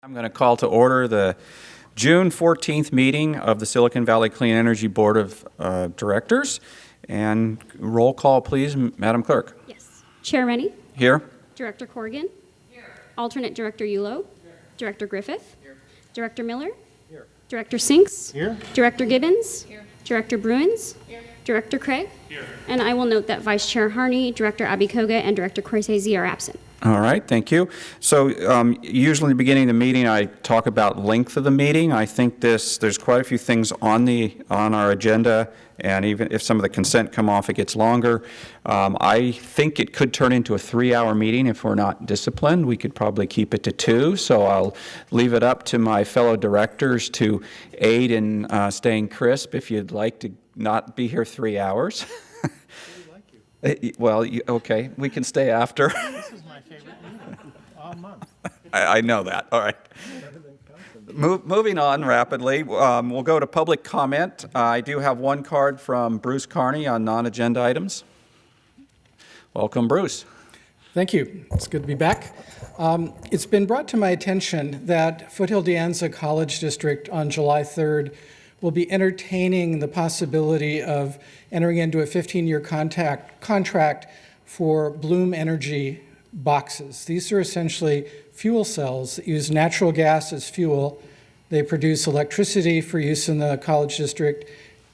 I'm going to call to order the June 14th meeting of the Silicon Valley Clean Energy Board of Directors. And roll call, please, Madam Clerk. Yes. Chair Rennie. Here. Director Corrigan. Here. Alternate Director Yulo. Here. Director Griffith. Here. Director Miller. Here. Director Sinks. Here. Director Gibbons. Here. Director Bruins. Here. Director Craig. Here. And I will note that Vice Chair Harney, Director Abby Koga, and Director Corsese are absent. All right, thank you. So usually at the beginning of the meeting, I talk about length of the meeting. I think there's quite a few things on our agenda, and even if some of the consent come off, it gets longer. I think it could turn into a 3-hour meeting if we're not disciplined. We could probably keep it to 2, so I'll leave it up to my fellow directors to aid in staying crisp if you'd like to not be here 3 hours. Well, okay, we can stay after. This is my favorite meeting all month. I know that. All right. Moving on rapidly, we'll go to public comment. I do have one card from Bruce Carney on non-agenda items. Welcome, Bruce. Thank you. It's good to be back. It's been brought to my attention that Foothill De Anza College District on July 3rd will be entertaining the possibility of entering into a 15-year contract for Bloom Energy boxes. These are essentially fuel cells that use natural gas as fuel. They produce electricity for use in the college district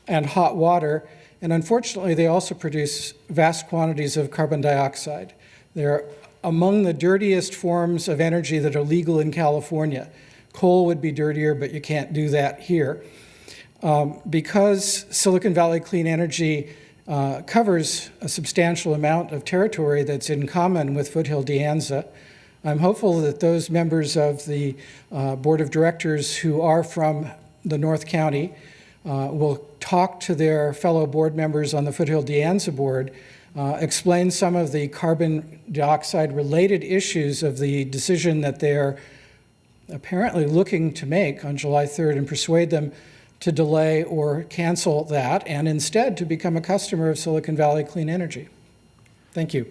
and hot water. And unfortunately, they also produce vast quantities of carbon dioxide. They're among the dirtiest forms of energy that are legal in California. Coal would be dirtier, but you can't do that here. Because Silicon Valley Clean Energy covers a substantial amount of territory that's in common with Foothill De Anza, I'm hopeful that those members of the Board of Directors who are from the North County will talk to their fellow board members on the Foothill De Anza board, explain some of the carbon dioxide related issues of the decision that they're apparently looking to make on July 3rd and persuade them to delay or cancel that and instead to become a customer of Silicon Valley Clean Energy. Thank you.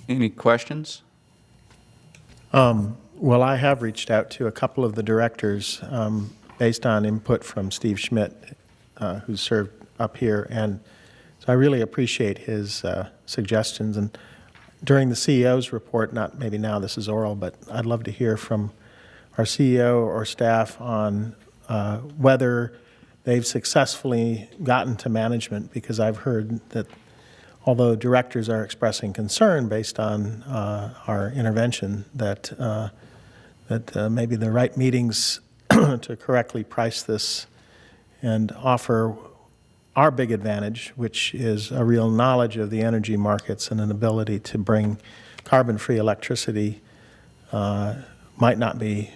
Any questions? Well, I have reached out to a couple of the directors based on input from Steve Schmidt, who's served up here, and so I really appreciate his suggestions. And during the CEO's report, not maybe now this is oral, but I'd love to hear from our CEO or staff on whether they've successfully gotten to management, because I've heard that although directors are expressing concern based on our intervention, that maybe the right meetings to correctly price this and offer our big advantage, which is a real knowledge of the energy markets and an ability to bring carbon-free electricity, might not be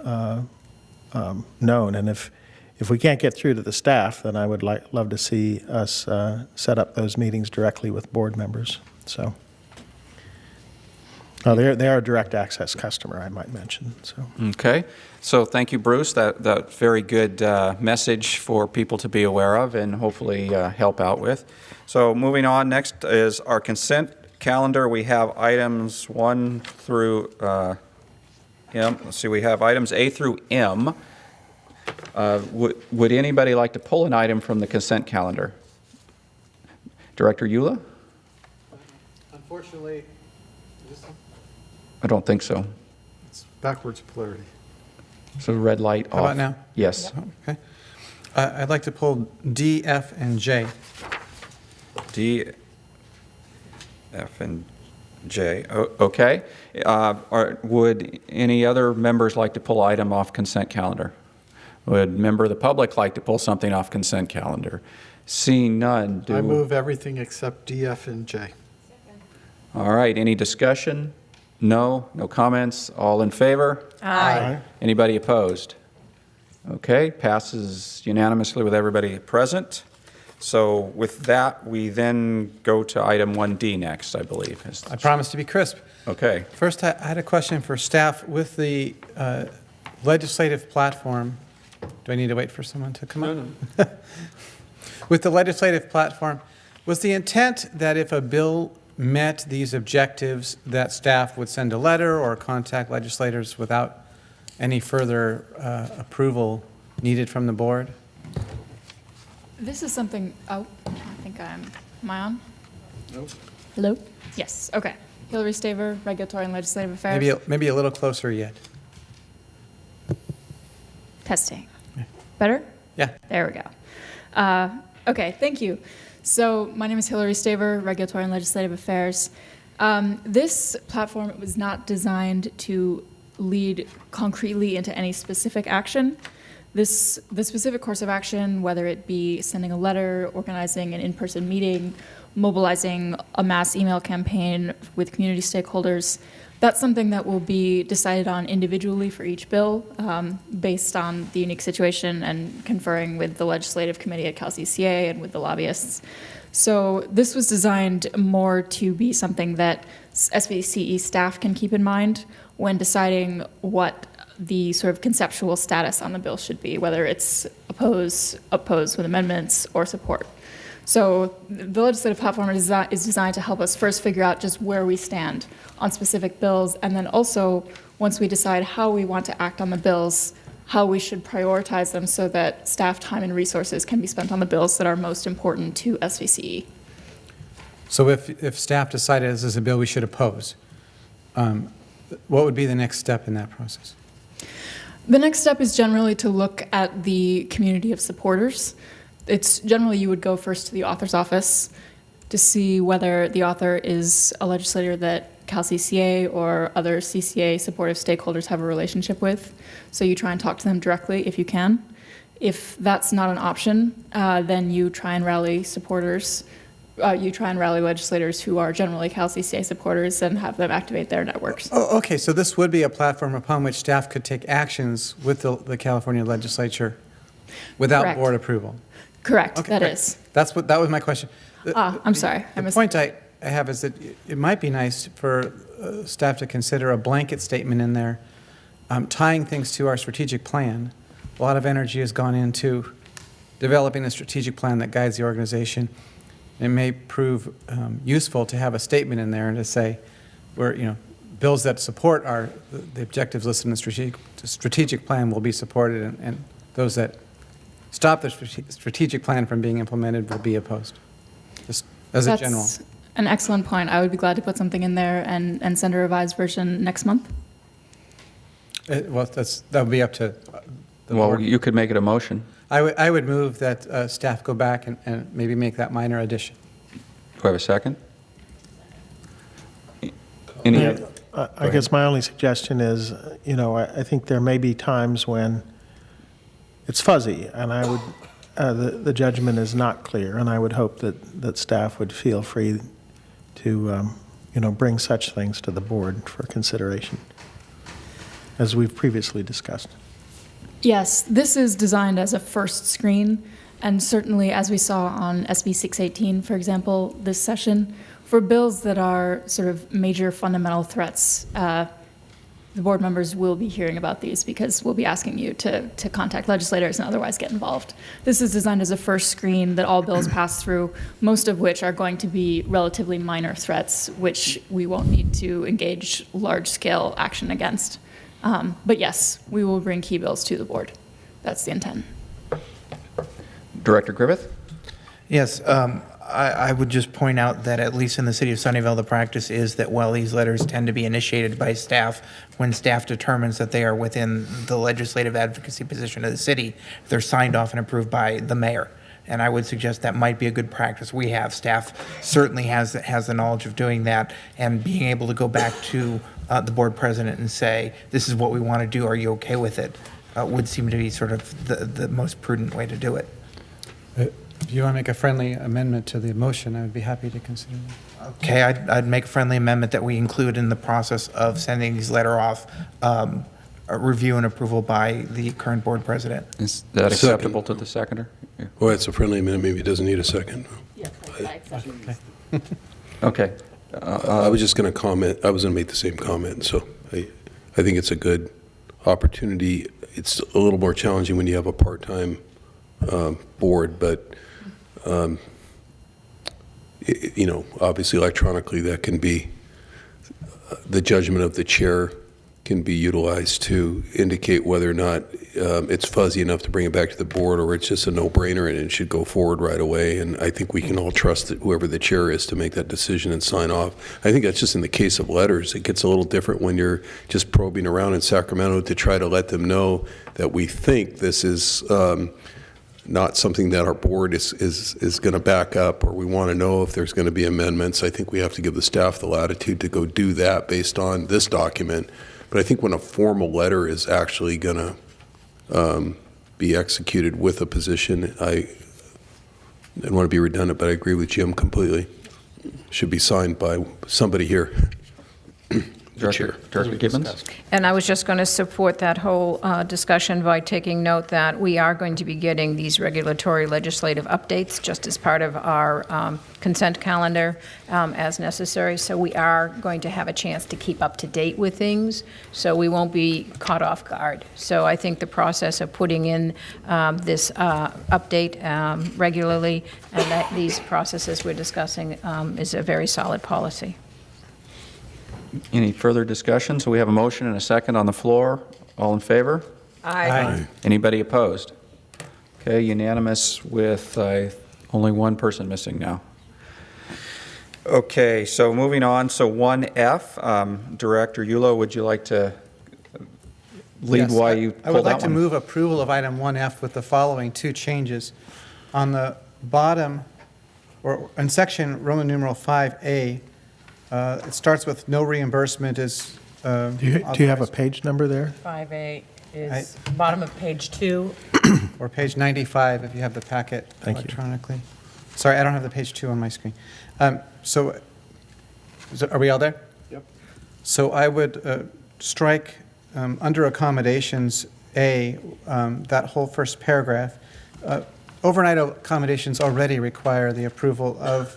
known. And if we can't get through to the staff, then I would love to see us set up those meetings directly with board members. So, they are a direct access customer, I might mention. So. Okay. So thank you, Bruce. That very good message for people to be aware of and hopefully help out with. So moving on, next is our consent calendar. We have items 1 through M. Let's see, we have items A through M. Would anybody like to pull an item from the consent calendar? Director Eula? Unfortunately, I don't think so. it's backwards polarity. So red light off. How about now? Yes. Okay. I'd like to pull D, F, and J. D, F, and J. Okay. Would any other members like to pull item off consent calendar? Would member of the public like to pull something off consent calendar? Seeing none, I move everything except D, F, and J. All right, any discussion? No comments? All in favor? Aye. Anybody opposed? Okay, passes unanimously with everybody present. So with that, we then go to item 1D next, I believe. I promise to be crisp. Okay. First, I had a question for staff with the legislative platform. Do I need to wait for someone to come up? No. With the legislative platform, was the intent that if a bill met these objectives, that staff would send a letter or contact legislators without any further approval needed from the board? This is something, oh, I think am I on? Nope. Hello? Yes, okay. Hillary Staver, Regulatory and Legislative Affairs. Maybe a little closer yet. Testing. Better? Yeah. There we go. Okay, thank you. So my name is Hillary Staver, Regulatory and Legislative Affairs. This platform was not designed to lead concretely into any specific action. The specific course of action, whether it be sending a letter, organizing an in-person meeting, mobilizing a mass email campaign with community stakeholders, that's something that will be decided on individually for each bill based on the unique situation and conferring with the legislative committee at CalCCA and with the lobbyists. So this was designed more to be something that SVCE staff can keep in mind when deciding what the sort of conceptual status on the bill should be, whether it's oppose with amendments, or support. So the legislative platform is designed to help us first figure out just where we stand on specific bills, and then also, once we decide how we want to act on the bills, how we should prioritize them so that staff time and resources can be spent on the bills that are most important to SVCE. So if staff decided this is a bill we should oppose, what would be the next step in that process? The next step is generally to look at the community of supporters. It's generally you would go first to the author's office to see whether the author is a legislator that CalCCA or other CCA supportive stakeholders have a relationship with. So you try and talk to them directly if you can. If that's not an option, then you try and rally supporters. You try and rally legislators who are generally CalCCA supporters and have them activate their networks. Oh, okay, so this would be a platform upon which staff could take actions with the California legislature without Correct. board approval? Correct, Okay, that great. is. That was my question. I'm sorry. The point I have is that it might be nice for staff to consider a blanket statement in there, tying things to our strategic plan. A lot of energy has gone into developing a strategic plan that guides the organization. It may prove useful to have a statement in there and to say, bills that support the objectives listed in the strategic plan will be supported, and those that stop the strategic plan from being implemented will be opposed, just as a general. That's an excellent point. I would be glad to put something in there and send a revised version next month. Well, that would be up to the Well, board. you could make it a motion. I would move that staff go back and maybe make that minor addition. Do I have a second? Any, I guess my only suggestion is, I think there may be times when it's fuzzy, and I would, the judgment is not clear, and I would hope that staff would feel free to, bring such things to the board for consideration, as we've previously discussed. Yes, this is designed as a first screen, and certainly as we saw on SB 618, for example, this session, for bills that are sort of major fundamental threats, the board members will be hearing about these because we'll be asking you to contact legislators and otherwise get involved. This is designed as a first screen that all bills pass through, most of which are going to be relatively minor threats, which we won't need to engage large-scale action against. But yes, we will bring key bills to the board. That's the intent. Director Griffith? Yes, I would just point out that at least in the city of Sunnyvale, the practice is that while these letters tend to be initiated by staff, when staff determines that they are within the legislative advocacy position of the city, they're signed off and approved by the mayor. And I would suggest that might be a good practice. We have staff certainly has the knowledge of doing that, and being able to go back to the board president and say, this is what we want to do, are you okay with it, would seem to be sort of the most prudent way to do it. If you want to make a friendly amendment to the motion, I would be happy to consider that. Okay, I'd make a friendly amendment that we include in the process of sending these letter off, a review and approval by the current board president. Is that acceptable to the seconder? Yeah. Well, it's a friendly amendment, maybe it doesn't need a second. Okay. I was just going to comment, I was going to make the same comment, so I think it's a good opportunity. It's a little more challenging when you have a part-time board, but obviously electronically that can be the judgment of the chair can be utilized to indicate whether or not it's fuzzy enough to bring it back to the board, or it's just a no-brainer and it should go forward right away. And I think we can all trust that whoever the chair is to make that decision and sign off. I think that's just in the case of letters. It gets a little different when you're just probing around in Sacramento to try to let them know that we think this is not something that our board is going to back up, or we want to know if there's going to be amendments. I think we have to give the staff the latitude to go do that based on this document. But I think when a formal letter is actually going to be executed with a position, I don't want to be redundant, but I agree with Jim completely. Should be signed by somebody here. Director Gibbons? And I was just going to support that whole discussion by taking note that we are going to be getting these regulatory legislative updates just as part of our consent calendar as necessary. So we are going to have a chance to keep up to date with things, so we won't be caught off guard. So I think the process of putting in this update regularly and that these processes we're discussing is a very solid policy. Any further discussion? So we have a motion and a second on the floor. All in favor? Aye. Anybody opposed? Okay, unanimous with only one person missing now. Okay, so moving on, so 1F, Director Yulo, would you like to lead Yes, why you I pulled would that like to one? move approval of item 1F with the following two changes. On the bottom, or in section Roman numeral 5A, it starts with no reimbursement is Do you have a authorized. page number there? 5A is bottom of page 2. Or page 95 if you have the packet Thank you. electronically. Sorry, I don't have the page 2 on my screen. So, are we all there? Yep. So I would strike under accommodations A, that whole first paragraph. Overnight accommodations already require the approval of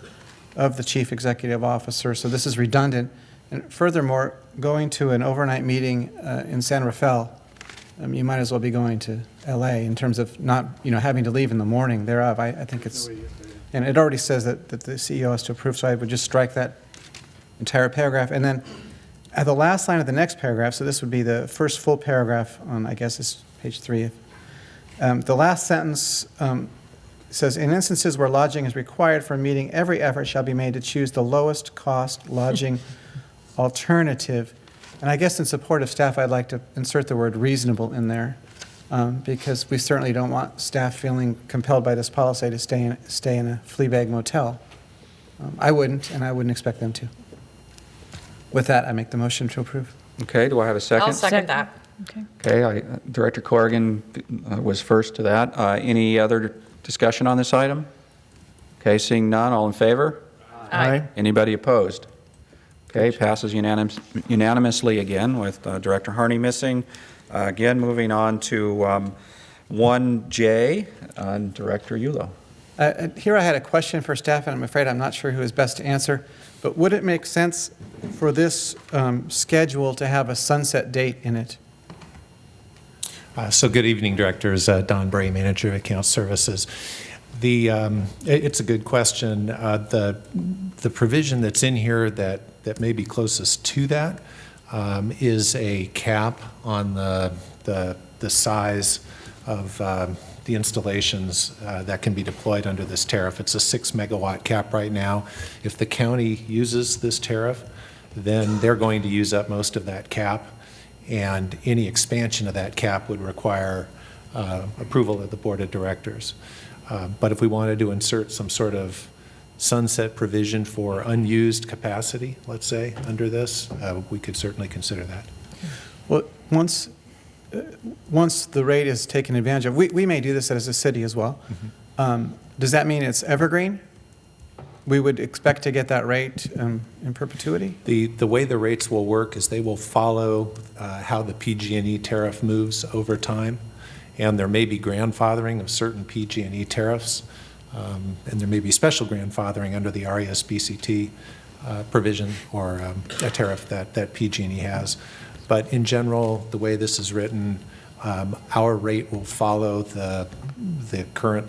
the chief executive officer, so this is redundant. And furthermore, going to an overnight meeting in San Rafael, you might as well be going to LA in terms of not, having to leave in the morning thereof. I think it's, and it already says that the CEO has to approve, so I would just strike that entire paragraph. And then at the last line of the next paragraph, so this would be the first full paragraph on, I guess it's page 3. The last sentence says, in instances where lodging is required for a meeting, every effort shall be made to choose the lowest cost lodging alternative. And I guess in support of staff, I'd like to insert the word reasonable in there, because we certainly don't want staff feeling compelled by this policy to stay in a flea bag motel. I wouldn't, and I wouldn't expect them to. With that, I make the motion to approve. Okay, do I have a second? I'll second that. Okay. Okay, Director Corrigan was first to that. Any other discussion on this item? Okay, seeing none, all in favor? Aye. Anybody opposed? Okay, passes unanimously again with Director Harney missing. Again, moving on to 1J, Director Yulo. Here I had a question for staff, and I'm afraid I'm not sure who is best to answer, but would it make sense for this schedule to have a sunset date in it? So good evening, Directors. Don Bray, Manager of Account Services. It's a good question. The provision that's in here that may be closest to that is a cap on the size of the installations that can be deployed under this tariff. It's a 6 megawatt cap right now. If the county uses this tariff, then they're going to use up most of that cap, and any expansion of that cap would require approval of the Board of Directors. But if we wanted to insert some sort of sunset provision for unused capacity, let's say, under this, we could certainly consider that. Well, once the rate is taken advantage of, we may do this as a city as well. Does that mean it's evergreen? We would expect to get that rate in perpetuity? The way the rates will work is they will follow how the PG&E tariff moves over time, and there may be grandfathering of certain PG&E tariffs, and there may be special grandfathering under the RES-BCT provision or a tariff that PG&E has. But in general, the way this is written, our rate will follow the current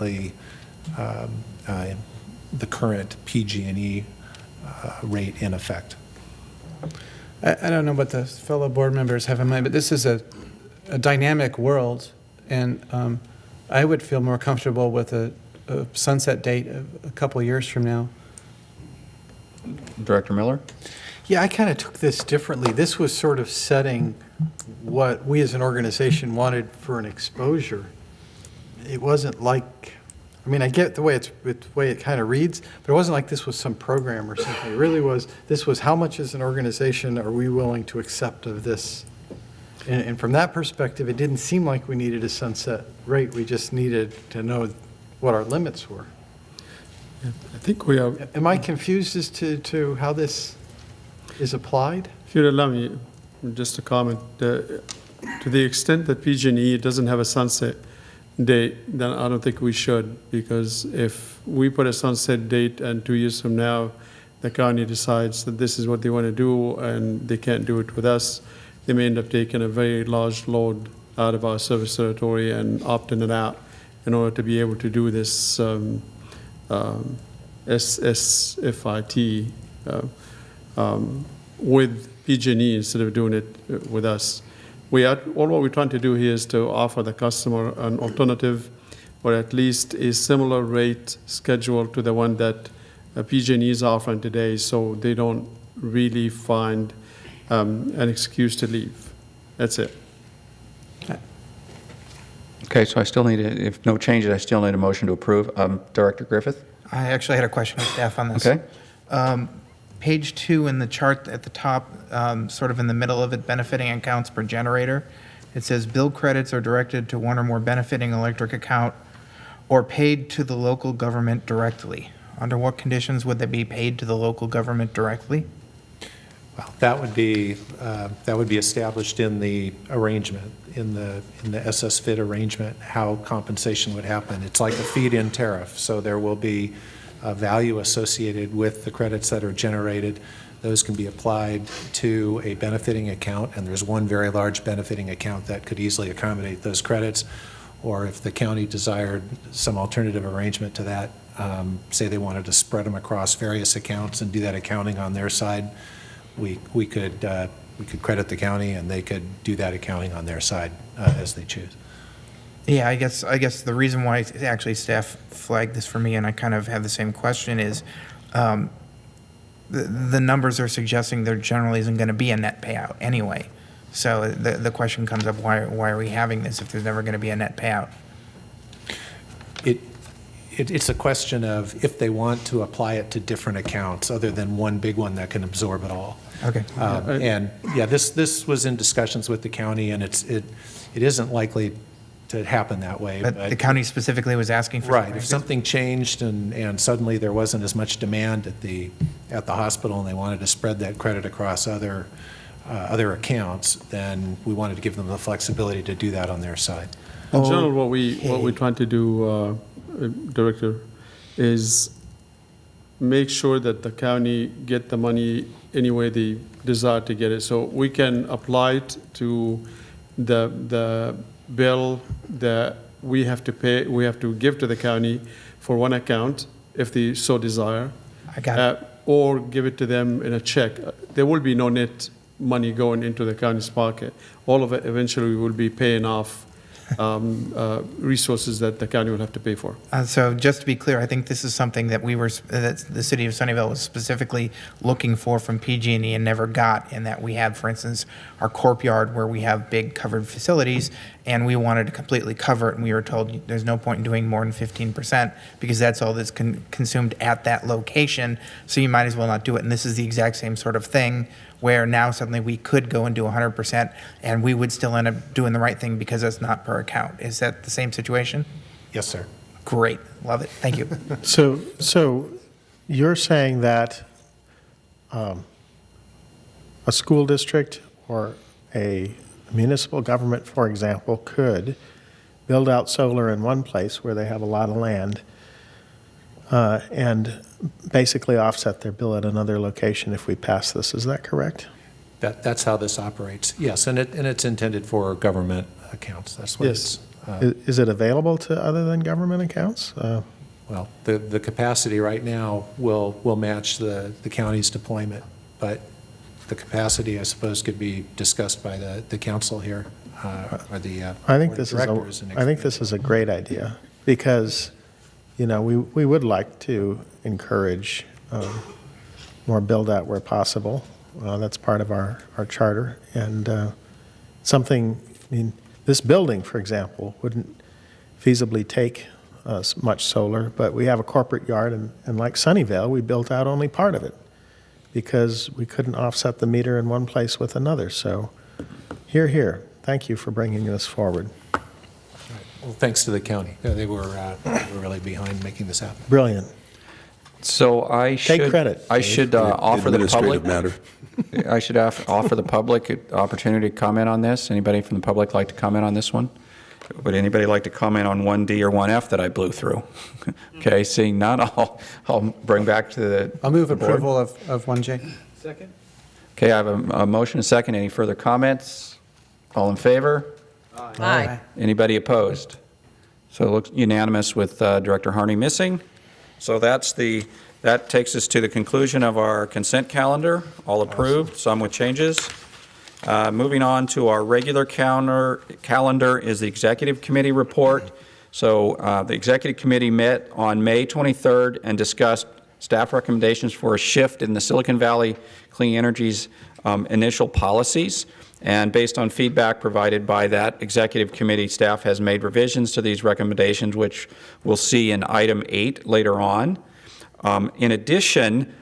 PG&E rate in effect. I don't know what the fellow board members have in mind, but this is a dynamic world, and I would feel more comfortable with a sunset date of a couple of years from now. Director Miller? Yeah, I kind of took this differently. This was sort of setting what we as an organization wanted for an exposure. It wasn't like, I mean, I get the way it kind of reads, but it wasn't like this was some program or something. It really was, this was how much as an organization are we willing to accept of this? And from that perspective, it didn't seem like we needed a sunset rate. We just needed to know what our limits were. I think we are, Am I confused as to how this is applied? if you'd allow me, just a comment. To the extent that PG&E doesn't have a sunset date, then I don't think we should, because if we put a sunset date and 2 years from now, the county decides that this is what they want to do and they can't do it with us, they may end up taking a very large load out of our service territory and opting it out in order to be able to do this SSFIT with PG&E instead of doing it with us. All what we're trying to do here is to offer the customer an alternative, or at least a similar rate schedule to the one that PG&E is offering today, so they don't really find an excuse to leave. That's it. Okay, so I still need, if no changes, I still need a motion to approve. Director Griffith? I actually had a question of staff on this. Okay. Page 2 in the chart at the top, sort of in the middle of it, benefiting accounts per generator. It says bill credits are directed to one or more benefiting electric account or paid to the local government directly. Under what conditions would they be paid to the local government directly? Well, that would be established in the arrangement, in the SSFIT arrangement, how compensation would happen. It's like a feed-in tariff, so there will be a value associated with the credits that are generated. Those can be applied to a benefiting account, and there's one very large benefiting account that could easily accommodate those credits. Or if the county desired some alternative arrangement to that, say they wanted to spread them across various accounts and do that accounting on their side, we could credit the county and they could do that accounting on their side as they choose. Yeah, I guess the reason why actually staff flagged this for me, and I kind of have the same question, is the numbers are suggesting there generally isn't going to be a net payout anyway. So the question comes up, why are we having this if there's never going to be a net payout? It's a question of if they want to apply it to different accounts other than one big one that can absorb it all. Okay. And yeah, this was in discussions with the county, and it isn't likely to happen that way. But the county specifically was asking for Right. If something changed and suddenly there wasn't as much demand at the hospital and they wanted to spread that credit across other accounts, then we wanted to give them the flexibility to do that on their side. In general, what we're trying to do, Director, is make sure that the county get the money any way they desire to get it. So we can apply it to the bill that we have to pay, we have to give to the county for one account, if they so desire. I got it. Or give it to them in a check. There will be no net money going into the county's pocket. All of it eventually will be paying off resources that the county will have to pay for. So just to be clear, I think this is something that that the city of Sunnyvale was specifically looking for from PG&E and never got, in that we have, for instance, our Corp Yard where we have big covered facilities, and we wanted to completely cover it, and we were told there's no point in doing more than 15% because that's all that's consumed at that location, so you might as well not do it. And this is the exact same sort of thing, where now suddenly we could go and do 100%, and we would still end up doing the right thing because that's not per account. Is that the same situation? Yes, sir. Great. Love it. Thank you. So you're saying that a school district or a municipal government, for example, could build out solar in one place where they have a lot of land and basically offset their bill at another location if we pass this. Is that correct? That's how this operates. Yes, and it's intended for government accounts. That's what Yes. it's. Is it available to other than government accounts? Well, the capacity right now will match the county's deployment, but the capacity, I suppose, could be discussed by the council here, or the I think board of this directors. is a great idea, because, you know, we would like to encourage more build-out where possible. That's part of our charter, and something, I mean, this building, for example, wouldn't feasibly take much solar, but we have a corporate yard, and like Sunnyvale, we built out only part of it, because we couldn't offset the meter in one place with another. So, here. Thank you for bringing this forward. Well, thanks to the county. They were really behind making this happen. Brilliant. So I should. Take credit. I should offer the public. Administrative matter. I should offer the public an opportunity to comment on this. Anybody from the public like to comment on this one? Would anybody like to comment on 1D or 1F that I blew through? Okay, seeing none, I'll bring back to the. I'll move the board. approval of 1J. Second? Okay, I have a motion, a second. Any further comments? All in favor? Aye. Anybody opposed? So it looks unanimous with Director Harney missing. So that takes us to the conclusion of our consent calendar, all approved, some with changes. Moving on to our regular calendar is the Executive Committee report. So the Executive Committee met on May 23rd and discussed staff recommendations for a shift in the Silicon Valley Clean Energy's initial policies. And based on feedback provided by that Executive Committee, staff has made revisions to these recommendations, which we'll see in item 8 later on. In addition,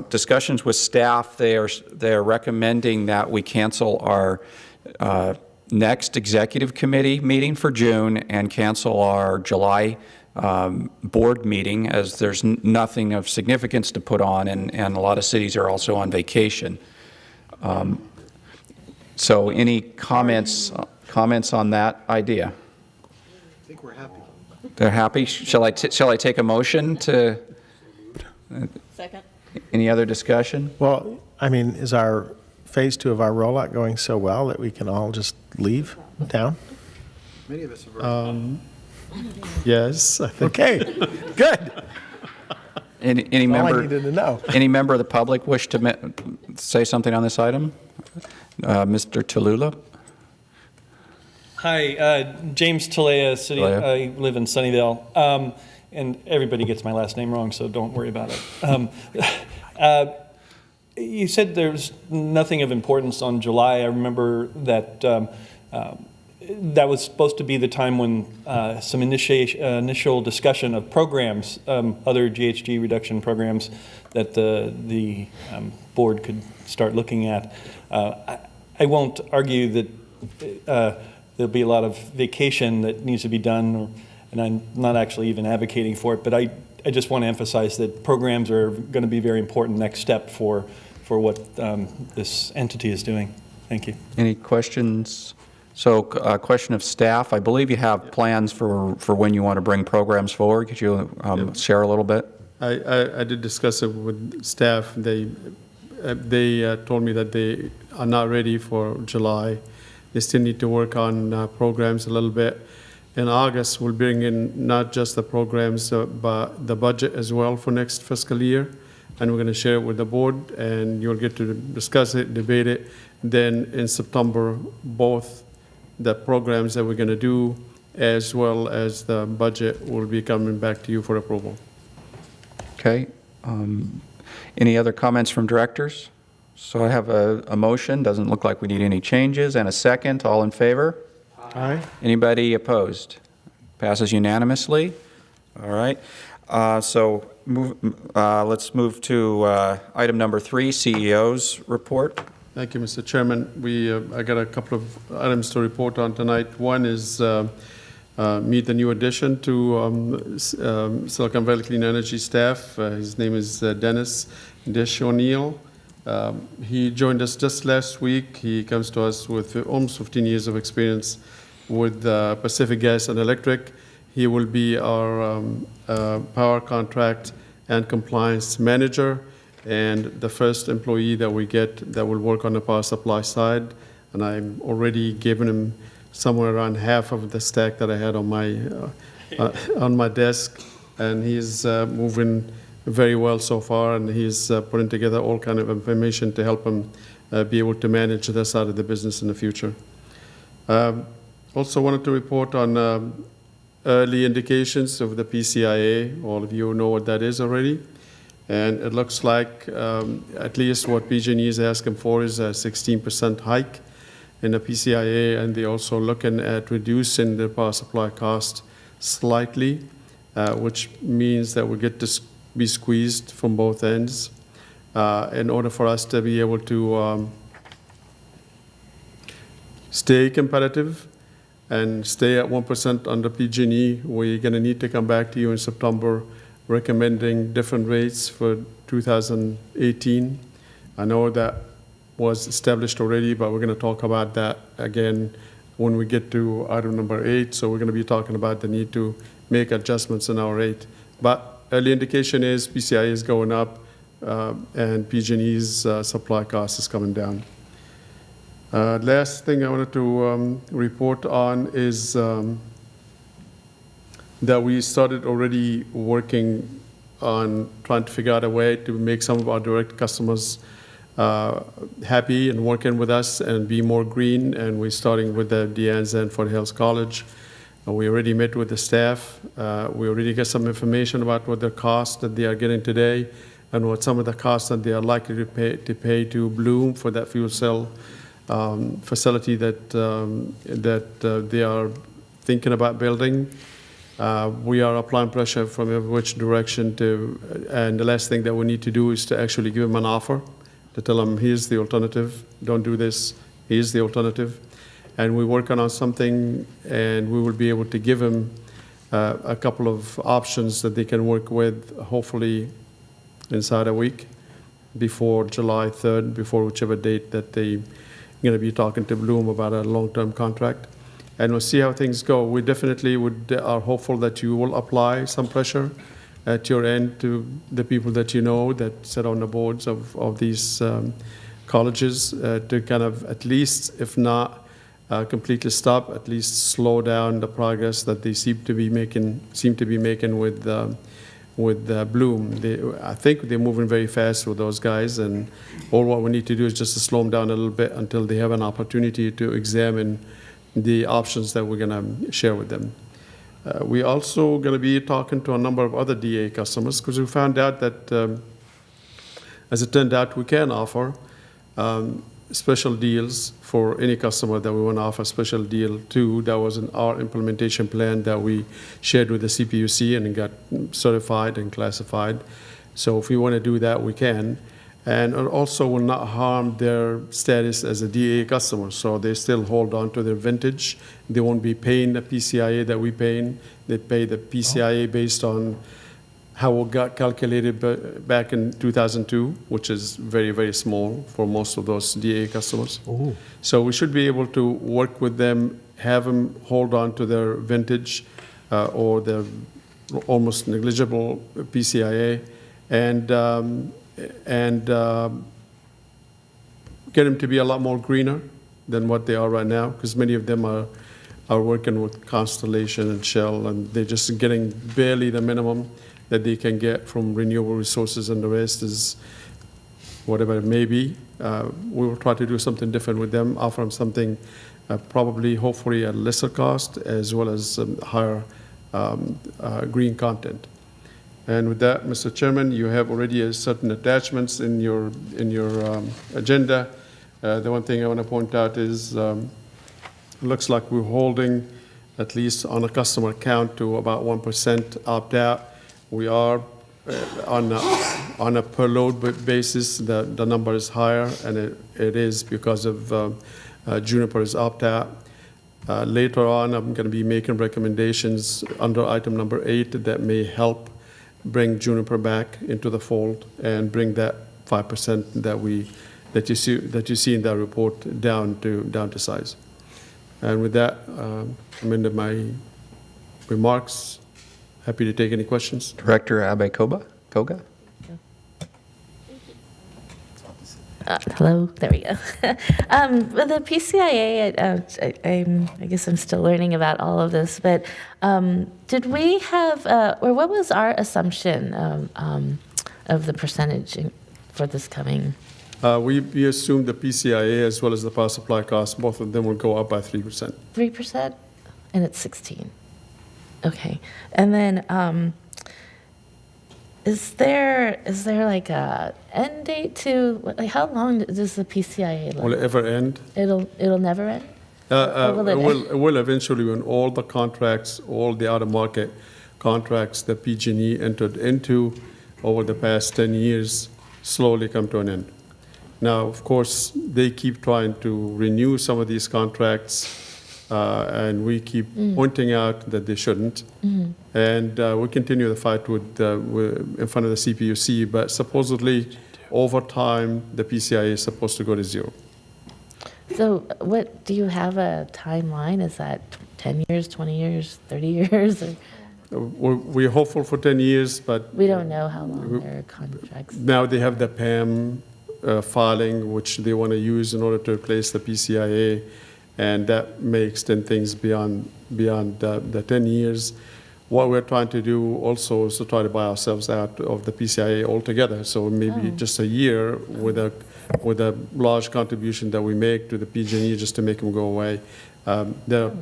discussions with staff, they are recommending that we cancel our next Executive Committee meeting for June and cancel our July board meeting, as there's nothing of significance to put on, and a lot of cities are also on vacation. So any comments on that idea? I think we're happy. They're happy? Shall I take a motion to? Second. Any other discussion? Well, I mean, is our phase 2 of our rollout going so well that we can all just leave town? Many of us have already. Yes, I think. Okay, good. Any All I member? needed to know. Any member of the public wish to say something on this item? Mr. Tallulah? Hi, James Talea, City. Talea. I live in Sunnyvale, and everybody gets my last name wrong, so don't worry about it. You said there's nothing of importance on July. I remember that that was supposed to be the time when some initial discussion of programs, other GHG reduction programs that the board could start looking at. I won't argue that there'll be a lot of vacation that needs to be done, and I'm not actually even advocating for it, but I just want to emphasize that programs are going to be a very important next step for what this entity is doing. Thank you. Any questions? So question of staff. I believe you have plans for when you want to bring programs forward. Could you share a little bit? I did discuss it with staff. They told me that they are not ready for July. They still need to work on programs a little bit. In August, we'll bring in not just the programs, but the budget as well for next fiscal year. And we're going to share it with the board, and you'll get to discuss it, debate it. Then in September, both the programs that we're going to do as well as the budget will be coming back to you for approval. Okay. Any other comments from directors? So I have a motion. Doesn't look like we need any changes. And a second. All in favor? Aye. Anybody opposed? Passes unanimously. All right. Let's move to item number 3, CEO's report. Thank you, Mr. Chairman. I got a couple of items to report on tonight. One is meet the new addition to Silicon Valley Clean Energy staff. His name is Dennis Dish O'Neill. He joined us just last week. He comes to us with almost 15 years of experience with Pacific Gas and Electric. He will be our power contract and compliance manager, and the first employee that we get that will work on the power supply side. And I'm already giving him somewhere around half of the stack that I had on my desk, and he's moving very well so far, and he's putting together all kind of information to help him be able to manage that side of the business in the future. Also wanted to report on early indications of the PCIA. All of you know what that is already. And it looks like at least what PG&E is asking for is a 16% hike in the PCIA, and they're also looking at reducing the power supply cost slightly, which means that we get to be squeezed from both ends. In order for us to be able to stay competitive and stay at 1% under PG&E, we're going to need to come back to you in September recommending different rates for 2018. I know that was established already, but we're going to talk about that again when we get to item number 8. So we're going to be talking about the need to make adjustments in our rate. But early indication is PCI is going up and PG&E's supply cost is coming down. Last thing I wanted to report on is that we started already working on trying to figure out a way to make some of our direct customers happy and working with us and be more green. And we're starting with the De Anza and Fort Hills College. We already met with the staff. We already got some information about what the costs that they are getting today and what some of the costs that they are likely to pay to Bloom for that fuel cell facility that they are thinking about building. We are applying pressure from every which direction and the last thing that we need to do is to actually give them an offer, to tell them, here's the alternative, don't do this, here's the alternative. And we're working on something, and we will be able to give them a couple of options that they can work with, hopefully inside a week, before July 3rd, before whichever date that they're going to be talking to Bloom about a long-term contract. And we'll see how things go. We definitely are hopeful that you will apply some pressure at your end to the people that you know that sit on the boards of these colleges to kind of at least, if not completely stop, at least slow down the progress that they seem to be making with Bloom. I think they're moving very fast with those guys, and all what we need to do is just to slow them down a little bit until they have an opportunity to examine the options that we're going to share with them. We're also going to be talking to a number of other DA customers because we found out that, as it turned out, we can offer special deals for any customer that we want to offer a special deal to. That was in our implementation plan that we shared with the CPUC and got certified and classified. So if we want to do that, we can. And it also will not harm their status as a DA customer. So they still hold on to their vintage. They won't be paying the PCIA that we pay. They pay the PCIA based on how it got calculated back in 2002, which is very, very small for most of those DA customers. Ooh. So we should be able to work with them, have them hold on to their vintage or their almost negligible PCIA, and get them to be a lot more greener than what they are right now, because many of them are working with Constellation and Shell, and they're just getting barely the minimum that they can get from renewable resources, and the rest is whatever it may be. We will try to do something different with them, offer them something probably, hopefully, at lesser cost, as well as higher green content. And with that, Mr. Chairman, you have already certain attachments in your agenda. The one thing I want to point out is it looks like we're holding, at least on a customer count, to about 1% opt-out. We are on a per load basis. The number is higher, and it is because of Juniper's opt-out. Later on, I'm going to be making recommendations under item number 8 that may help bring Juniper back into the fold and bring that 5% that you see in that report down to size. And with that, I'm into my remarks. Happy to take any questions. Director Abe-Koga? Hello, there we go. With the PCIA, I guess I'm still learning about all of this, but did we have, or what was our assumption of the percentage for this coming We assume the PCIA as well as the power supply costs, both of them will go up by 3%. 3%? And it's 16. Okay. And then, is there like a end date to, like, how long does the PCIA Will it last? ever end? It'll never end? Or will It will eventually, when all the contracts, all the out-of-market contracts that PG&E entered into over the past 10 years slowly come to an end. Now, of course, they keep trying to renew some of these contracts, and we keep pointing out that they shouldn't. And we continue the fight in front of the CPUC, but supposedly, over time, the PCIA is supposed to go to zero. So what, do you have a timeline? Is that 10 years, 20 years, 30 years? Or We're hopeful for 10 years, but we don't know how long their contracts. now they have the PAM filing, which they want to use in order to replace the PCIA, and that may extend things beyond the 10 years. What we're trying to do also is to try to buy ourselves out of the PCIA altogether. So maybe just a year with a large contribution that we make to the PG&E just to make them go away. There are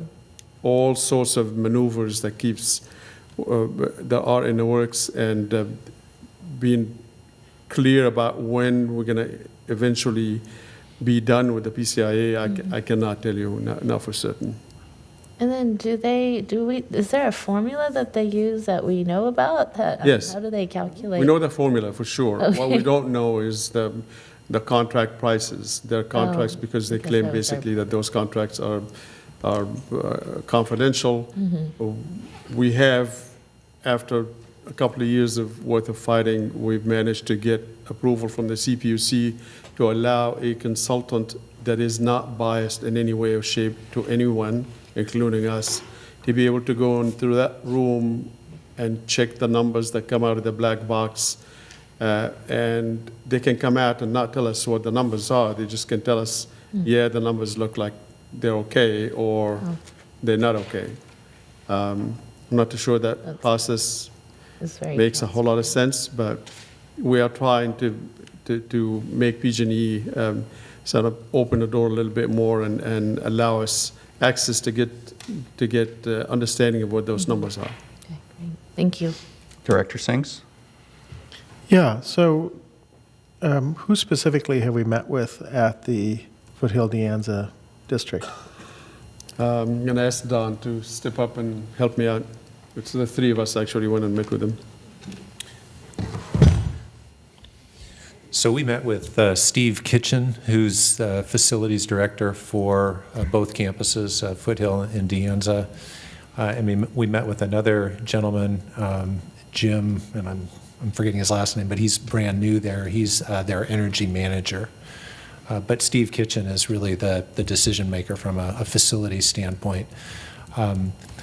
all sorts of maneuvers that that are in the works, and being clear about when we're going to eventually be done with the PCIA, I cannot tell you now for certain. And then is there a formula that they use that we know about? Yes. How do they calculate? We know the formula for sure. Okay. What we don't know is the contract prices. They're contracts because they because claim those are- basically that those contracts are confidential. We have, after a couple of years worth of fighting, we've managed to get approval from the CPUC to allow a consultant that is not biased in any way or shape to anyone, including us, to be able to go through that room and check the numbers that come out of the black box. And they can come out and not tell us what the numbers are. They just can tell us, yeah, the numbers look like they're okay, or they're not okay. I'm not too sure that process It's very makes a whole lot of sense, but we are trying to make PG&E sort of open the door a little bit more and allow us access to get understanding of what those numbers are. Okay, great. Thank you. Director Sings? Yeah, so who specifically have we met with at the Foothill De Anza district? I'm going to ask Don to step up and help me out. It's the three of us actually went and met with him. So we met with Steve Kitchen, who's facilities director for both campuses, Foothill and De Anza. And we met with another gentleman, Jim, and I'm forgetting his last name, but he's brand new there. He's their energy manager. But Steve Kitchen is really the decision maker from a facility standpoint.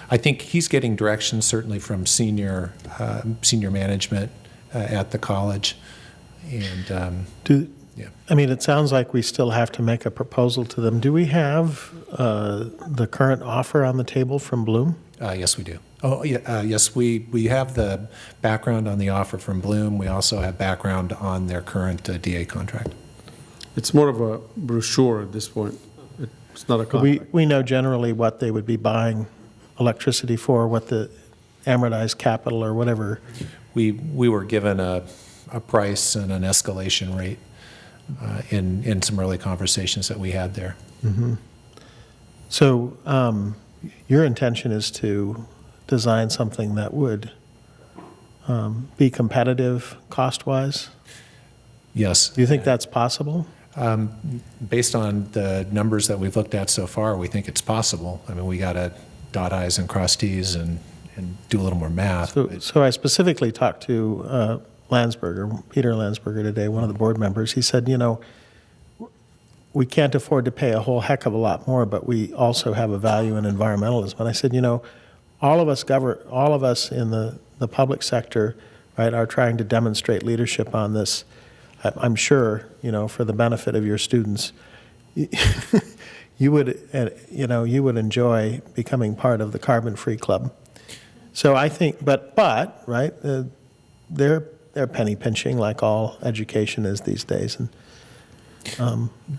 I think he's getting direction certainly from senior management at the college. And yeah. I mean, it sounds like we still have to make a proposal to them. Do we have the current offer on the table from Bloom? Yes, we do. Oh, yeah, yes, we have the background on the offer from Bloom. We also have background on their current DA contract. It's more of a brochure at this point. It's not a contract. We know generally what they would be buying electricity for, what the amortized capital or whatever. We were given a price and an escalation rate in some early conversations that we had there. Mm-hmm. So your intention is to design something that would be competitive cost-wise? Yes. Do you think that's possible? Based on the numbers that we've looked at so far, we think it's possible. I mean, we got to dot I's and cross T's and do a little more math. So I specifically talked to Peter Landsberger today, one of the board members. He said, we can't afford to pay a whole heck of a lot more, but we also have a value in environmentalism. And I said, all of us in the public sector, right, are trying to demonstrate leadership on this. I'm sure, for the benefit of your students, you would enjoy becoming part of the carbon-free club. So I think, but right, they're penny pinching like all education is these days, and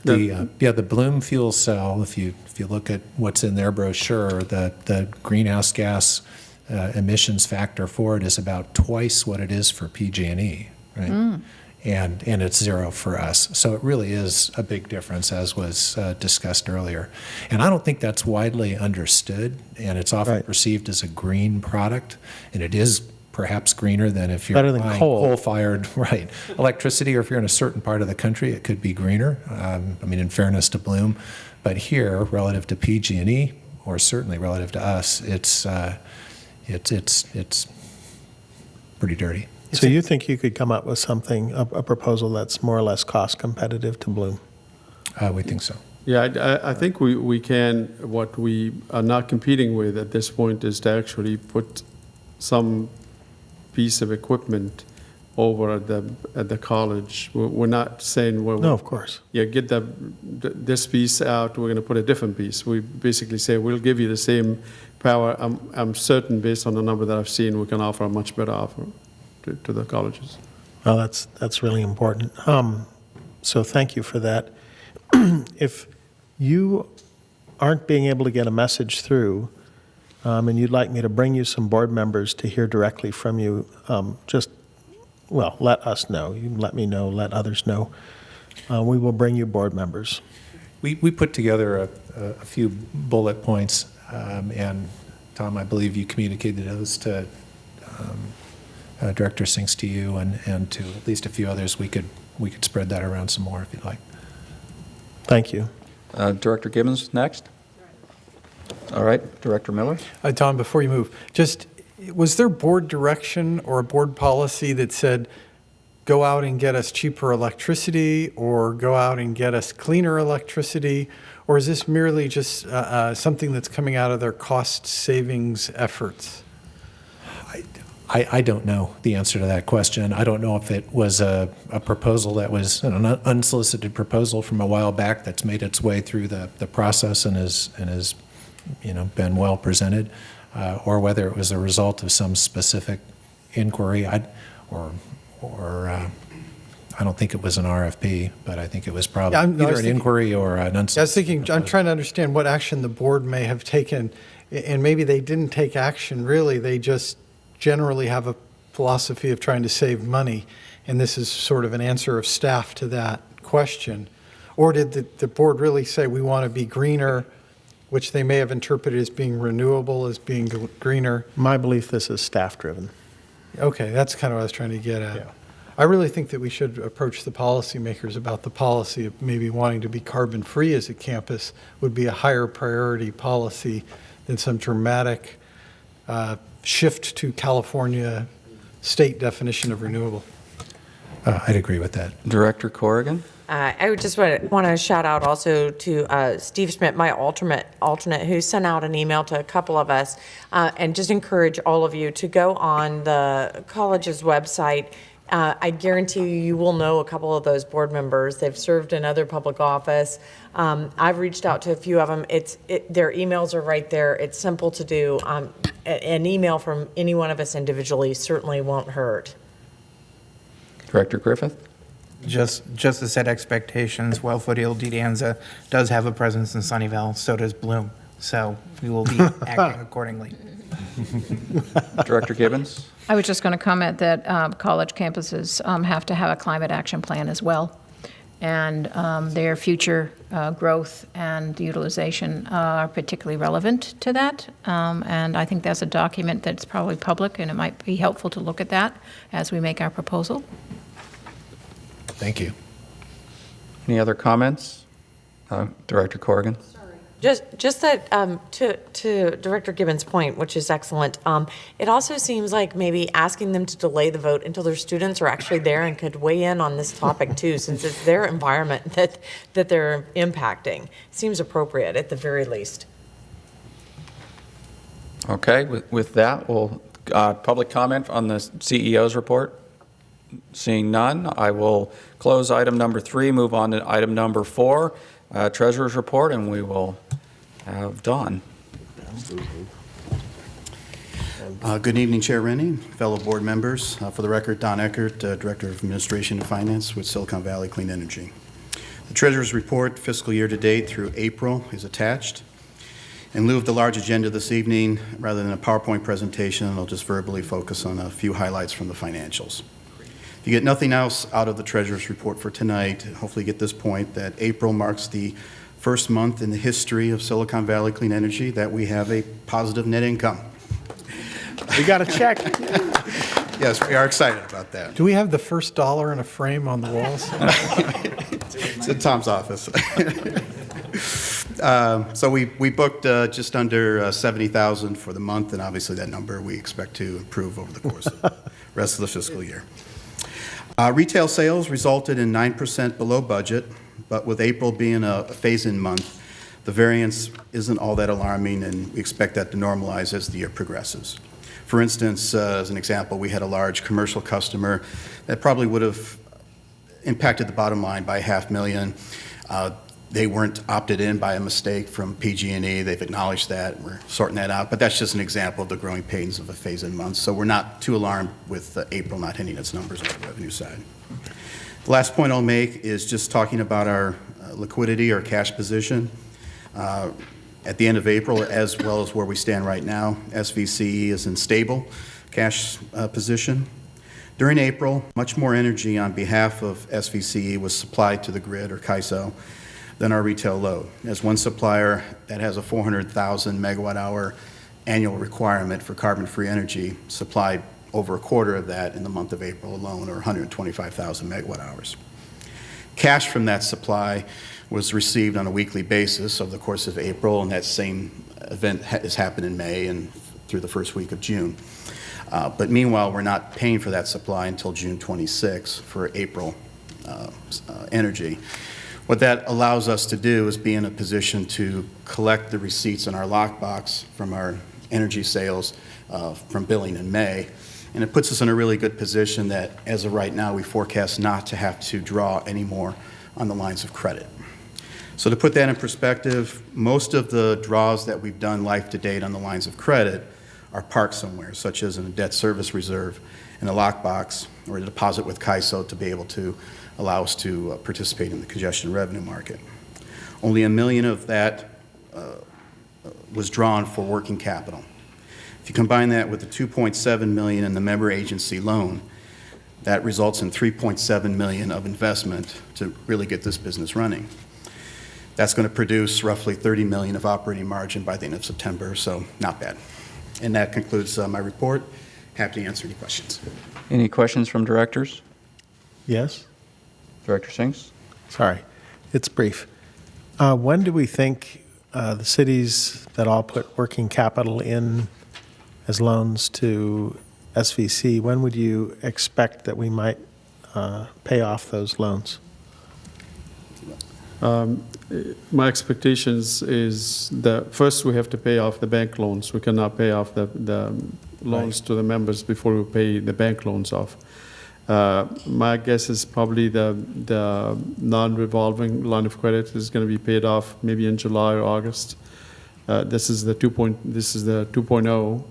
The Bloom fuel cell, if you look at what's in their brochure, the greenhouse gas emissions factor for it is about twice what it is for PG&E, right? And it's zero for us. So it really is a big difference, as was discussed earlier. And I don't think that's widely understood, and it's often perceived as a green product, and it is perhaps greener than if you're Better than buying coal. coal-fired electricity, or if you're in a certain part of the country, it could be greener. I mean, in fairness to Bloom, but here, relative to PG&E, or certainly relative to us, it's pretty dirty. So you think you could come up with something, a proposal that's more or less cost competitive to Bloom? We think so. Yeah, I think we can. What we are not competing with at this point is to actually put some piece of equipment over at the college. We're not saying, well, No, of course. yeah, get this piece out, we're going to put a different piece. We basically say, we'll give you the same power. I'm certain, based on the number that I've seen, we can offer a much better offer to the colleges. Well, that's really important. So thank you for that. If you aren't being able to get a message through, and you'd like me to bring you some board members to hear directly from you, let us know. You can let me know, let others know. We will bring you board members. We put together a few bullet points, and Tom, I believe you communicated those to Director Sinks, to you, and to at least a few others. We could spread that around some more if you'd like. Thank you. Director Gibbons next. All right, Director Miller. Tom, before you move, was there board direction or a board policy that said, go out and get us cheaper electricity, or go out and get us cleaner electricity? Or is this merely just something that's coming out of their cost savings efforts? I don't know the answer to that question. I don't know if it was a proposal that was an unsolicited proposal from a while back that's made its way through the process and has been well presented, or whether it was a result of some specific inquiry. I don't think it was an RFP, but I think it was probably either an inquiry or an unsolicited. I was thinking, I'm trying to understand what action the board may have taken, and maybe they didn't take action really. They just generally have a philosophy of trying to save money, and this is sort of an answer of staff to that question. Or did the board really say we want to be greener, which they may have interpreted as being renewable, as being greener? My belief, this is staff-driven. Okay, that's kind of what I was trying to get at. Yeah. I really think that we should approach the policymakers about the policy of maybe wanting to be carbon-free as a campus would be a higher priority policy than some dramatic shift to California state definition of renewable. I'd agree with that. Director Corrigan. I would just want to shout out also to Steve Schmidt, my alternate, who sent out an email to a couple of us, and just encourage all of you to go on the college's website. I guarantee you will know a couple of those board members. They've served in other public office. I've reached out to a few of them. Their emails are right there. It's simple to do. An email from any one of us individually certainly won't hurt. Director Griffith. Just to set expectations, while Foothill De Anza does have a presence in Sunnyvale, so does Bloom. So we will be acting accordingly. Director Gibbons. I was just going to comment that college campuses have to have a climate action plan as well, and their future growth and utilization are particularly relevant to that. And I think that's a document that's probably public, and it might be helpful to look at that as we make our proposal. Thank you. Any other comments? Director Corrigan. Just that to Director Gibbons' point, which is excellent. It also seems like maybe asking them to delay the vote until their students are actually there and could weigh in on this topic too, since it's their environment that they're impacting. Seems appropriate at the very least. Okay, with that, we'll public comment on the CEO's report. Seeing none, I will close item number 3, move on to item number 4, Treasurer's report, and we will have Don. Good evening, Chair Rennie, fellow board members. For the record, Don Eckert, Director of Administration and Finance with Silicon Valley Clean Energy. The Treasurer's report fiscal year to date through April is attached. In lieu of the large agenda this evening, rather than a PowerPoint presentation, I'll just verbally focus on a few highlights from the financials. If you get nothing else out of the Treasurer's report for tonight, hopefully you get this point that April marks the first month in the history of Silicon Valley Clean Energy that we have a positive net income. We got a check. Yes, we are excited about that. Do we have the first dollar in a frame on the walls? It's in Tom's office. So we booked just under 70,000 for the month, and obviously that number we expect to improve over the course of the rest of the fiscal year. Retail sales resulted in 9% below budget, but with April being a phase-in month, the variance isn't all that alarming, and we expect that to normalize as the year progresses. For instance, as an example, we had a large commercial customer that probably would have impacted the bottom line by $500,000. They weren't opted in by a mistake from PG&E. They've acknowledged that. We're sorting that out. But that's just an example of the growing pains of a phase-in month. So we're not too alarmed with April not hitting its numbers on the revenue side. The last point I'll make is just talking about our liquidity or cash position. At the end of April, as well as where we stand right now, SVCE is in stable cash position. During April, much more energy on behalf of SVCE was supplied to the grid, or CAISO, than our retail load. As one supplier that has a 400,000 megawatt hour annual requirement for carbon-free energy supplied over a quarter of that in the month of April alone, or 125,000 megawatt hours. Cash from that supply was received on a weekly basis over the course of April, and that same event has happened in May and through the first week of June. But meanwhile, we're not paying for that supply until June 26 for April energy. What that allows us to do is be in a position to collect the receipts in our lockbox from our energy sales from billing in May. And it puts us in a really good position that, as of right now, we forecast not to have to draw any more on the lines of credit. So to put that in perspective, most of the draws that we've done life to date on the lines of credit are parked somewhere, such as in a debt service reserve, in a lockbox, or a deposit with CAISO to be able to allow us to participate in the congestion revenue market. Only $1 million of that was drawn for working capital. If you combine that with the $2.7 million in the member agency loan, that results in $3.7 million of investment to really get this business running. That's going to produce roughly $30 million of operating margin by the end of September, so not bad. And that concludes my report. Happy to answer any questions. Any questions from directors? Yes? Director Sinks? Sorry, it's brief. When do we think the cities that all put working capital in as loans to SVC, when would you expect that we might pay off those loans? My expectations is that first we have to pay off the bank loans. We cannot pay off the loans to the members before we pay the bank loans off. My guess is probably the non-revolving line of credit is going to be paid off maybe in July or August. This is the 2.0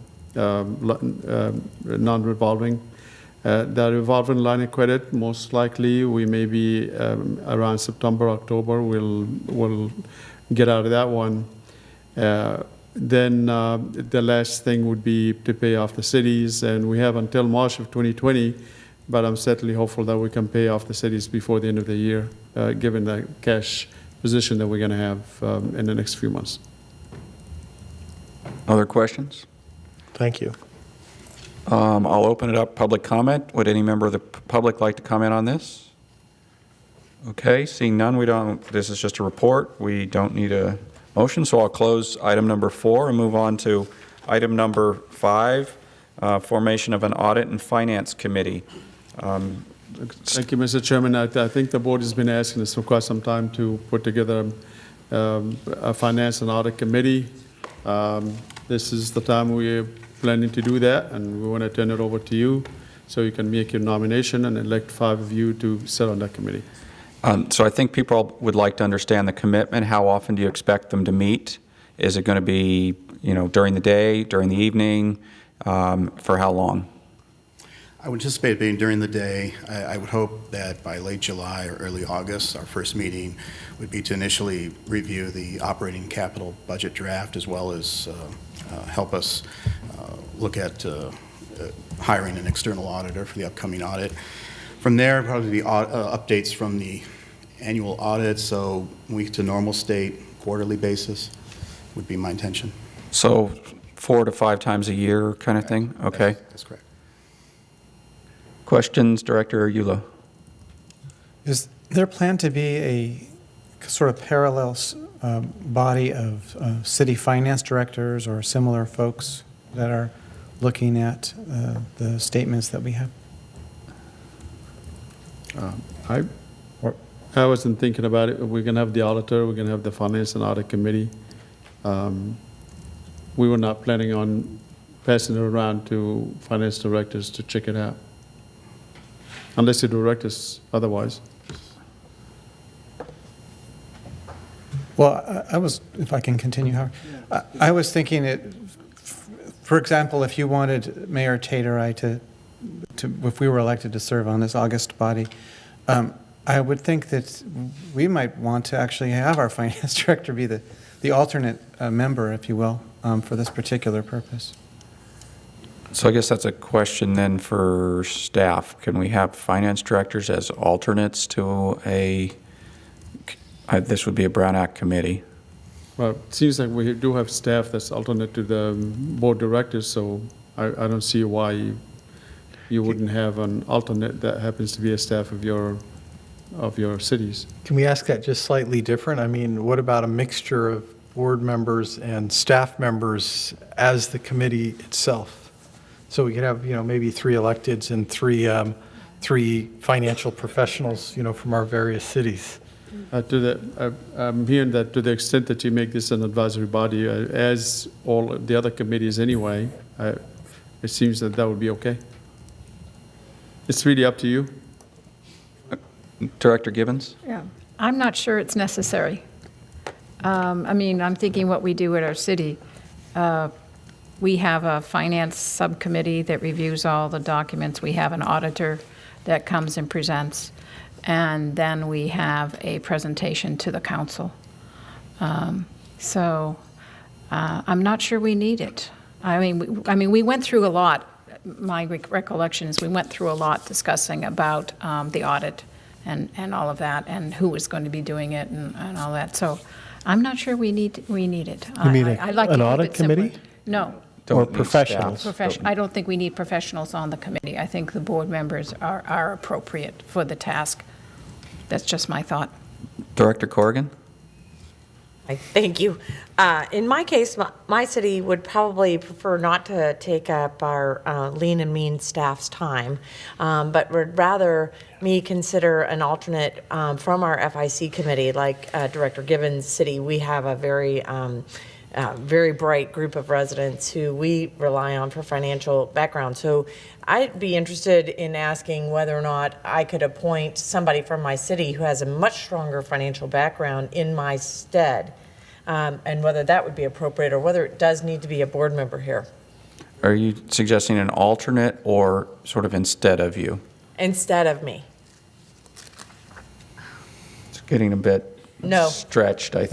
non-revolving. The revolving line of credit, most likely, we may be around September, October, we'll get out of that one. Then the last thing would be to pay off the cities, and we have until March of 2020, but I'm certainly hopeful that we can pay off the cities before the end of the year, given the cash position that we're going to have in the next few months. Other questions? Thank you. I'll open it up, public comment. Would any member of the public like to comment on this? Okay, seeing none, this is just a report. We don't need a motion, so I'll close item number 4 and move on to item number 5, formation of an audit and finance committee. Thank you, Mr. Chairman. I think the board has been asking us for quite some time to put together a finance and audit committee. This is the time we're planning to do that, and we want to turn it over to you so you can make your nomination and elect 5 of you to sit on that committee. So I think people would like to understand the commitment. How often do you expect them to meet? Is it going to be, during the day, during the evening? For how long? I would anticipate it being during the day. I would hope that by late July or early August, our first meeting would be to initially review the operating capital budget draft, as well as help us look at hiring an external auditor for the upcoming audit. From there, probably be updates from the annual audit, so week to normal state, quarterly basis would be my intention. So 4 to 5 times a year kind of thing? Okay. That's correct. Questions, Director Eula? Is there planned to be a sort of parallel body of city finance directors or similar folks that are looking at the statements that we have? I wasn't thinking about it. We're going to have the auditor, we're going to have the Finance and Audit Committee. We were not planning on passing it around to finance directors to check it out, unless you direct us otherwise. Well, I was, if I can continue, Howard, I was thinking for example, if you wanted Mayor Tate or I to, if we were elected to serve on this August body, I would think that we might want to actually have our finance director be the alternate member, if you will, for this particular purpose. So I guess that's a question then for staff. Can we have finance directors as alternates to this would be a Brown Act committee? Well, it seems like we do have staff that's alternate to the board directors, so I don't see why you wouldn't have an alternate that happens to be a staff of your cities. Can we ask that just slightly different? I mean, what about a mixture of board members and staff members as the committee itself? So we could have, maybe 3 electeds and three financial professionals, from our various cities. I'm hearing that to the extent that you make this an advisory body, as all the other committees anyway, it seems that would be okay. It's really up to you. Director Gibbons? Yeah, I'm not sure it's necessary. I mean, I'm thinking what we do at our city. We have a finance subcommittee that reviews all the documents. We have an auditor that comes and presents. And then we have a presentation to the council. So I'm not sure we need it. I mean, we went through a lot. My recollection is we went through a lot discussing about the audit and all of that, and who was going to be doing it and all that. So I'm not sure we need it. You mean an audit committee? No. Or professionals? I don't think we need professionals on the committee. I think the board members are appropriate for the task. That's just my thought. Director Corrigan? Thank you. In my case, my city would probably prefer not to take up our lean and mean staff's time, but would rather me consider an alternate from our FIC committee, like Director Gibbons' city. We have a very bright group of residents who we rely on for financial background. So I'd be interested in asking whether or not I could appoint somebody from my city who has a much stronger financial background in my stead, and whether that would be appropriate or whether it does need to be a board member here. Are you suggesting an alternate or sort of instead of you? Instead of me. It's getting a bit stretched, I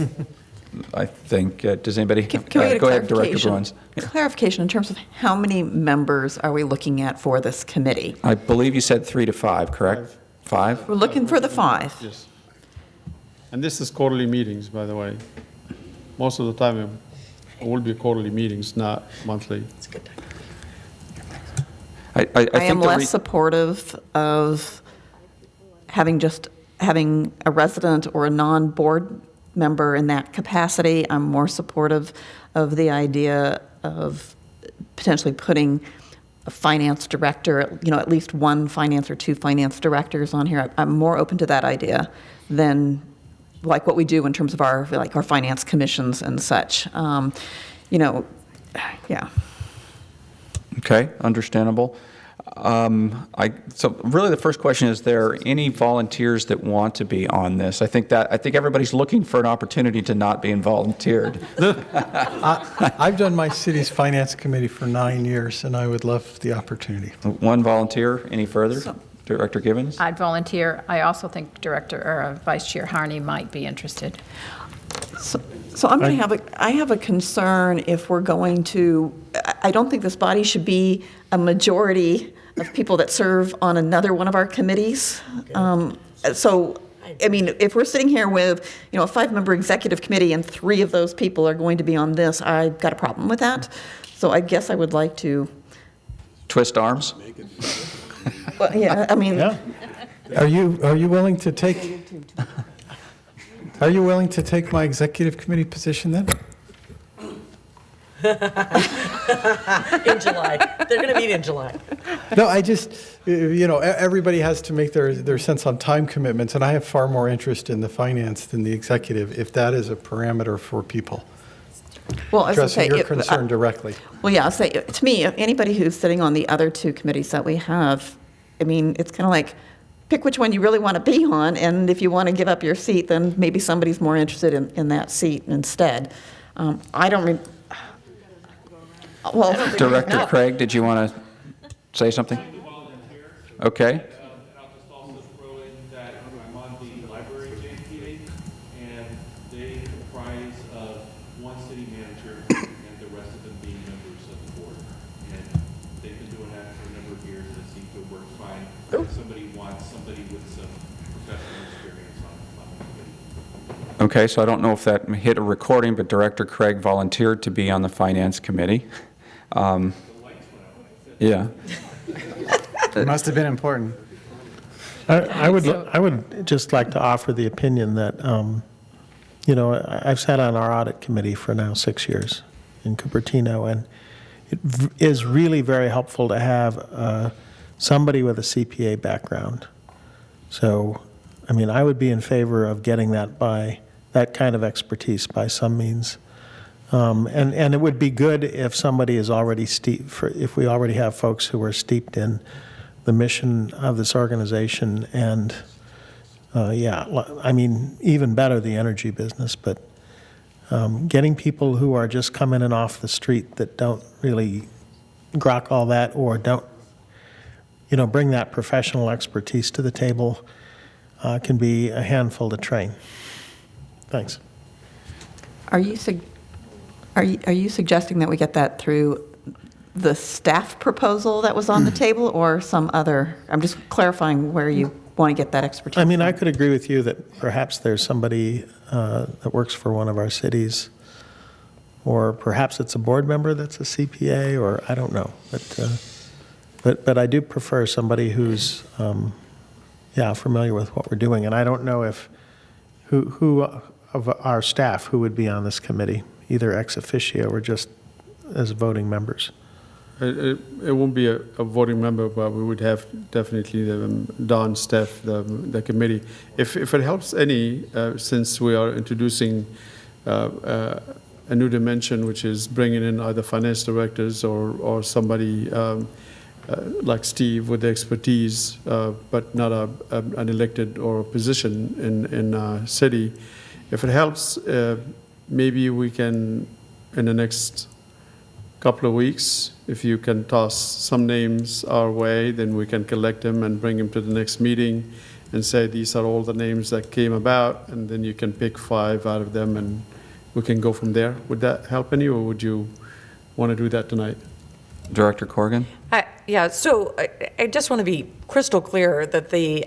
think. Does anybody? Can we get a go ahead, Director clarification? Bruins. Clarification in terms of how many members are we looking at for this committee? I believe you said 3 to 5, correct? 5? We're looking for the 5. Yes. And this is quarterly meetings, by the way. Most of the time, it will be quarterly meetings, not monthly. It's a good time. I am less supportive of having a resident or a non-board member in that capacity. I'm more supportive of the idea of potentially putting a finance director, at least one finance or 2 finance directors on here. I'm more open to that idea than like what we do in terms of our finance commissions and such. Yeah. Okay, understandable. So really the first question is there any volunteers that want to be on this? I think everybody's looking for an opportunity to not be volunteered. I've done my city's finance committee for 9 years, and I would love the opportunity. One volunteer. Any further? Director Givens? I'd volunteer. I also think Vice Chair Harney might be interested. So I'm going to I have a concern if we're going to, I don't think this body should be a majority of people that serve on another one of our committees. So, I mean, if we're sitting here with, a 5-member executive committee and 3 of those people are going to be on this, I've got a problem with that. So I guess I would like to. Twist arms? Well, yeah, I mean. Yeah. Are you willing to take? Are you willing to take my executive committee position then? In July. They're going to meet in July. No, I just, everybody has to make their sense on time commitments, and I have far more interest in the finance than the executive, if that is a parameter for people. Well, as I say, addressing your concern directly. Well, yeah, so to me, anybody who's sitting on the other 2 committees that we have, I mean, it's kind of like, pick which one you really want to be on, and if you want to give up your seat, then maybe somebody's more interested in that seat instead. I don't. Well, Director Craig, did you want to say something? Okay. And I'll just also throw in that I'm on the library committee, and they comprise of one city manager and the rest of them being members of the board. And they've been doing that for a number of years, and it seems to work fine. If somebody wants somebody with some professional experience on the committee. Okay, so I don't know if that hit a recording, but Director Craig volunteered to be on the Finance Committee. Yeah. It must have been important. I would just like to offer the opinion that, I've sat on our audit committee for now 6 years in Cupertino, and it is really very helpful to have somebody with a CPA background. So, I mean, I would be in favor of getting that kind of expertise by some means. And it would be good if somebody is already if we already have folks who are steeped in the mission of this organization and, I mean, even better, the energy business, but getting people who are just coming in off the street that don't really grok all that or don't, bring that professional expertise to the table can be a handful to train. Thanks. Are you suggesting that we get that through the staff proposal that was on the table or some other? I'm just clarifying where you want to get that expertise. I mean, I could agree with you that perhaps there's somebody that works for one of our cities, or perhaps it's a board member that's a CPA, or I don't know. But I do prefer somebody who's, familiar with what we're doing. And I don't know who of our staff who would be on this committee, either ex officio or just as voting members. It won't be a voting member, but we would have definitely Don, Steph, the committee. If it helps any, since we are introducing a new dimension, which is bringing in either finance directors or somebody like Steve with the expertise, but not an elected or a position in a city. If it helps, maybe we can, in the next couple of weeks, if you can toss some names our way, then we can collect them and bring them to the next meeting and say these are all the names that came about, and then you can pick 5 out of them and we can go from there. Would that help any, or would you want to do that tonight? Director Corrigan? Yeah, so I just want to be crystal clear that the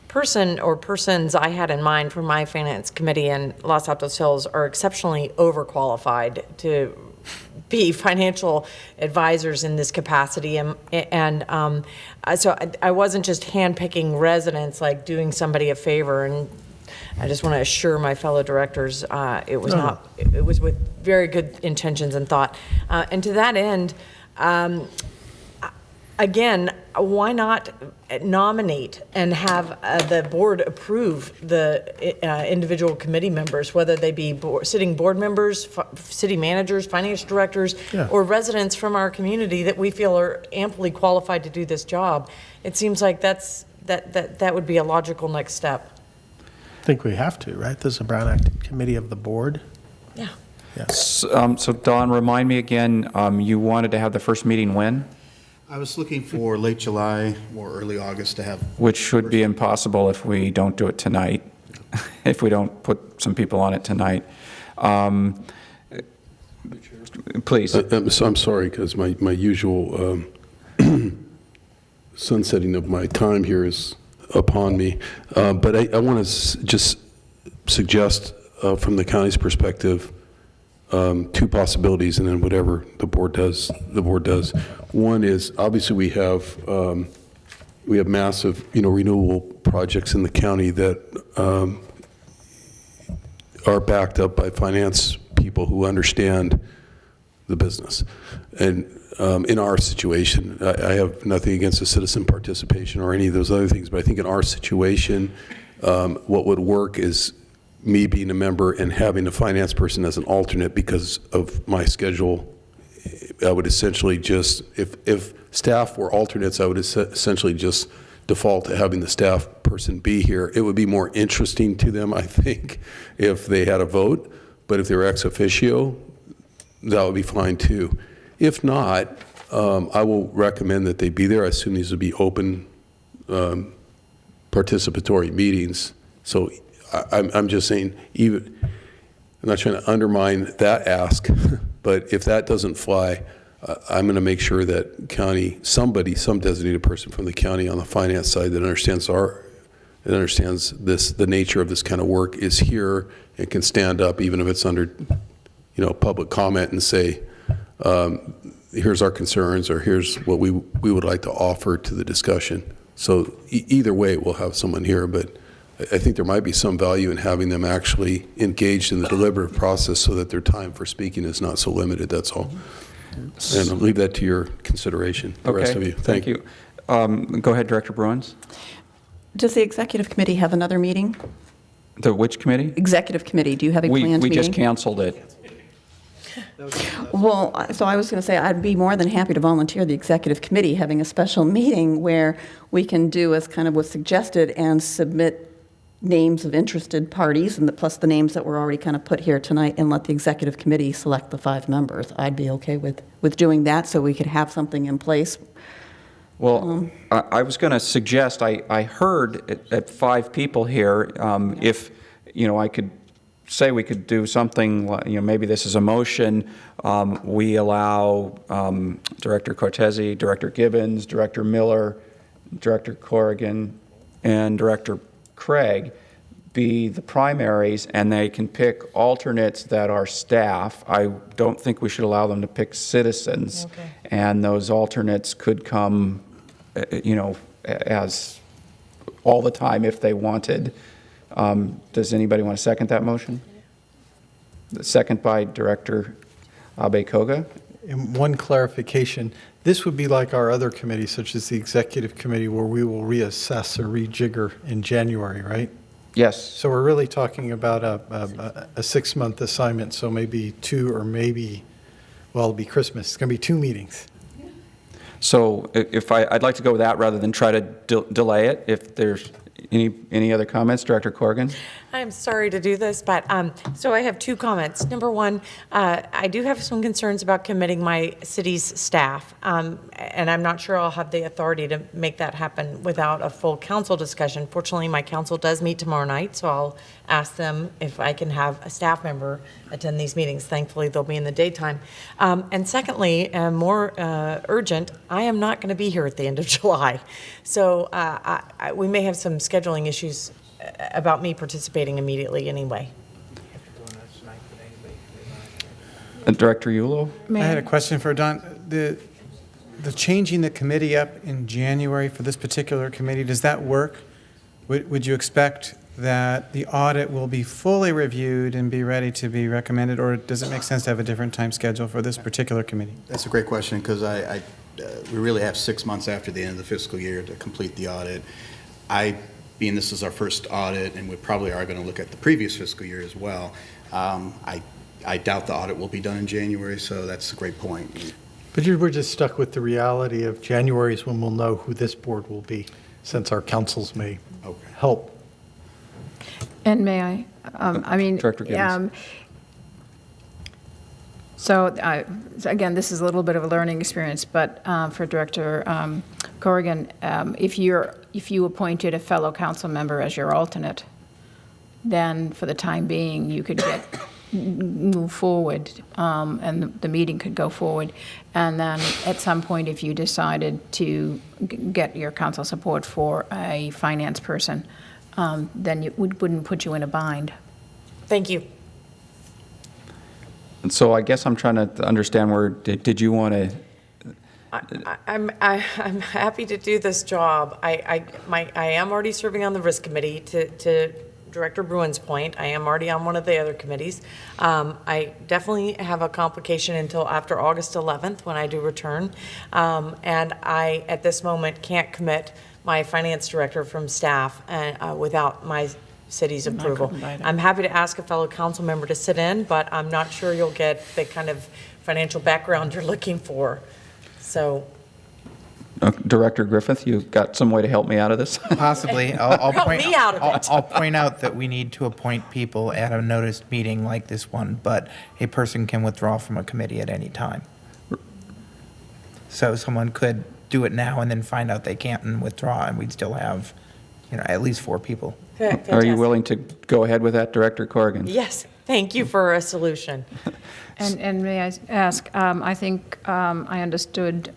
person or persons I had in mind for my finance committee in Los Altos Hills are exceptionally overqualified to be financial advisors in this capacity. And so I wasn't just handpicking residents, like doing somebody a favor. And I just want to assure my fellow directors it was not, it was with very good intentions and thought. And to that end, again, why not nominate and have the board approve the individual committee members, whether they be sitting board members, city managers, finance directors, or residents from our community that we feel are amply qualified to do this job? It seems like that would be a logical next step. I think we have to, right? There's a Brown Act committee of the board. Yeah. So Don, remind me again, you wanted to have the first meeting when? I was looking for late July or early August to have. Which should be impossible if we don't do it tonight, if we don't put some people on it tonight. Please. I'm sorry, because my usual sunsetting of my time here is upon me. But I want to just suggest from the county's perspective, two possibilities, and then whatever the board does. One is, obviously we have massive, renewable projects in the county that are backed up by finance people who understand the business. And in our situation, I have nothing against the citizen participation or any of those other things, but I think in our situation, what would work is me being a member and having a finance person as an alternate because of my schedule. I would essentially just, if staff were alternates, I would essentially just default to having the staff person be here. It would be more interesting to them, I think, if they had a vote, but if they were ex officio, that would be fine too. If not, I will recommend that they be there. I assume these would be open participatory meetings. So I'm just saying, I'm not trying to undermine that ask, but if that doesn't fly, I'm going to make sure that some designated person from the county on the finance side that understands the nature of this kind of work is here and can stand up, even if it's under, public comment, and say, here's our concerns, or here's what we would like to offer to the discussion. So either way, we'll have someone here, but I think there might be some value in having them actually engaged in the deliberative process so that their time for speaking is not so limited, that's all. And I'll leave that to your consideration, the rest of you. Thank you. Go ahead, Director Bruins. Does the executive committee have another meeting? The which committee? Executive committee, do you have a planned meeting? We just canceled it. Well, so I was going to say, I'd be more than happy to volunteer the executive committee having a special meeting where we can do as kind of was suggested and submit names of interested parties, and plus the names that were already kind of put here tonight, and let the executive committee select the 5 members. I'd be okay with doing that so we could have something in place. Well, I was going to suggest, I heard at 5 people here, if, I could say we could do something, maybe this is a motion, we allow Director Cortese, Director Gibbons, Director Miller, Director Corrigan, and Director Craig be the primaries, and they can pick alternates that are staff. I don't think we should allow them to pick citizens. Okay. And those alternates could come, as all the time if they wanted. Does anybody want to second that motion? The second by Director Abe-Koga. And one clarification, this would be like our other committees, such as the executive committee, where we will reassess or rejigger in January, right? Yes. So we're really talking about a 6-month assignment, so maybe 2 or maybe, well, it'll be Christmas. It's going to be 2 meetings. So if I'd like to go with that rather than try to delay it. If there's any other comments, Director Corrigan? I'm sorry to do this, but so I have 2 comments. Number one, I do have some concerns about committing my city's staff, and I'm not sure I'll have the authority to make that happen without a full council discussion. Fortunately, my council does meet tomorrow night, so I'll ask them if I can have a staff member attend these meetings. Thankfully, they'll be in the daytime. And secondly, more urgent, I am not going to be here at the end of July. So we may have some scheduling issues about me participating immediately anyway. Director Yulo? I had a question for Don. The changing the committee up in January for this particular committee, does that work? Would you expect that the audit will be fully reviewed and be ready to be recommended, or does it make sense to have a different time schedule for this particular committee? That's a great question, because I we really have 6 months after the end of the fiscal year to complete the audit. Being this is our first audit, and we probably are going to look at the previous fiscal year as well, I doubt the audit will be done in January, so that's a great point. But we're just stuck with the reality of January is when we'll know who this board will be, since our councils may help. And may I mean, Director Gibbons. Again, this is a little bit of a learning experience, but for Director Corrigan, if you appointed a fellow council member as your alternate, then for the time being, you could move forward, and the meeting could go forward. And then at some point, if you decided to get your council support for a finance person, then it wouldn't put you in a bind. Thank you. And so I guess I'm trying to understand where, did you want to? I'm happy to do this job. I am already serving on the risk committee. To Director Bruin's point, I am already on one of the other committees. I definitely have a complication until after August 11th when I do return, and I at this moment can't commit my finance director from staff without my city's approval. I'm happy to ask a fellow council member to sit in, but I'm not sure you'll get the kind of financial background you're looking for. So, Director Griffith, you got some way to help me out of this? Possibly. I'll Help point, me out of it. I'll point out that we need to appoint people at a noticed meeting like this one, but a person can withdraw from a committee at any time. So someone could do it now and then find out they can't and withdraw, and we'd still have, at least 4 people. Are you willing to go ahead with that, Director Corrigan? Yes, thank you for a solution. And may I ask, I think I understood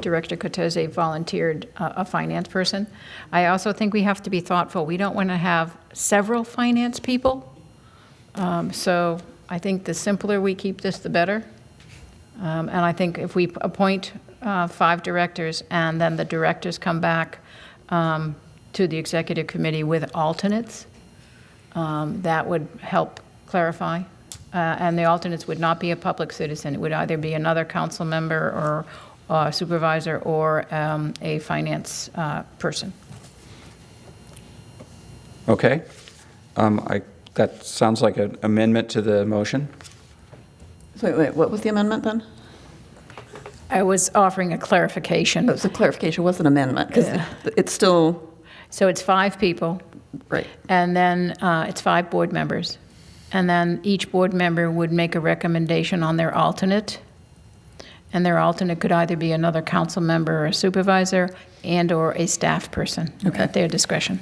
Director Cortese volunteered a finance person. I also think we have to be thoughtful. We don't want to have several finance people. So I think the simpler we keep this, the better. And I think if we appoint 5 directors and then the directors come back to the executive committee with alternates, that would help clarify. And the alternates would not be a public citizen. It would either be another council member or supervisor or a finance person. Okay. That sounds like an amendment to the motion. Wait, what was the amendment then? I was offering a clarification. It was a clarification, it was an amendment, because it's still... So it's 5 people. Right. And then it's 5 board members. And then each board member would make a recommendation on their alternate. And their alternate could either be another council member or a supervisor and/or a staff person at their discretion.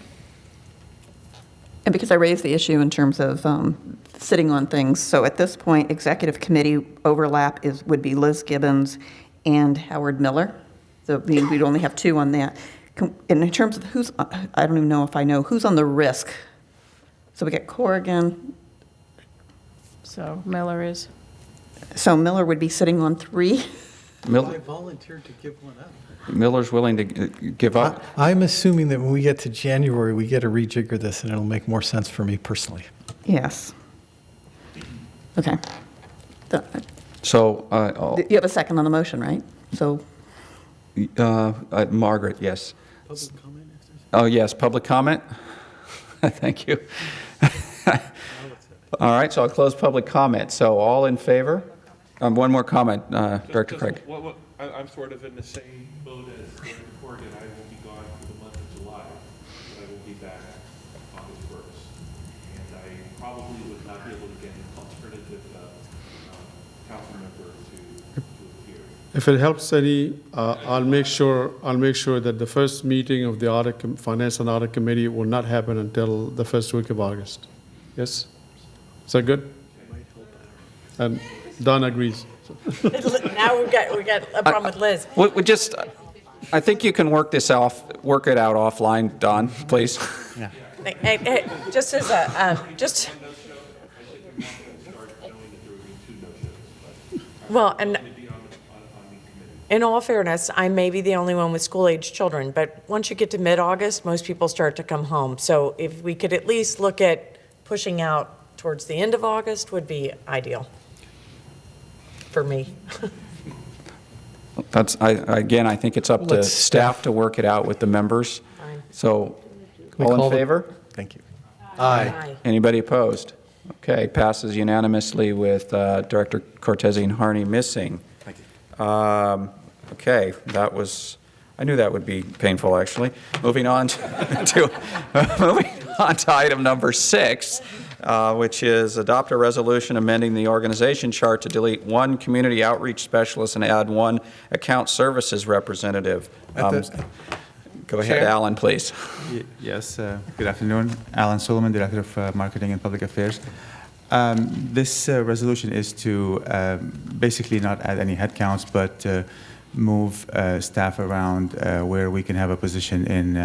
And because I raised the issue in terms of sitting on things, so at this point, executive committee overlap would be Liz Gibbons and Howard Miller. So we'd only have 2 on that. And in terms of who's, I don't even know if I know, who's on the risk? So we got Corrigan. So Miller is. So Miller would be sitting on 3? I volunteered to give one up. Miller's willing to give up? I'm assuming that when we get to January, we get to rejigger this, and it'll make more sense for me personally. Yes. Okay. So, You have a second on the motion, right? So, Margaret, yes. Public comment? Oh, yes, public comment? Thank you. All right, so I'll close public comment. So all in favor? One more comment, Director Craig. I'm sort of in the same boat as Director Corrigan. I will be gone for the month of July, but I will be back August 1st. And I probably would not be able to get an alternative council member to appear. If it helps any, I'll make sure that the first meeting of the Finance and Audit Committee will not happen until the first week of August. Yes? Is that good? And Don agrees. Now we got a problem with Liz. We just, I think you can work it out offline, Don, please. Yeah. Hey, just as a, well, and in all fairness, I may be the only one with school-age children, but once you get to mid-August, most people start to come home. So if we could at least look at pushing out towards the end of August would be ideal for me. Again, I think it's up to Let's staff to work it out with the members. So, we all in call the- favor? Thank you. Aye. Anybody opposed? Okay, passes unanimously with Director Cortese and Harney missing. Thank you. Okay, that was, I knew that would be painful, actually. Moving on moving on to item number 6, which is adopt a resolution amending the organization chart to delete 1 community outreach specialist and add 1 account services representative. Go ahead, Chair? Alan, please. Yes, good afternoon. Alan Solomon, Director of Marketing and Public Affairs. This resolution is to basically not add any headcounts, but move staff around where we can have a position in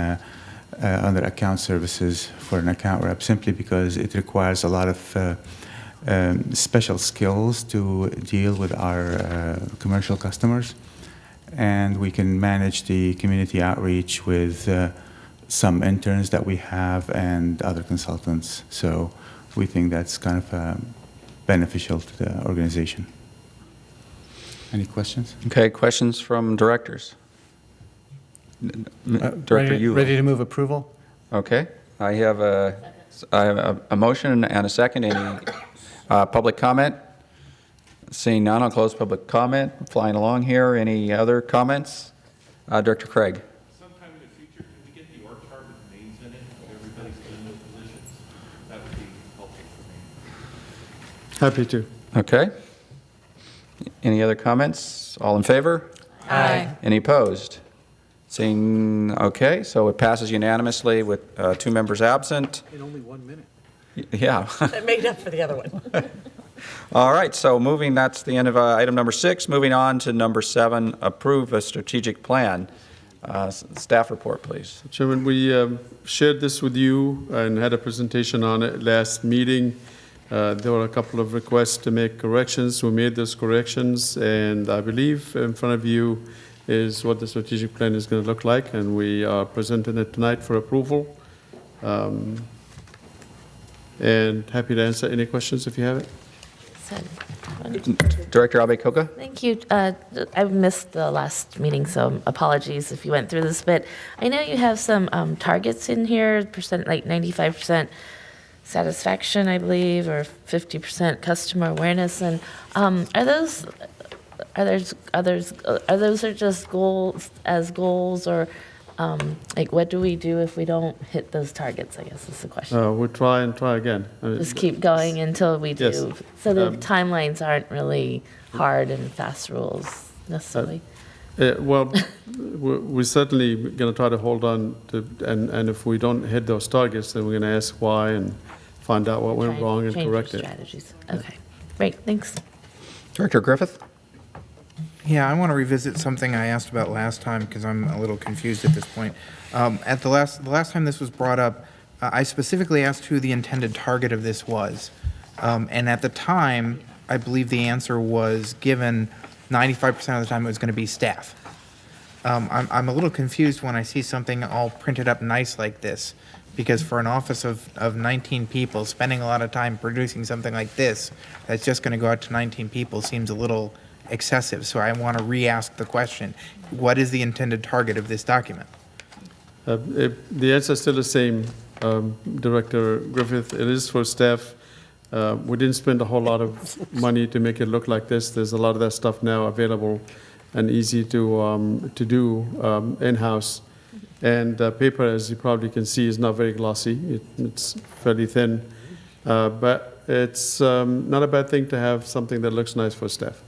under account services for an account rep, simply because it requires a lot of special skills to deal with our commercial customers. And we can manage the community outreach with some interns that we have and other consultants. So we think that's kind of beneficial to the organization. Any questions? Okay, questions from directors? Director Yule. Ready to move approval? Okay, I have a motion and a second. Any public comment? Seeing none, I'll close public comment. Flying along here. Any other comments? Director Craig. Sometime in the future, can we get the org chart with names in it of everybody's in those positions? That would be helpful for me. Happy to. Okay. Any other comments? All in favor? Aye. Any opposed? Seeing, okay, so it passes unanimously with 2 members absent. In only 1 minute. Yeah. That made up for the other one. All right, so that's the end of item number 6. Moving on to number 7, approve a strategic plan. Staff report, please. Chairman, we shared this with you and had a presentation on it last meeting. There were a couple of requests to make corrections. We made those corrections, and I believe in front of you is what the strategic plan is going to look like, and we are presenting it tonight for approval. And happy to answer any questions if you have it. Director Abe-Koga? Thank you. I missed the last meeting, so apologies if you went through this, but I know you have some targets in here, like 95% satisfaction, I believe, or 50% customer awareness, and are those just goals, or like what do we do if we don't hit those targets? I guess is the question. We'll try and try again. Just keep going until we do. Yes. So the timelines aren't really hard and fast rules necessarily. Well, we're certainly going to try to hold on to, and if we don't hit those targets, then we're going to ask why and find out what went wrong and Change your correct it. strategies. Okay, great, thanks. Director Griffith? Yeah, I want to revisit something I asked about last time because I'm a little confused at this point. At the last time this was brought up, I specifically asked who the intended target of this was. And at the time, I believe the answer was given 95% of the time it was going to be staff. I'm a little confused when I see something all printed up nice like this, because for an office of 19 people, spending a lot of time producing something like this, that's just going to go out to 19 people seems a little excessive. So I want to re-ask the question, what is the intended target of this document? The answer is still the same, Director Griffith. It is for staff. We didn't spend a whole lot of money to make it look like this. There's a lot of that stuff now available and easy to do in-house. And paper, as you probably can see, is not very glossy. It's fairly thin. But it's not a bad thing to have something that looks nice for staff.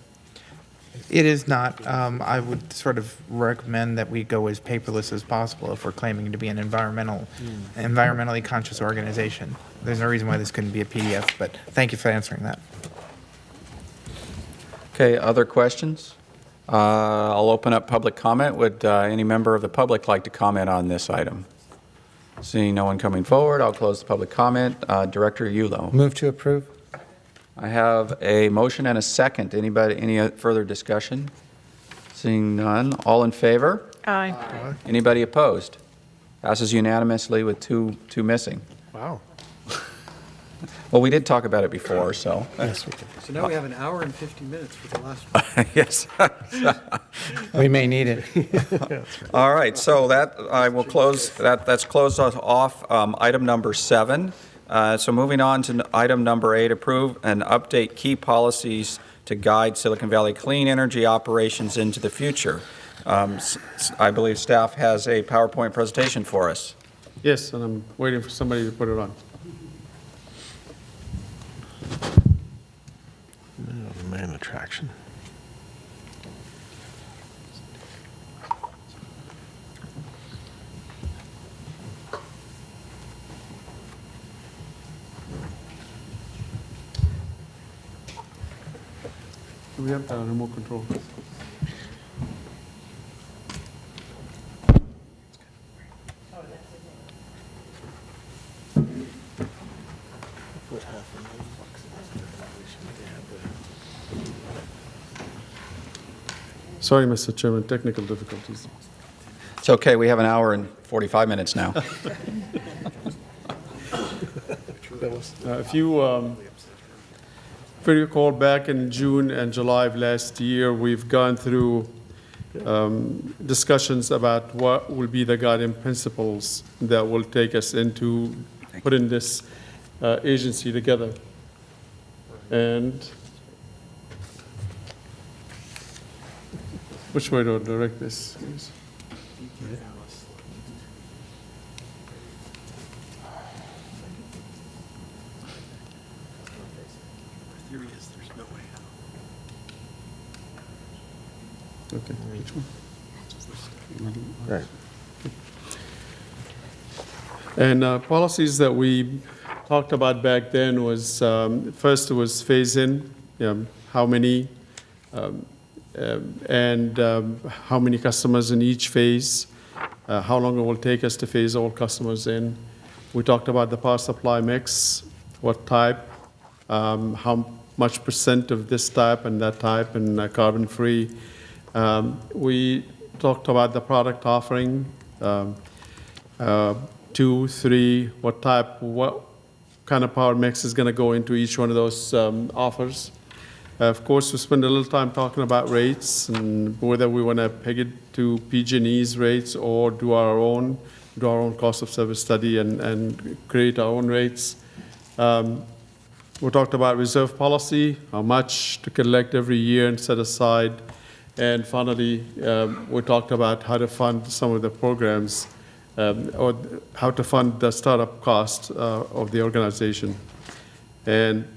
It is not. I would sort of recommend that we go as paperless as possible if we're claiming to be an environmentally conscious organization. There's no reason why this couldn't be a PDF, but thank you for answering that. Okay, other questions? I'll open up public comment. Would any member of the public like to comment on this item? Seeing no one coming forward, I'll close the public comment. Director Yulo. Move to approve? I have a motion and a second. Anybody, any further discussion? Seeing none, all in favor? Aye. Anybody opposed? Passes unanimously with two missing. Wow. Well, we did talk about it before, so. Yes, we did. So now we have an hour and 50 minutes for the last one. Yes. We may need it. All right, so that, I will close, that's closed us off item number 7. So moving on to item number 8, approve and update key policies to guide Silicon Valley clean energy operations into the future. I believe staff has a PowerPoint presentation for us. Yes, and I'm waiting for somebody to put it on. Man attraction. Do we have the remote control? Sorry, Mr. Chairman, technical difficulties. It's okay, we have an hour and 45 minutes now. If you recall, back in June and July of last year, we've gone through discussions about what will be the guiding principles that will take us into putting this agency together. And which way to direct this, please? Okay, which one? Right. And policies that we talked about back then was, first was phase-in, how many, and how many customers in each phase, how long it will take us to phase all customers in. We talked about the power supply mix, what type, how much percent of this type and that type, and carbon-free. We talked about the product offering, 2, 3, what kind of power mix is going to go into each one of those offers. Of course, we spend a little time talking about rates and whether we want to peg it to PG&E's rates or do our own cost of service study and create our own rates. We talked about reserve policy, how much to collect every year and set aside. And finally, we talked about how to fund some of the programs or how to fund the startup cost of the organization. And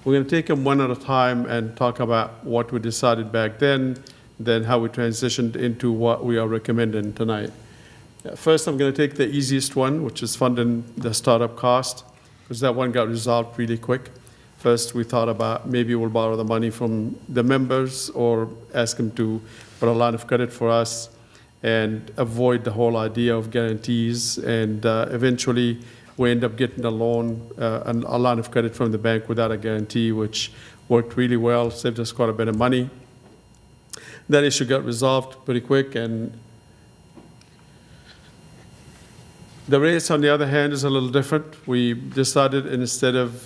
we're going to take them one at a time and talk about what we decided back then how we transitioned into what we are recommending tonight. First, I'm going to take the easiest one, which is funding the startup cost, because that one got resolved really quick. First, we thought about maybe we'll borrow the money from the members or ask them to put a line of credit for us and avoid the whole idea of guarantees. And eventually, we end up getting a loan, a line of credit from the bank without a guarantee, which worked really well, saved us quite a bit of money. That issue got resolved pretty quick, and the rates, on the other hand, is a little different. We decided instead of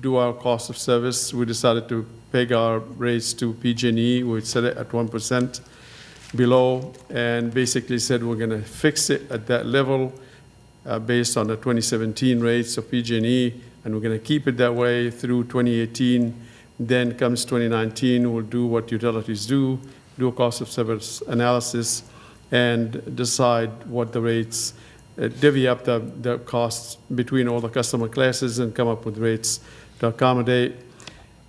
do our cost of service, we decided to peg our rates to PG&E. We set it at 1% below, and basically said we're going to fix it at that level based on the 2017 rates of PG&E, and we're going to keep it that way through 2018. Then comes 2019, we'll do what utilities do a cost of service analysis, and decide what the rates, divvy up the costs between all the customer classes and come up with rates to accommodate.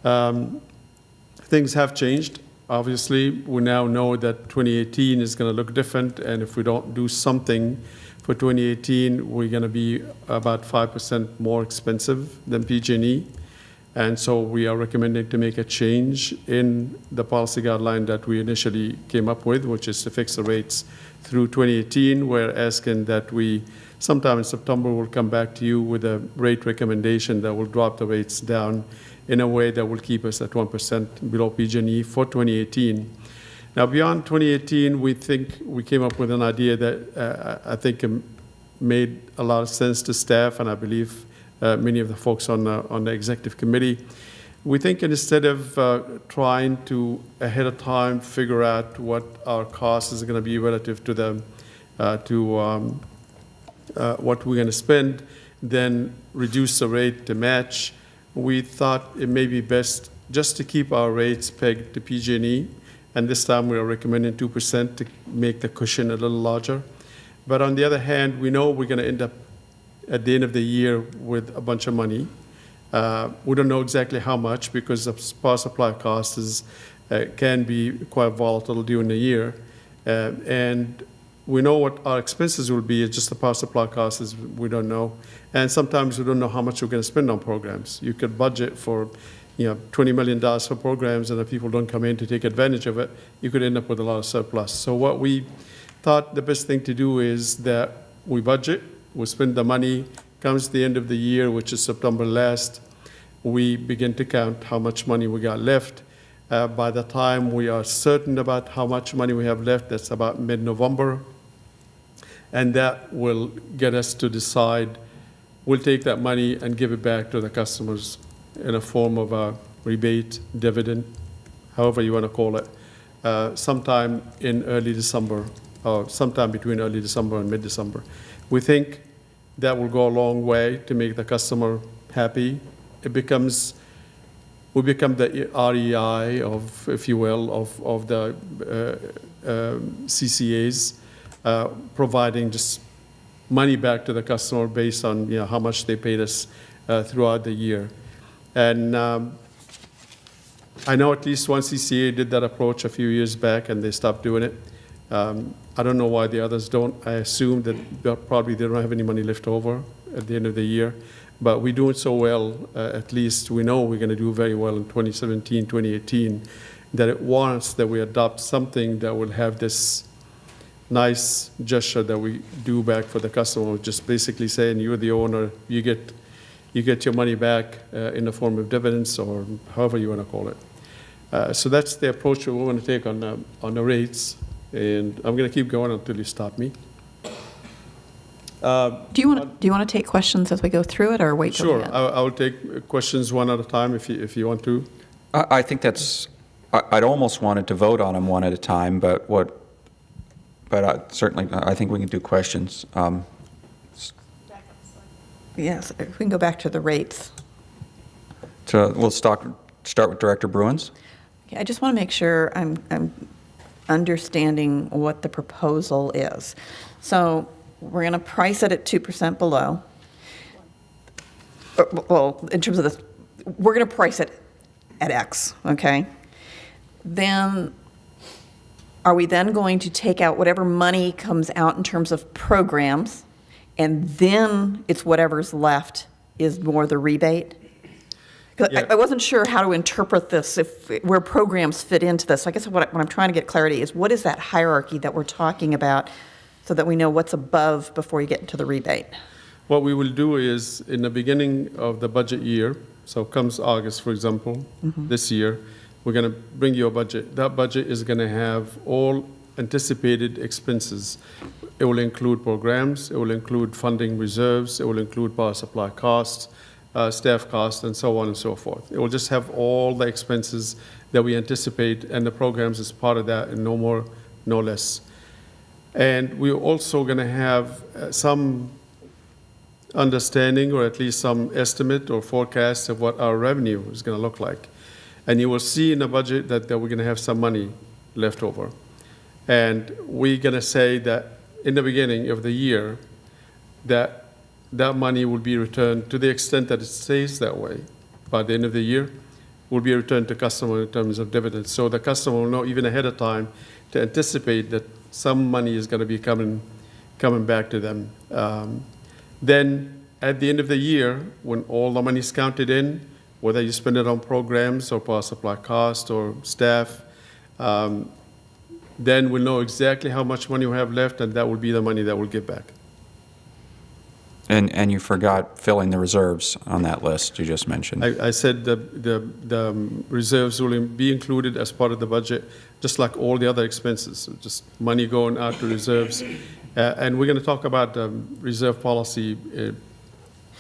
Things have changed. Obviously, we now know that 2018 is going to look different, and if we don't do something for 2018, we're going to be about 5% more expensive than PG&E. And so we are recommending to make a change in the policy guideline that we initially came up with, which is to fix the rates through 2018. We're asking that we, sometime in September, will come back to you with a rate recommendation that will drop the rates down in a way that will keep us at 1% below PG&E for 2018. Now, beyond 2018, we think we came up with an idea that I think made a lot of sense to staff, and I believe many of the folks on the executive committee. We think instead of trying to ahead of time figure out what our cost is going to be relative to the what we're going to spend, then reduce the rate to match, we thought it may be best just to keep our rates pegged to PG&E, and this time we are recommending 2% to make the cushion a little larger. But on the other hand, we know we're going to end up at the end of the year with a bunch of money. We don't know exactly how much because the power supply costs can be quite volatile during the year. And we know what our expenses will be, it's just the power supply costs we don't know. And sometimes we don't know how much we're going to spend on programs. You could budget for $20 million for programs, and if people don't come in to take advantage of it, you could end up with a lot of surplus. So what we thought the best thing to do is that we budget, we spend the money, comes the end of the year, which is September last, we begin to count how much money we got left. By the time we are certain about how much money we have left, that's about mid-November, and that will get us to decide, we'll take that money and give it back to the customers in a form of a rebate, dividend, however you want to call it, sometime in early December, or sometime between early December and mid-December. We think that will go a long way to make the customer happy. We become the REI of, if you will, of the CCAs, providing just money back to the customer based on how much they paid us throughout the year. And I know at least one CCA did that approach a few years back, and they stopped doing it. I don't know why the others don't. I assume that probably they don't have any money left over at the end of the year. But we're doing so well, at least we know we're going to do very well in 2017, 2018, that it warrants that we adopt something that will have this nice gesture that we do back for the customer, just basically saying you're the owner, you get your money back in the form of dividends or however you want to call it. So that's the approach that we want to take on the rates, and I'm going to keep going until you stop me. Do you want to take questions as we go through it, or wait till the end? Sure, I will take questions one at a time if you want to. I think I'd almost wanted to vote on them one at a time, but certainly I think we can do questions. Yes, if we can go back to the rates. So we'll start with Director Bruins. Okay, I just want to make sure I'm understanding what the proposal is. So we're going to price it at 2% below. Well, in terms of this, we're going to price it at X, okay? Then, are we then going to take out whatever money comes out in terms of programs, and then it's whatever's left is more the rebate? 'Cause Yeah. I wasn't sure how to interpret this, where programs fit into this. I guess what I'm trying to get clarity is, what is that hierarchy that we're talking about, so that we know what's above before you get into the rebate? What we will do is, in the beginning of the budget year, so comes August, for example, this year, we're going to bring you a budget. That budget is going to have all anticipated expenses. It will include programs, it will include funding reserves, it will include power supply costs, staff costs, and so on and so forth. It will just have all the expenses that we anticipate, and the programs is part of that, and no more, no less. And we're also going to have some understanding, or at least some estimate or forecast of what our revenue is going to look like. And you will see in the budget that we're going to have some money left over. And we're going to say that in the beginning of the year, that money will be returned, to the extent that it stays that way by the end of the year, will be returned to customer in terms of dividends. So the customer will know even ahead of time to anticipate that some money is going to be coming back to them. Then at the end of the year, when all the money is counted in, whether you spend it on programs or power supply cost or staff, then we'll know exactly how much money we have left, and that will be the money that we'll give back. And you forgot filling the reserves on that list you just mentioned. I said the reserves will be included as part of the budget, just like all the other expenses, so just money going out to reserves. And we're going to talk about reserve policy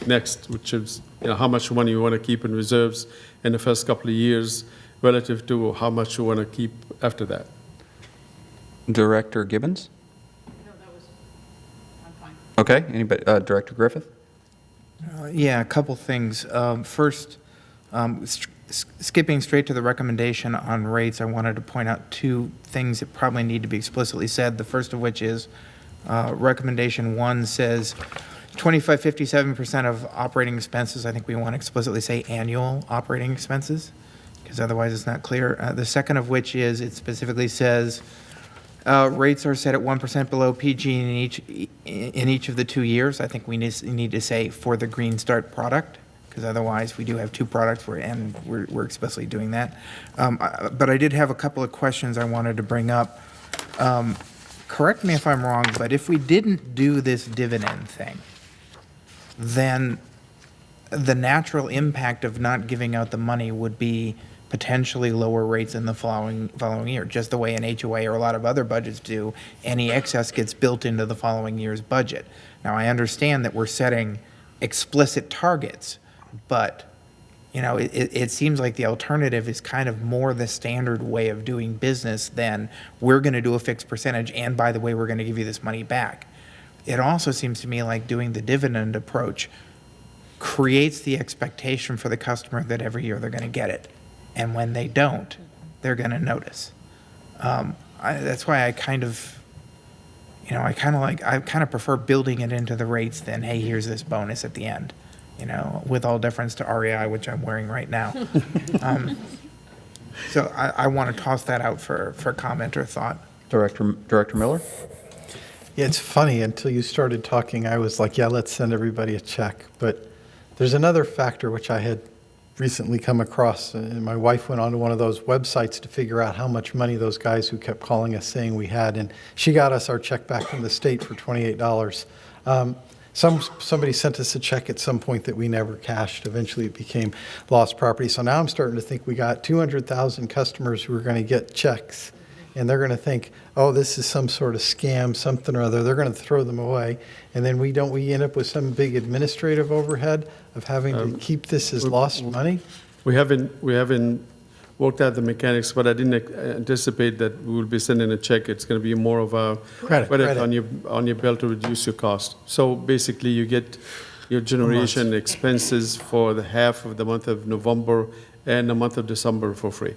next, which is, how much money you want to keep in reserves in the first couple of years relative to how much you want to keep after that. Director Gibbons? No, that was, I'm fine. Okay, anybody, Director Griffith? Yeah, a couple things. First, skipping straight to the recommendation on rates, I wanted to point out two things that probably need to be explicitly said. The first of which is recommendation 1 says 57% of operating expenses. I think we want to explicitly say annual operating expenses, because otherwise it's not clear. The second of which is it specifically says rates are set at 1% below PG in each of the 2 years. I think we need to say for the Green Start product, because otherwise we do have 2 products and we're explicitly doing that. But I did have a couple of questions I wanted to bring up. Correct me if I'm wrong, but if we didn't do this dividend thing, then the natural impact of not giving out the money would be potentially lower rates in the following year, just the way an HOA or a lot of other budgets do. Any excess gets built into the following year's budget. Now, I understand that we're setting explicit targets, but it seems like the alternative is kind of more the standard way of doing business than we're going to do a fixed percentage, and by the way, we're going to give you this money back. It also seems to me like doing the dividend approach creates the expectation for the customer that every year they're going to get it. And when they don't, they're going to notice. That's why I kind of prefer building it into the rates than, hey, here's this bonus at the end. With all deference to REI, which I'm wearing right now. So I want to toss that out for comment or thought. Director Miller? Yeah, it's funny, until you started talking, I was like, yeah, let's send everybody a check. But there's another factor which I had recently come across, and my wife went onto one of those websites to figure out how much money those guys who kept calling us saying we had, and she got us our check back from the state for $28. Somebody sent us a check at some point that we never cashed. Eventually it became lost property. So now I'm starting to think we got 200,000 customers who are going to get checks, and they're going to think, oh, this is some sort of scam, something or other. They're going to throw them away. And then we end up with some big administrative overhead of having to keep this as lost money. We haven't worked out the mechanics, but I didn't anticipate that we will be sending a check. It's going to be more of a credit on your bill to reduce your cost. So basically, you get your generation expenses for the half of the month of November and the month of December for free.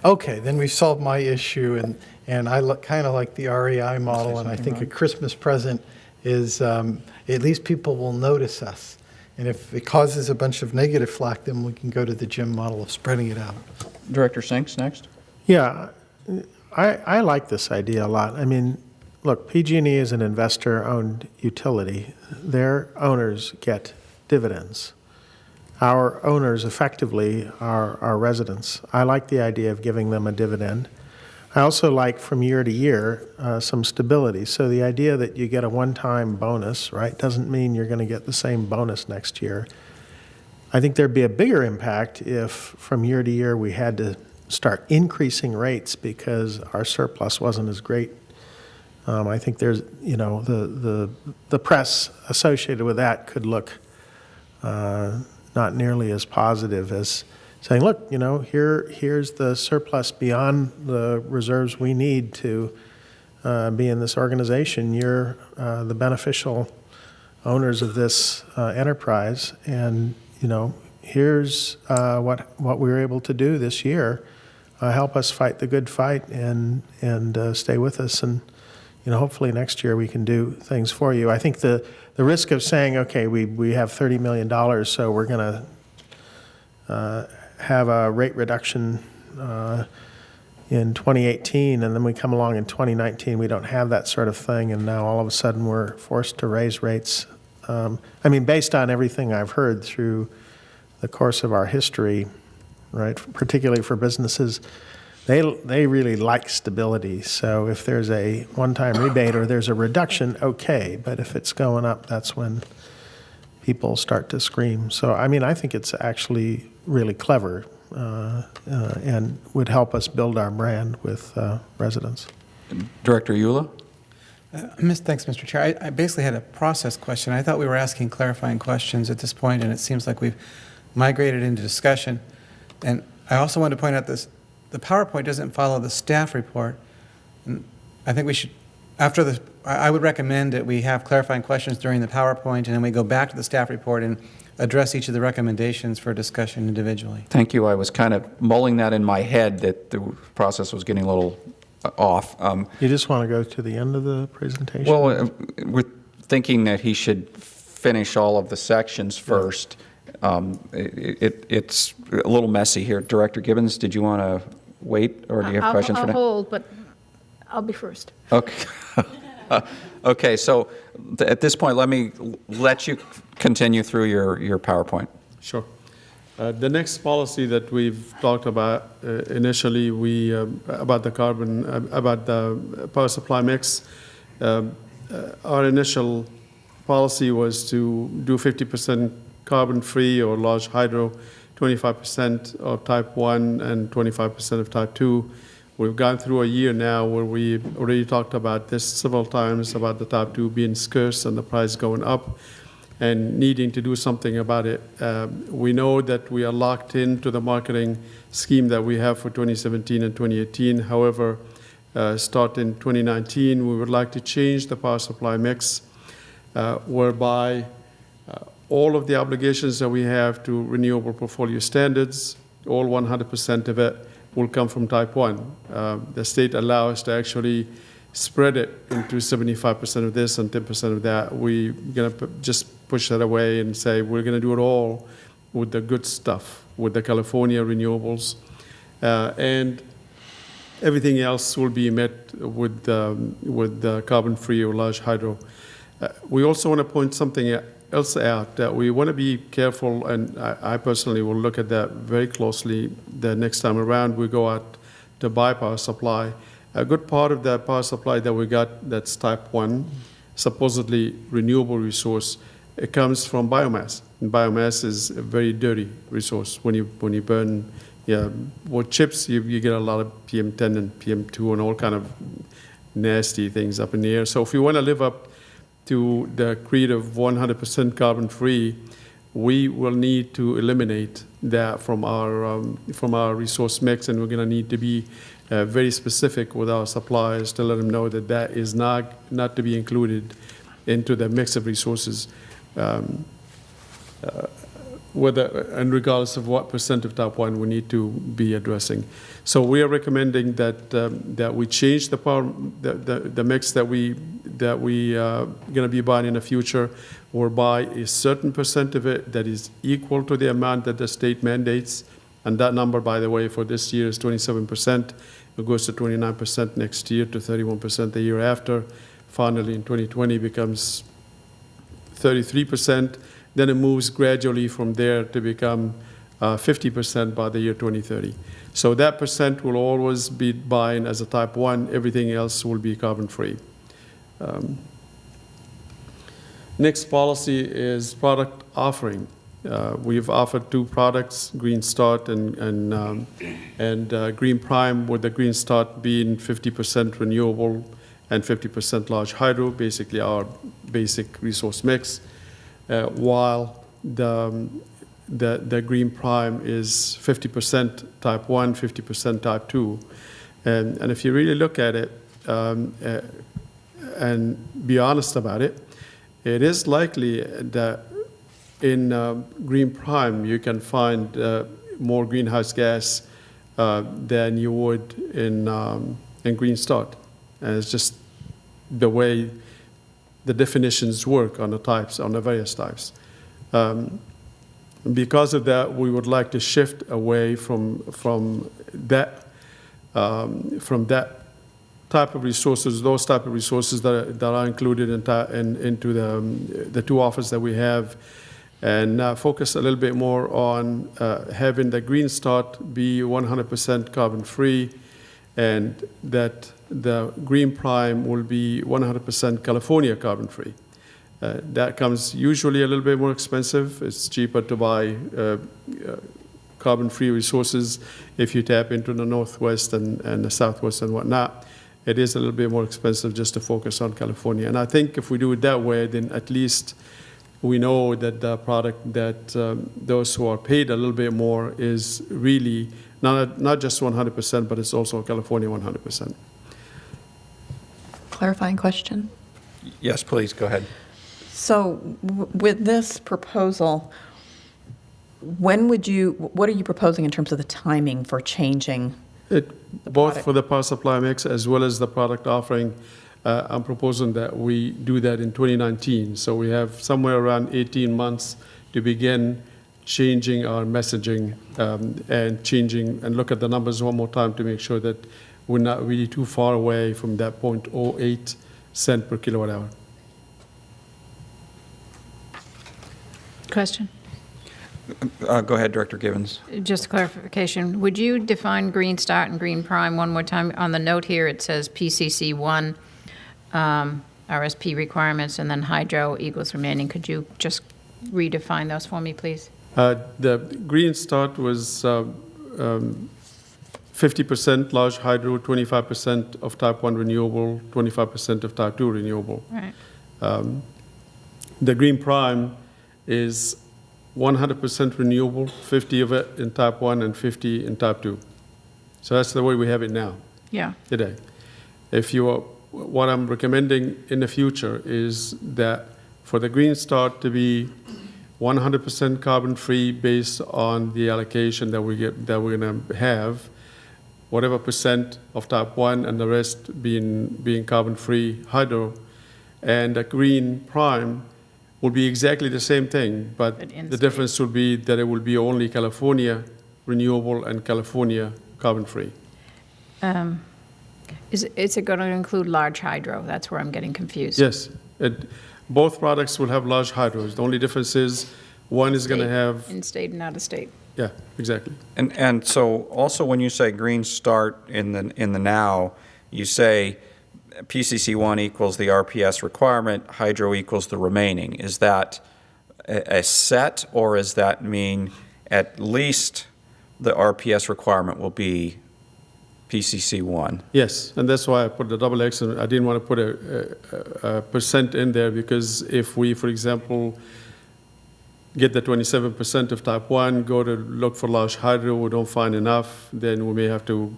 Okay, then we've solved my issue, and I kind of like the REI model, and I think a Christmas present is at least people will notice us. And if it causes a bunch of negative flack, then we can go to the Jim model of spreading it out. Director Sinks, next. Yeah, I like this idea a lot. I mean, look, PG&E is an investor-owned utility. Their owners get dividends. Our owners effectively are our residents. I like the idea of giving them a dividend. I also like from year to year some stability. So the idea that you get a one-time bonus, right, doesn't mean you're going to get the same bonus next year. I think there'd be a bigger impact if from year to year we had to start increasing rates because our surplus wasn't as great. I think there's, the press associated with that could look not nearly as positive as saying, look, here's the surplus beyond the reserves we need to be in this organization. You're the beneficial owners of this enterprise, and here's what we were able to do this year. Help us fight the good fight and stay with us, and hopefully next year we can do things for you. I think the risk of saying, okay, we have $30 million, so we're going to have a rate reduction in 2018, and then we come along in 2019, we don't have that sort of thing, and now all of a sudden we're forced to raise rates. Based on everything I've heard through the course of our history, right, particularly for businesses, they really like stability. So if there's a one-time rebate or there's a reduction, okay, but if it's going up, that's when people start to scream. So, I think it's actually really clever and would help us build our brand with residents. Director Eula? Thanks, Mr. Chair. I basically had a process question. I thought we were asking clarifying questions at this point, and it seems like we've migrated into discussion. And I also want to point out this, the PowerPoint doesn't follow the staff report. And I think we should, after the, I would recommend that we have clarifying questions during the PowerPoint, and then we go back to the staff report and address each of the recommendations for discussion individually. Thank you. I was kind of mulling that in my head that the process was getting a little off. You just want to go to the end of the presentation? Well, we're thinking that he should finish all of the sections first. It's a little messy here. Director Gibbons, did you want to wait, or do you have questions for now? I'll hold, but I'll be first. Okay. Okay, so at this point, let me let you continue through your PowerPoint. Sure. The next policy that we've talked about initially, about the carbon, about the power supply mix. Our initial policy was to do 50% carbon-free or large hydro, 25% of type 1 and 25% of type 2. We've gone through a year now where we already talked about this several times, about the type 2 being scarce and the price going up and needing to do something about it. We know that we are locked into the marketing scheme that we have for 2017 and 2018. However, starting 2019, we would like to change the power supply mix, whereby all of the obligations that we have to renewable portfolio standards, all 100% of it, will come from type 1. The state allows us to actually spread it into 75% of this and 10% of that. We're going to just push that away and say we're going to do it all with the good stuff, with the California renewables. And everything else will be met with the carbon-free or large hydro. We also want to point something else out, that we want to be careful, and I personally will look at that very closely the next time around we go out to buy power supply. A good part of that power supply that we got that's type 1, supposedly renewable resource, it comes from biomass. And biomass is a very dirty resource. When you burn wood chips, you get a lot of PM10 and PM2 and all kind of nasty things up in the air. So if we want to live up to the creed of 100% carbon-free, we will need to eliminate that from our resource mix, and we're going to need to be very specific with our suppliers to let them know that that is not to be included into the mix of resources, whether and regardless of what percent of type 1 we need to be addressing. So we are recommending that we change the mix that we going to be buying in the future, or buy a certain percent of it that is equal to the amount that the state mandates. And that number, by the way, for this year is 27%. It goes to 29% next year, to 31% the year after. Finally, in 2020, becomes 33%. Then it moves gradually from there to become 50% by the year 2030. So that percent will always be buying as a type 1. Everything else will be carbon-free. Next policy is product offering. We've offered 2 products, Green Start and Green Prime, with the Green Start being 50% renewable and 50% large hydro, basically our basic resource mix, while the Green Prime is 50% type 1, 50% type 2. And if you really look at it and be honest about it, it is likely that in Green Prime you can find more greenhouse gas than you would in Green Start. And it's just the way the definitions work on the types, on the various types. Because of that, we would like to shift away from that type of resources, those type of resources that are included into the 2 offers that we have, and focus a little bit more on having the Green Start be 100% carbon-free, and that the Green Prime will be 100% California carbon-free. That comes usually a little bit more expensive. It's cheaper to buy carbon-free resources if you tap into the Northwest and the Southwest and whatnot. it is a little bit more expensive just to focus on California. And I think if we do it that way, then at least we know that the product that those who are paid a little bit more is really not just 100%, but it's also California 100%. Clarifying question? Yes, please, go ahead. So with this proposal, what are you proposing in terms of the timing for changing? Both for the power supply mix as well as the product offering, I'm proposing that we do that in 2019. So we have somewhere around 18 months to begin changing our messaging and look at the numbers one more time to make sure that we're not really too far away from that 0.08 cent per kilowatt hour. Question? Go ahead, Director Givens. Just clarification, would you define Green Start and Green Prime one more time? On the note here, it says PCC 1, RSP requirements, and then hydro equals remaining. Could you just redefine those for me, please? The Green Start was 50% large hydro, 25% of type 1 renewable, 25% of type 2 renewable. Right. The Green Prime is 100% renewable, 50 of it in type 1 and 50 in type 2. So that's the way we have it now. Yeah. Today. What I'm recommending in the future is that for the Green Start to be 100% carbon free based on the allocation that we're going to have, whatever percent of type 1 and the rest being carbon free hydro, and the Green Prime will be exactly the same thing, but the difference will be that it will be only California renewable and California carbon free. Is it going to include large hydro? That's where I'm getting confused. Yes, both products will have large hydros. The only difference is one is going to have in-state and out-of-state. Yeah, exactly. And so also when you say Green Start in the now, you say PCC 1 equals the RPS requirement, hydro equals the remaining. Is that a set, or does that mean at least the RPS requirement will be PCC 1? Yes, and that's why I put the double X, and I didn't want to put a percent in there, because if we, for example, get the 27% of type 1, go to look for large hydro, we don't find enough, then we may have to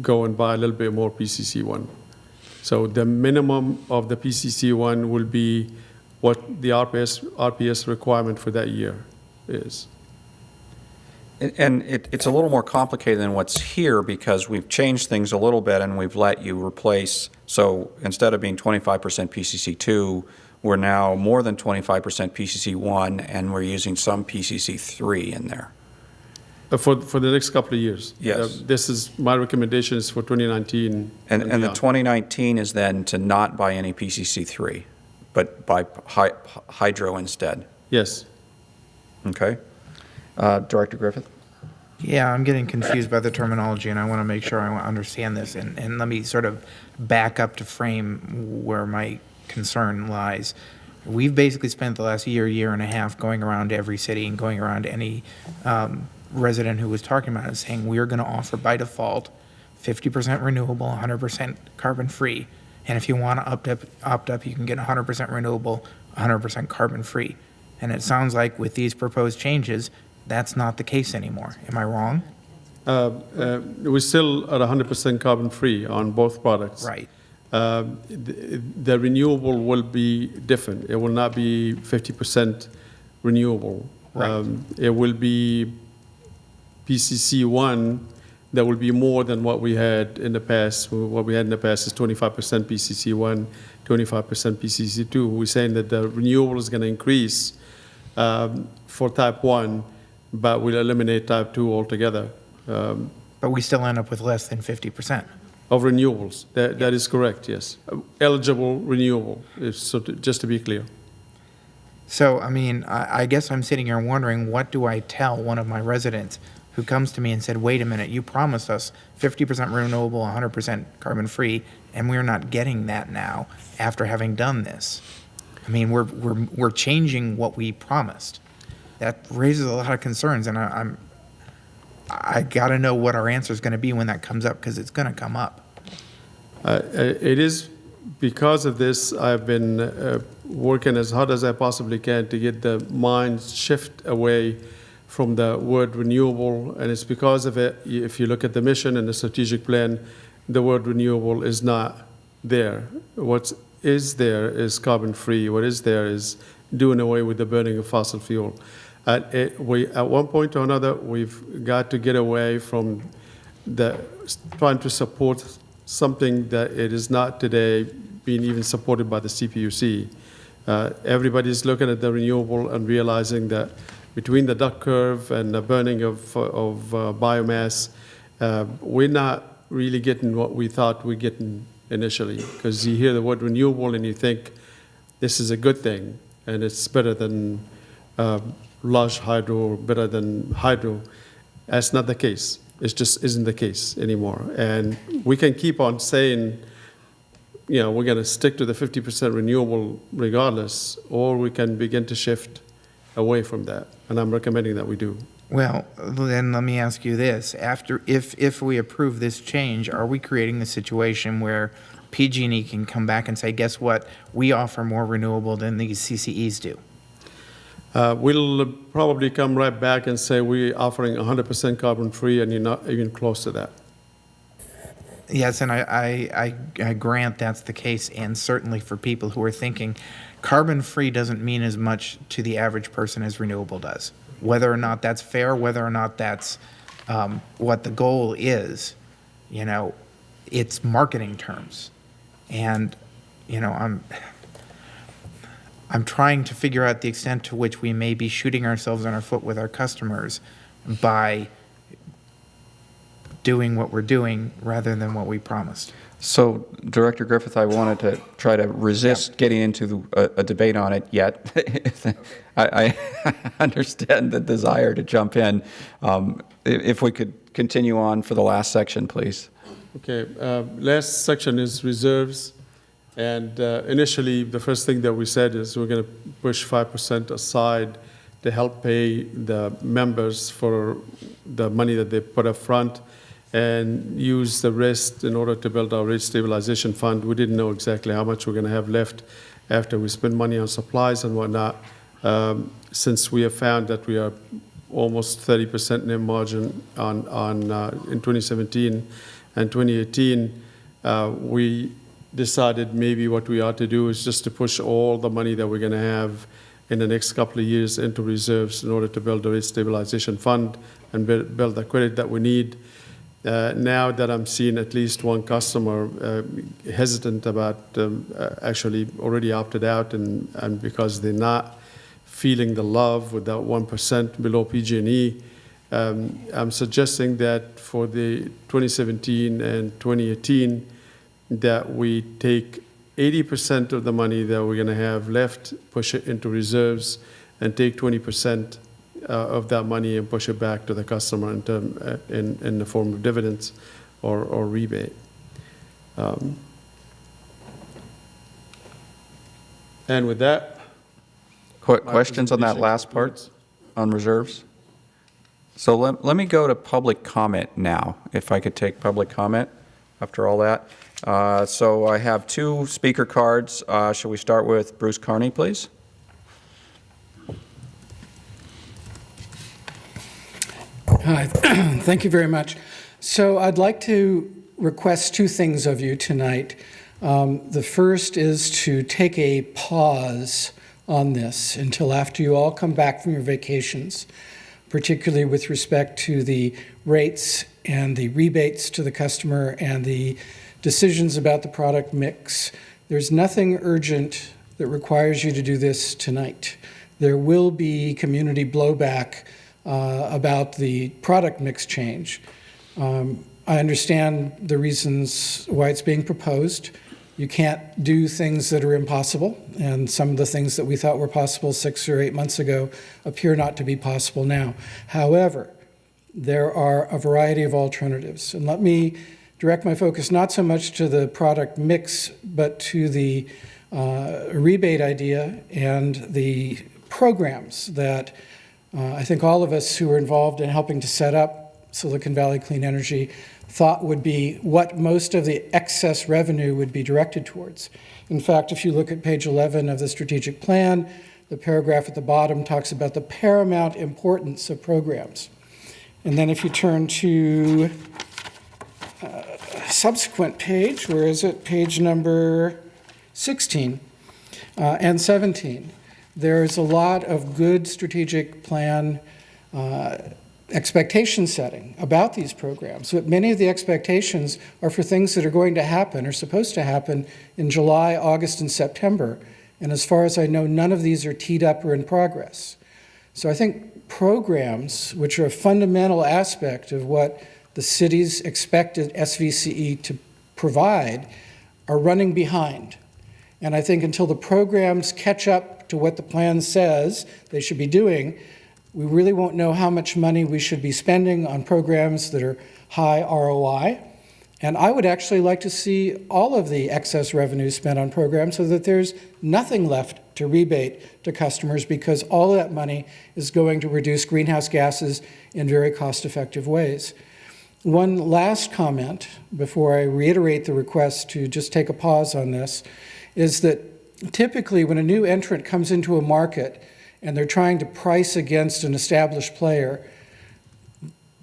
go and buy a little bit more PCC 1. So the minimum of the PCC 1 will be what the RPS requirement for that year is. And it's a little more complicated than what's here, because we've changed things a little bit and we've let you replace. So instead of being 25% PCC 2, we're now more than 25% PCC 1, and we're using some PCC 3 in there. For the next couple of years. Yes. This is, my recommendation is for 2019. And the 2019 is then to not buy any PCC 3, but buy hydro instead. Yes. Okay. Director Griffith? Yeah, I'm getting confused by the terminology, and I want to make sure I understand this. And let me sort of back up to frame where my concern lies. We've basically spent the last year and a half going around to every city and going around to any resident who was talking about it, saying we're going to offer by default 50% renewable, 100% carbon free. And if you want to opt up, you can get 100% renewable, 100% carbon free. And it sounds like with these proposed changes, that's not the case anymore. Am I wrong? We're still at 100% carbon free on both products. Right. The renewable will be different. It will not be 50% renewable. Right. It will be PCC 1 that will be more than what we had in the past. What we had in the past is 25% PCC 1, 25% PCC 2. We're saying that the renewable is going to increase for type 1, but we'll eliminate type 2 altogether. But we still end up with less than 50%. Of renewables. That is correct, yes. Eligible renewable, just to be clear. So, I mean, I guess I'm sitting here wondering, what do I tell one of my residents who comes to me and said, wait a minute, you promised us 50% renewable, 100% carbon free, and we're not getting that now after having done this? I mean, we're changing what we promised. That raises a lot of concerns, and I got to know what our answer is going to be when that comes up, because it's going to come up. It is because of this, I've been working as hard as I possibly can to get the mind shift away from the word renewable, and it's because of it, if you look at the mission and the strategic plan, the word renewable is not there. What is there is carbon-free. What is there is doing away with the burning of fossil fuel. At one point or another, we've got to get away from trying to support something that it is not today being even supported by the CPUC. Everybody's looking at the renewable and realizing that between the duck curve and the burning of biomass, we're not really getting what we thought we're getting initially. Because you hear the word renewable and you think this is a good thing and it's better than large hydro or better than hydro. That's not the case. It just isn't the case anymore. And we can keep on saying, you know, we're going to stick to the 50% renewable regardless, or we can begin to shift away from that. And I'm recommending that we do. Well, then let me ask you this. If we approve this change, are we creating the situation where PG&E can come back and say, guess what, we offer more renewable than these CCEs do? We'll probably come right back and say we're offering 100% carbon-free, and you're not even close to that. Yes, and I grant that's the case, and certainly for people who are thinking carbon-free doesn't mean as much to the average person as renewable does. Whether or not that's fair, whether or not that's what the goal is, you know, it's marketing terms. And, you know, I'm trying to figure out the extent to which we may be shooting ourselves in our foot with our customers by doing what we're doing rather than what we promised. So, Director Griffith, I wanted to try to resist getting into a debate on it yet. I understand the desire to jump in. If we could continue on for the last section, please. Okay, last section is reserves. And initially, the first thing that we said is we're going to push 5% aside to help pay the members for the money that they put up front, and use the rest in order to build our rate stabilization fund. We didn't know exactly how much we're going to have left after we spend money on supplies and whatnot. Since we have found that we are almost 30% net margin in 2017 and 2018, we decided maybe what we ought to do is just to push all the money that we're going to have in the next couple of years into reserves in order to build a rate stabilization fund and build the credit that we need. Now that I'm seeing at least one customer hesitant about actually already opted out, and because they're not feeling the love with that 1% below PG&E, I'm suggesting that for the 2017 and 2018, that we take 80% of the money that we're going to have left, push it into reserves, and take 20% of that money and push it back to the customer in the form of dividends or rebate. And with that, questions on that last part on reserves? So let me go to public comment now, if I could take public comment after all that. So I have two speaker cards. Shall we start with Bruce Carney, please? Hi, thank you very much. So I'd like to request two things of you tonight. The first is to take a pause on this until after you all come back from your vacations, particularly with respect to the rates and the rebates to the customer and the decisions about the product mix. There's nothing urgent that requires you to do this tonight. There will be community blowback about the product mix change. I understand the reasons why it's being proposed. You can't do things that are impossible, and some of the things that we thought were possible 6 or 8 months ago appear not to be possible now. However, there are a variety of alternatives, and let me direct my focus not so much to the product mix, but to the rebate idea and the programs that I think all of us who are involved in helping to set up Silicon Valley Clean Energy thought would be what most of the excess revenue would be directed towards. In fact, if you look at page 11 of the strategic plan, the paragraph at the bottom talks about the paramount importance of programs. And then if you turn to subsequent page, where is it? Page number 16 and 17. There's a lot of good strategic plan expectation setting about these programs. But many of the expectations are for things that are going to happen or supposed to happen in July, August, and September. And as far as I know, none of these are teed up or in progress. So I think programs, which are a fundamental aspect of what the cities expected SVCE to provide, are running behind. And I think until the programs catch up to what the plan says they should be doing, we really won't know how much money we should be spending on programs that are high ROI. And I would actually like to see all of the excess revenue spent on programs so that there's nothing left to rebate to customers, because all of that money is going to reduce greenhouse gases in very cost-effective ways. One last comment before I reiterate the request to just take a pause on this is that typically when a new entrant comes into a market and they're trying to price against an established player,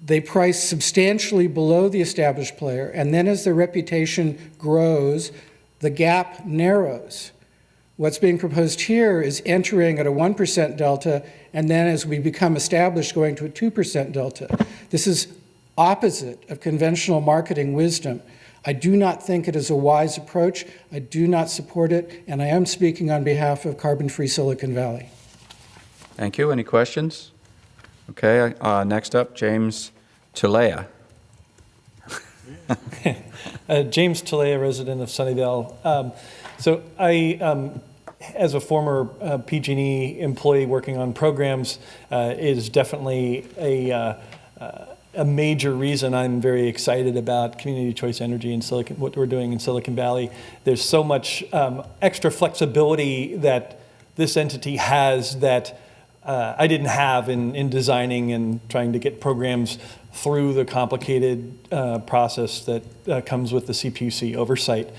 they price substantially below the established player, and then as their reputation grows, the gap narrows. What's being proposed here is entering at a 1% delta, and then as we become established, going to a 2% delta. This is opposite of conventional marketing wisdom. I do not think it is a wise approach. I do not support it, and I am speaking on behalf of carbon-free Silicon Valley. Thank you. Any questions? Okay, next up, James Tulea. James Tulea, resident of Sunnyvale. So I, as a former PG&E employee working on programs, is definitely a major reason I'm very excited about community choice energy in what we're doing in Silicon Valley. There's so much extra flexibility that this entity has that I didn't have in designing and trying to get programs through the complicated process that comes with the CPUC oversight.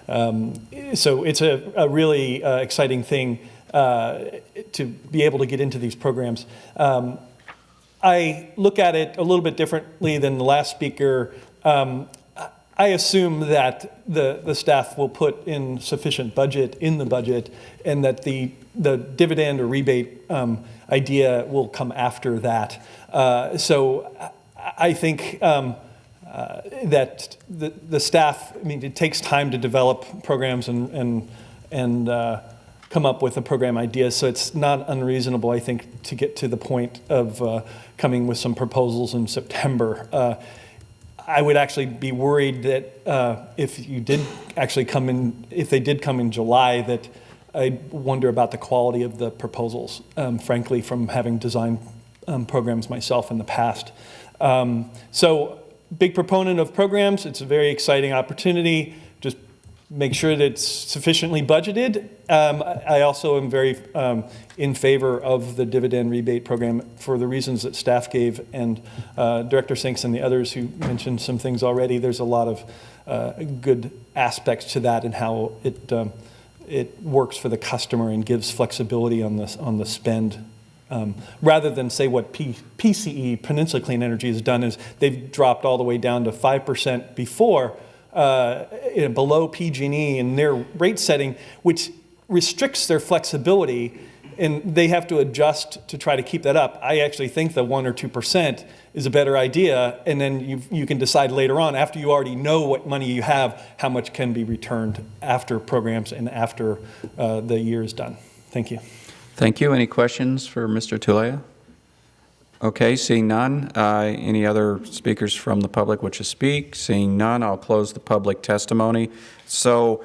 So it's a really exciting thing to be able to get into these programs. I look at it a little bit differently than the last speaker. I assume that the staff will put in sufficient budget in the budget, and that the dividend or rebate idea will come after that. So I think that the staff, I mean, it takes time to develop programs and come up with a program idea, so it's not unreasonable, I think, to get to the point of coming with some proposals in September. I would actually be worried that if you did actually come in, if they did come in July, that I wonder about the quality of the proposals, frankly, from having designed programs myself in the past. So, big proponent of programs. It's a very exciting opportunity. Just make sure that it's sufficiently budgeted. I also am very in favor of the dividend rebate program for the reasons that staff gave, and Director Sinks and the others who mentioned some things already. There's a lot of good aspects to that and how it works for the customer and gives flexibility on the spend. Rather than say what PCE, Peninsula Clean Energy, has done is they've dropped all the way down to 5% before, below PG&E in their rate setting, which restricts their flexibility, and they have to adjust to try to keep that up. I actually think the 1 or 2% is a better idea, and then you can decide later on, after you already know what money you have, how much can be returned after programs and after the year is done. Thank you. Thank you. Any questions for Mr. Tulea? Okay, seeing none. Any other speakers from the public wish to speak? Seeing none, I'll close the public testimony. So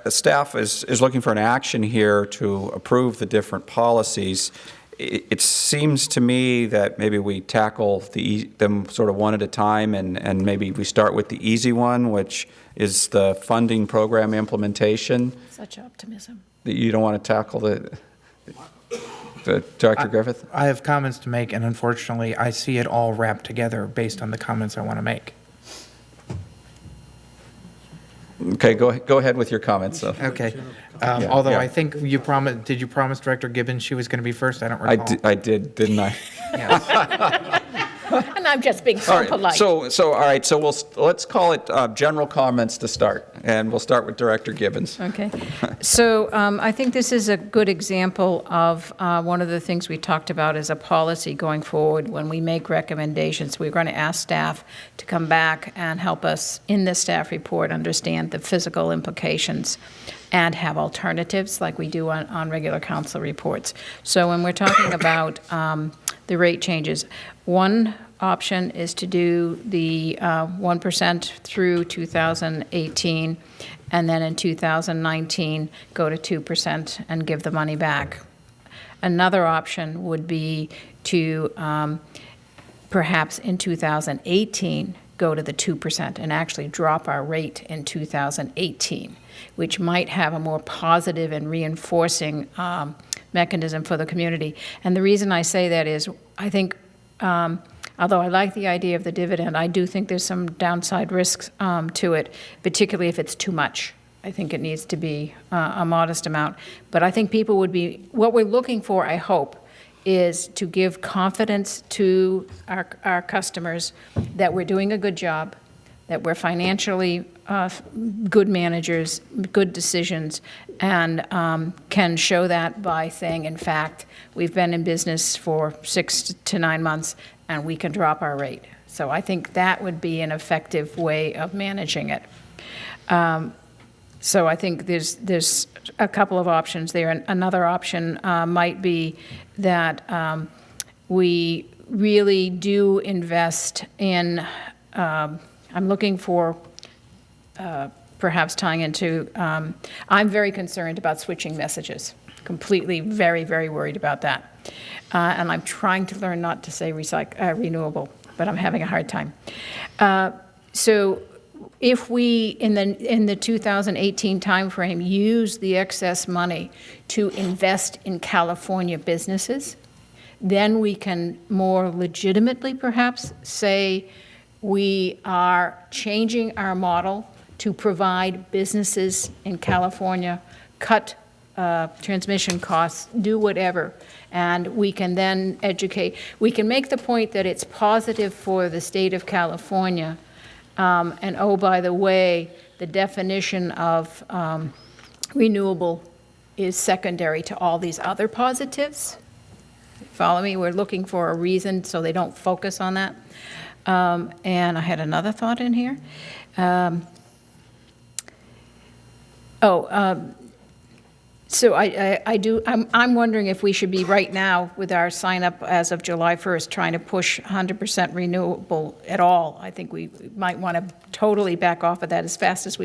staff is looking for an action here to approve the different policies. It seems to me that maybe we tackle them sort of one at a time, and maybe we start with the easy one, which is the funding program implementation. Such optimism. You don't want to tackle the Dr. Griffith? I have comments to make, and unfortunately, I see it all wrapped together based on the comments I want to make. Okay, go ahead with your comments. So. Okay. Yeah, Although yeah. I think you promised, did you promise Director Gibbons she was going to be first? I don't recall. I did, didn't I? And I'm just being so All right, polite. all right, so let's call it general comments to start, and we'll start with Director Gibbons. Okay. So I think this is a good example of one of the things we talked about as a policy going forward. When we make recommendations, we're going to ask staff to come back and help us in the staff report understand the physical implications and have alternatives like we do on regular council reports. So when we're talking about the rate changes, one option is to do the 1% through 2018, and then in 2019, go to 2% and give the money back. Another option would be to perhaps in 2018, go to the 2% and actually drop our rate in 2018, which might have a more positive and reinforcing mechanism for the community. And the reason I say that is, I think, although I like the idea of the dividend, I do think there's some downside risks to it, particularly if it's too much. I think it needs to be a modest amount. But I think people would be, what we're looking for, I hope, is to give confidence to our customers that we're doing a good job, that we're financially good managers, good decisions, and can show that by saying, in fact, we've been in business for 6 to 9 months, and we can drop our rate. So I think that would be an effective way of managing it. So I think there's a couple of options there. And another option might be that we really do invest in, I'm looking for perhaps tying into, I'm very concerned about switching messages, completely very, very worried about that. And I'm trying to learn not to say renewable, but I'm having a hard time. So if we, in the 2018 timeframe, use the excess money to invest in California businesses, then we can more legitimately perhaps say we are changing our model to provide businesses in California, cut transmission costs, do whatever, and we can then educate. We can make the point that it's positive for the state of California, and oh, by the way, the definition of renewable is secondary to all these other positives. Follow me? We're looking for a reason so they don't focus on that. And I had another thought in here. So I'm wondering if we should be right now with our sign up as of July 1st trying to push 100% renewable at all. I think we might want to totally back off of that as fast as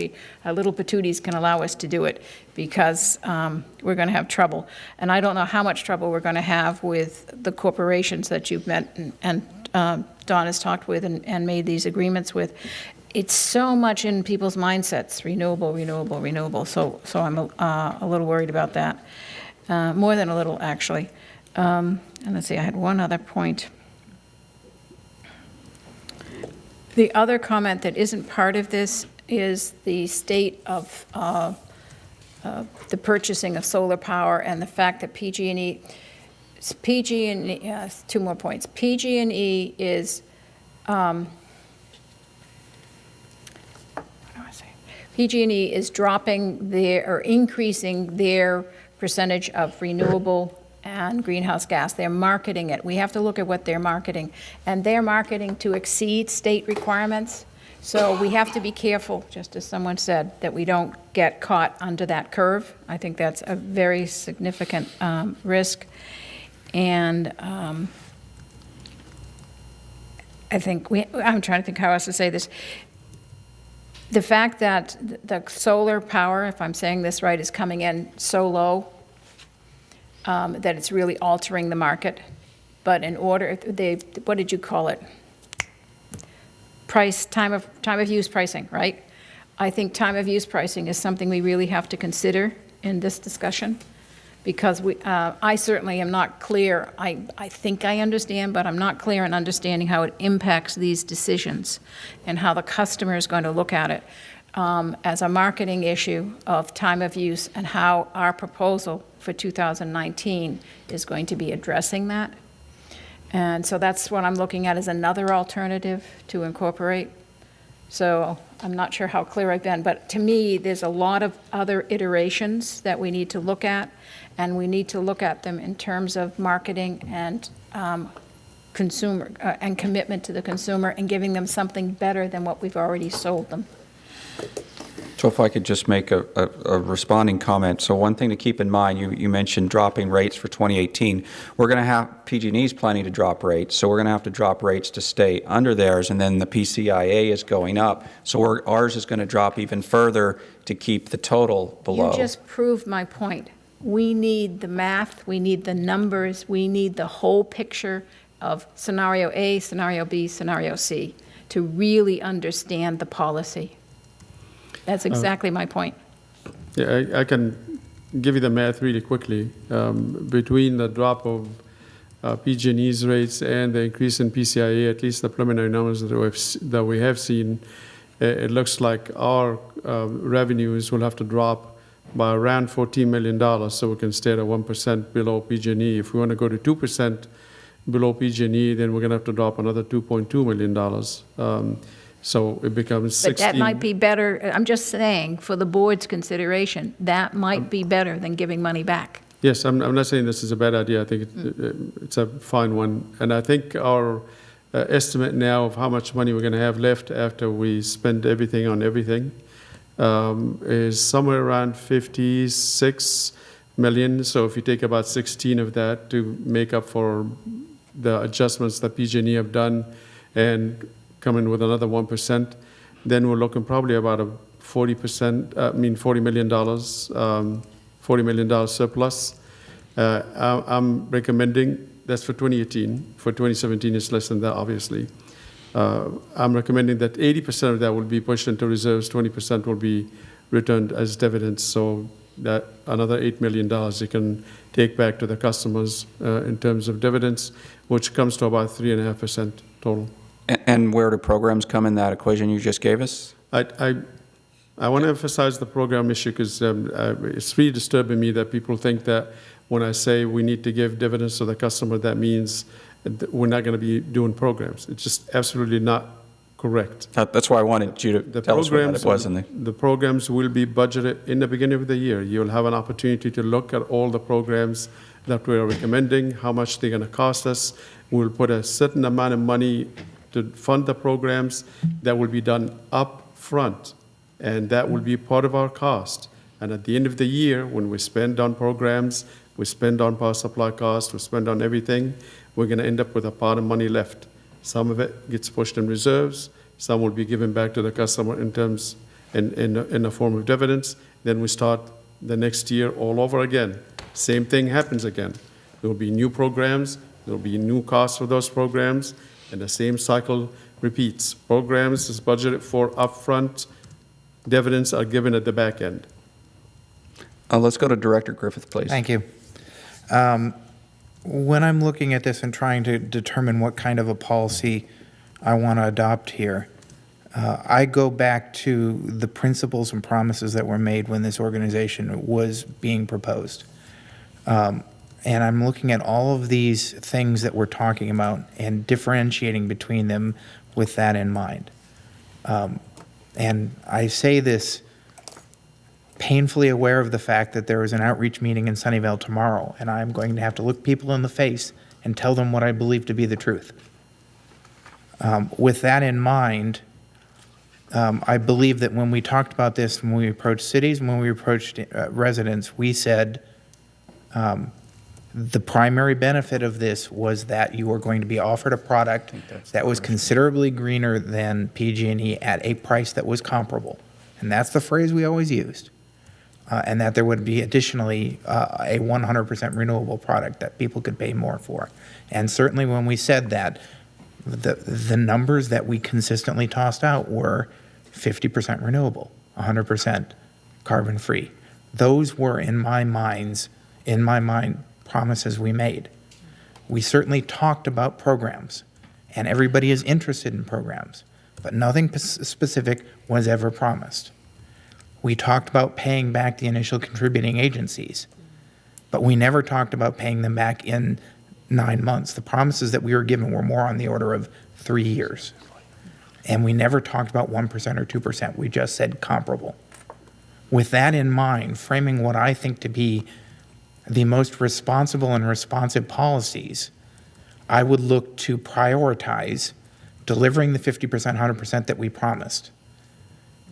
our little patooties can allow us to do it, because we're going to have trouble. And I don't know how much trouble we're going to have with the corporations that you've met and Don has talked with and made these agreements with. It's so much in people's mindsets, renewable, renewable, renewable. So I'm a little worried about that, more than a little, actually. And let's see, I had one other point. The other comment that isn't part of this is the state of the purchasing of solar power and the fact that PG&E, two more points. PG&E is, PG&E is dropping or increasing their percentage of renewable and greenhouse gas. They're marketing it. We have to look at what they're marketing. And they're marketing to exceed state requirements. So we have to be careful, just as someone said, that we don't get caught under that curve. I think that's a very significant risk. And I think I'm trying to think how else to say this. The fact that the solar power, if I'm saying this right, is coming in so low that it's really altering the market. But in order, what did you call it? Time of use pricing, right? I think time of use pricing is something we really have to consider in this discussion, because I certainly am not clear. I think I understand, but I'm not clear in understanding how it impacts these decisions and how the customer is going to look at it as a marketing issue of time of use, and how our proposal for 2019 is going to be addressing that. And so that's what I'm looking at as another alternative to incorporate. So I'm not sure how clear I've been, but to me, there's a lot of other iterations that we need to look at, and we need to look at them in terms of marketing and consumer and commitment to the consumer, and giving them something better than what we've already sold them. So if I could just make a responding comment. So one thing to keep in mind, you mentioned dropping rates for 2018. We're going to have, PG&E's planning to drop rates, so we're going to have to drop rates to stay under theirs, and then the PCIA is going up. So ours is going to drop even further to keep the total below. You just proved my point. We need the math, we need the numbers, we need the whole picture of scenario A, scenario B, scenario C to really understand the policy. That's exactly my point. Yeah, I can give you the math really quickly. Between the drop of PG&E's rates and the increase in PCIA, at least the preliminary numbers that we have seen, it looks like our revenues will have to drop by around $14 million, so we can stay at 1% below PG&E. If we want to go to 2% below PG&E, then we're going to have to drop another $2.2 million. So it becomes 16. But that might be better, I'm just saying, for the board's consideration, that might be better than giving money back. Yes, I'm not saying this is a bad idea. I think it's a fine one. And I think our estimate now of how much money we're going to have left after we spend everything on everything is somewhere around 56 million. So if you take about 16 of that to make up for the adjustments that PG&E have done and come in with another 1%, then we're looking probably about a $40 million, $40 million surplus. I'm recommending, that's for 2018. For 2017, it's less than that, obviously. I'm recommending that 80% of that will be pushed into reserves, 20% will be returned as dividends, so that another $8 million you can take back to the customers in terms of dividends, which comes to about 3.5% total. And where do programs come in that equation you just gave us? I want to emphasize the program issue because it's really disturbing me that people think that when I say we need to give dividends to the customer, that means we're not going to be doing programs. It's just absolutely not correct. That's why I wanted you to tell us what it was in the programs will be budgeted in the beginning of the year. You'll have an opportunity to look at all the programs that we are recommending, how much they're going to cost us. We'll put a certain amount of money to fund the programs that will be done up front, and that will be part of our cost. And at the end of the year, when we spend on programs, we spend on power supply costs, we spend on everything, we're going to end up with a pot of money left. Some of it gets pushed in reserves, some will be given back to the customer in terms in the form of dividends. Then we start the next year all over again. Same thing happens again. There will be new programs, there will be new costs for those programs, and the same cycle repeats. Programs is budgeted for upfront, dividends are given at the back end. Let's go to Director Griffith, please. Thank you. When I'm looking at this and trying to determine what kind of a policy I want to adopt here, I go back to the principles and promises that were made when this organization was being proposed. And I'm looking at all of these things that we're talking about and differentiating between them with that in mind. And I say this painfully aware of the fact that there is an outreach meeting in Sunnyvale tomorrow, and I'm going to have to look people in the face and tell them what I believe to be the truth. With that in mind, I believe that when we talked about this, when we approached cities, when we approached residents, we said, the primary benefit of this was that you were going to be offered a product that was considerably greener than PG&E at a price that was comparable. And that's the phrase we always used. And that there would be additionally a 100% renewable product that people could pay more for. And certainly when we said that, the numbers that we consistently tossed out were 50% renewable, 100% carbon free. Those were, in my mind, in my mind, promises we made. We certainly talked about programs, and everybody is interested in programs, but nothing specific was ever promised. We talked about paying back the initial contributing agencies, but we never talked about paying them back in 9 months. The promises that we were given were more on the order of 3 years. And we never talked about 1% or 2%. We just said comparable. With that in mind, framing what I think to be the most responsible and responsive policies, I would look to prioritize delivering the 50%, 100% that we promised,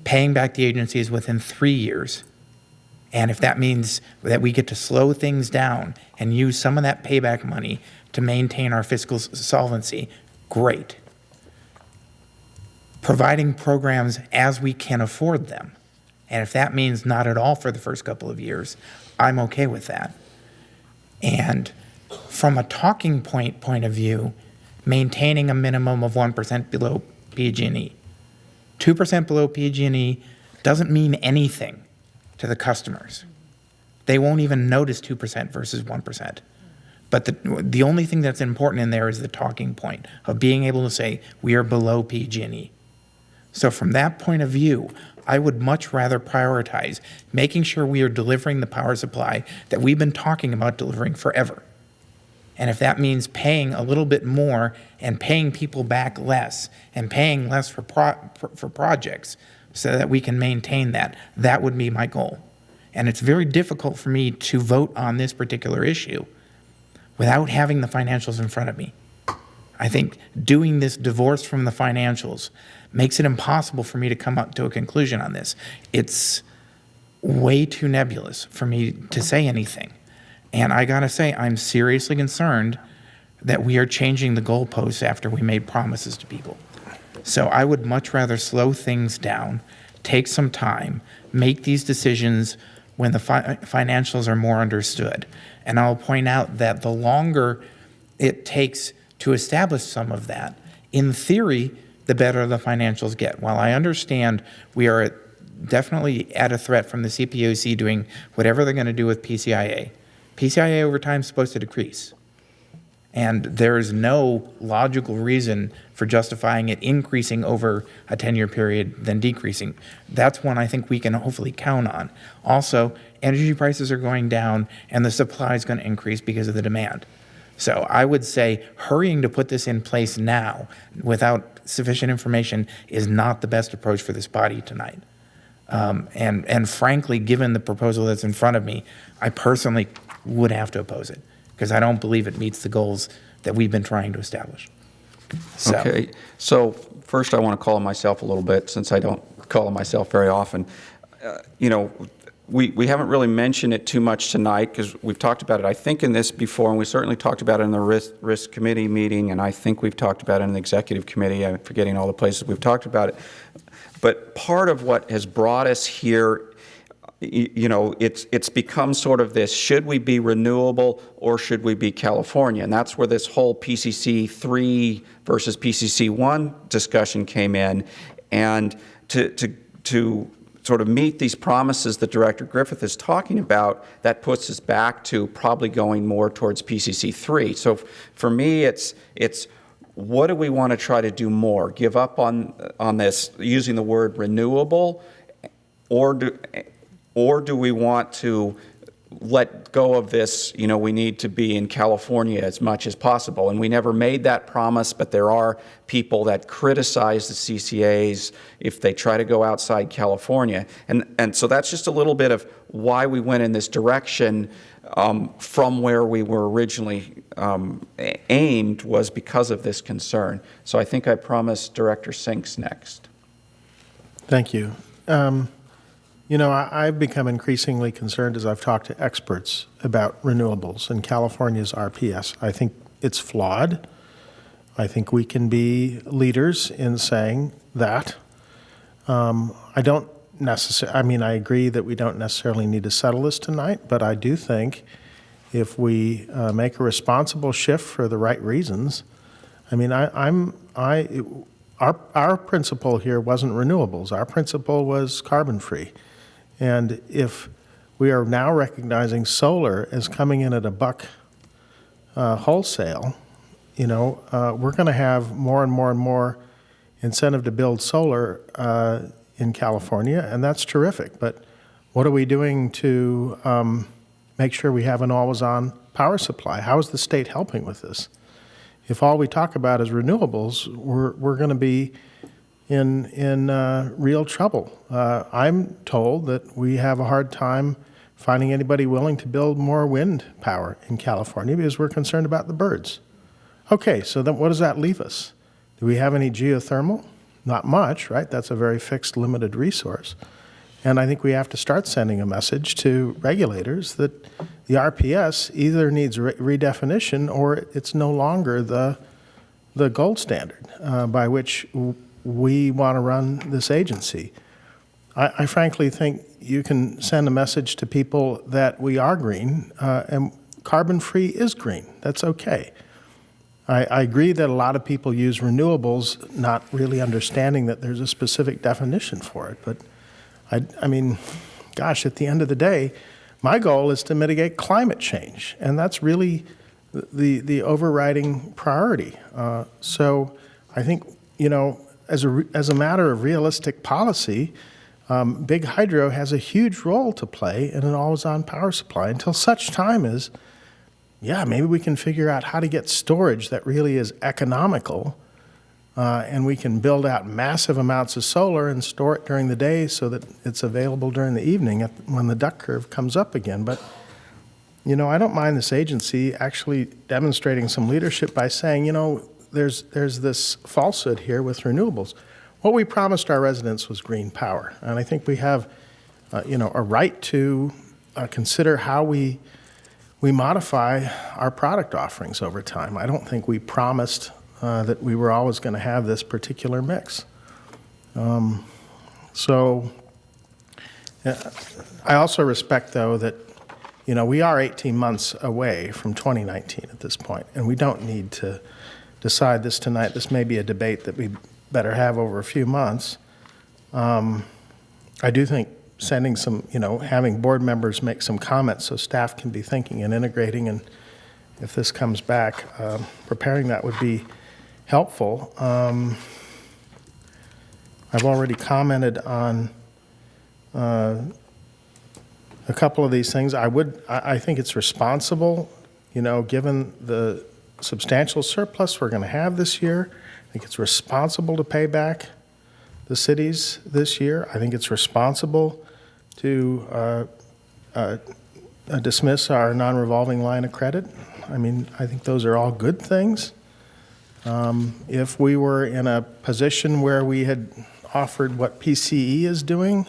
paying back the agencies within 3 years, and if that means that we get to slow things down and use some of that payback money to maintain our fiscal solvency, great. Providing programs as we can afford them, and if that means not at all for the first couple of years, I'm okay with that. And from a talking point of view, maintaining a minimum of 1% below PG&E. 2% below PG&E doesn't mean anything to the customers. They won't even notice 2% versus 1%. But the only thing that's important in there is the talking point of being able to say, we are below PG&E. So from that point of view, I would much rather prioritize making sure we are delivering the power supply that we've been talking about delivering forever. And if that means paying a little bit more and paying people back less and paying less for projects so that we can maintain that, that would be my goal. And it's very difficult for me to vote on this particular issue without having the financials in front of me. I think doing this divorced from the financials makes it impossible for me to come up to a conclusion on this. It's way too nebulous for me to say anything. And I gotta say, I'm seriously concerned that we are changing the goalposts after we made promises to people. So I would much rather slow things down, take some time, make these decisions when the financials are more understood. And I'll point out that the longer it takes to establish some of that, in theory, the better the financials get. While I understand we are definitely at a threat from the CPUC doing whatever they're going to do with PCIA. PCIA over time is supposed to decrease. And there is no logical reason for justifying it increasing over a 10-year period than decreasing. That's one I think we can hopefully count on. Also, energy prices are going down and the supply is going to increase because of the demand. So I would say hurrying to put this in place now without sufficient information is not the best approach for this body tonight. And frankly, given the proposal that's in front of me, I personally would have to oppose it because I don't believe it meets the goals that we've been trying to establish. So. Okay, so first I want to call on myself a little bit since I don't call on myself very often. We haven't really mentioned it too much tonight because we've talked about it, I think, in this before, and we certainly talked about it in the risk committee meeting, and I think we've talked about it in the executive committee. I'm forgetting all the places we've talked about it. But part of what has brought us here, it's become sort of this, should we be renewable or should we be California? And that's where this whole PCC 3 versus PCC 1 discussion came in. And to sort of meet these promises that Director Griffith is talking about, that puts us back to probably going more towards PCC 3. So for me, it's what do we want to try to do more? Give up on this, using the word renewable, or do we want to let go of this, we need to be in California as much as possible? And we never made that promise, but there are people that criticize the CCAs if they try to go outside California. And so that's just a little bit of why we went in this direction from where we were originally aimed, was because of this concern. So I think I promised Director Sinks next. Thank you. I've become increasingly concerned as I've talked to experts about renewables and California's RPS. I think it's flawed. I think we can be leaders in saying that. I don't necessarily, I agree that we don't necessarily need to settle this tonight, but I do think if we make a responsible shift for the right reasons, our principle here wasn't renewables. Our principle was carbon-free. And if we are now recognizing solar as coming in at $1 wholesale, we're going to have more and more and more incentive to build solar in California, and that's terrific. But what are we doing to make sure we have an always-on power supply? How is the state helping with this? If all we talk about is renewables, we're going to be in real trouble. I'm told that we have a hard time finding anybody willing to build more wind power in California because we're concerned about the birds. Okay, so then what does that leave us? Do we have any geothermal? Not much, right? That's a very fixed, limited resource. And I think we have to start sending a message to regulators that the RPS either needs redefinition or it's no longer the gold standard by which we want to run this agency. I frankly think you can send a message to people that we are green, and carbon-free is green. That's okay. I agree that a lot of people use renewables not really understanding that there's a specific definition for it. But, I mean, gosh, at the end of the day, my goal is to mitigate climate change, and that's really the overriding priority. So I think, as a matter of realistic policy, big hydro has a huge role to play in an always-on power supply until such time as, maybe we can figure out how to get storage that really is economical, and we can build out massive amounts of solar and store it during the day so that it's available during the evening when the duck curve comes up again. But, I don't mind this agency actually demonstrating some leadership by saying, there's this falsehood here with renewables. What we promised our residents was green power, and I think we have, a right to consider how we modify our product offerings over time. I don't think we promised that we were always going to have this particular mix. So I also respect, though, that, we are 18 months away from 2019 at this point, and we don't need to decide this tonight. This may be a debate that we better have over a few months. I do think sending some, having board members make some comments so staff can be thinking and integrating, and if this comes back, preparing that would be helpful. I've already commented on a couple of these things. I think it's responsible, given the substantial surplus we're going to have this year. I think it's responsible to pay back the cities this year. I think it's responsible to dismiss our non-revolving line of credit. I mean, I think those are all good things. If we were in a position where we had offered what PCE is doing,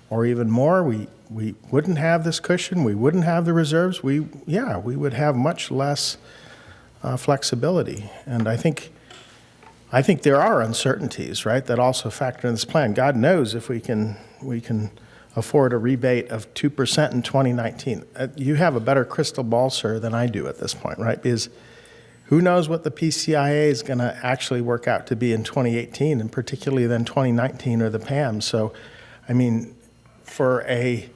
or even more, we wouldn't have this cushion, we wouldn't have the reserves, we would have much less flexibility. And I think there are uncertainties, right, that also factor in this plan. God knows if we can afford a rebate of 2% in 2019. You have a better crystal ball, sir, than I do at this point, right? Because who knows what the PCIA is going to actually work out to be in 2018, and particularly then 2019 or the PAM. So, I mean, for a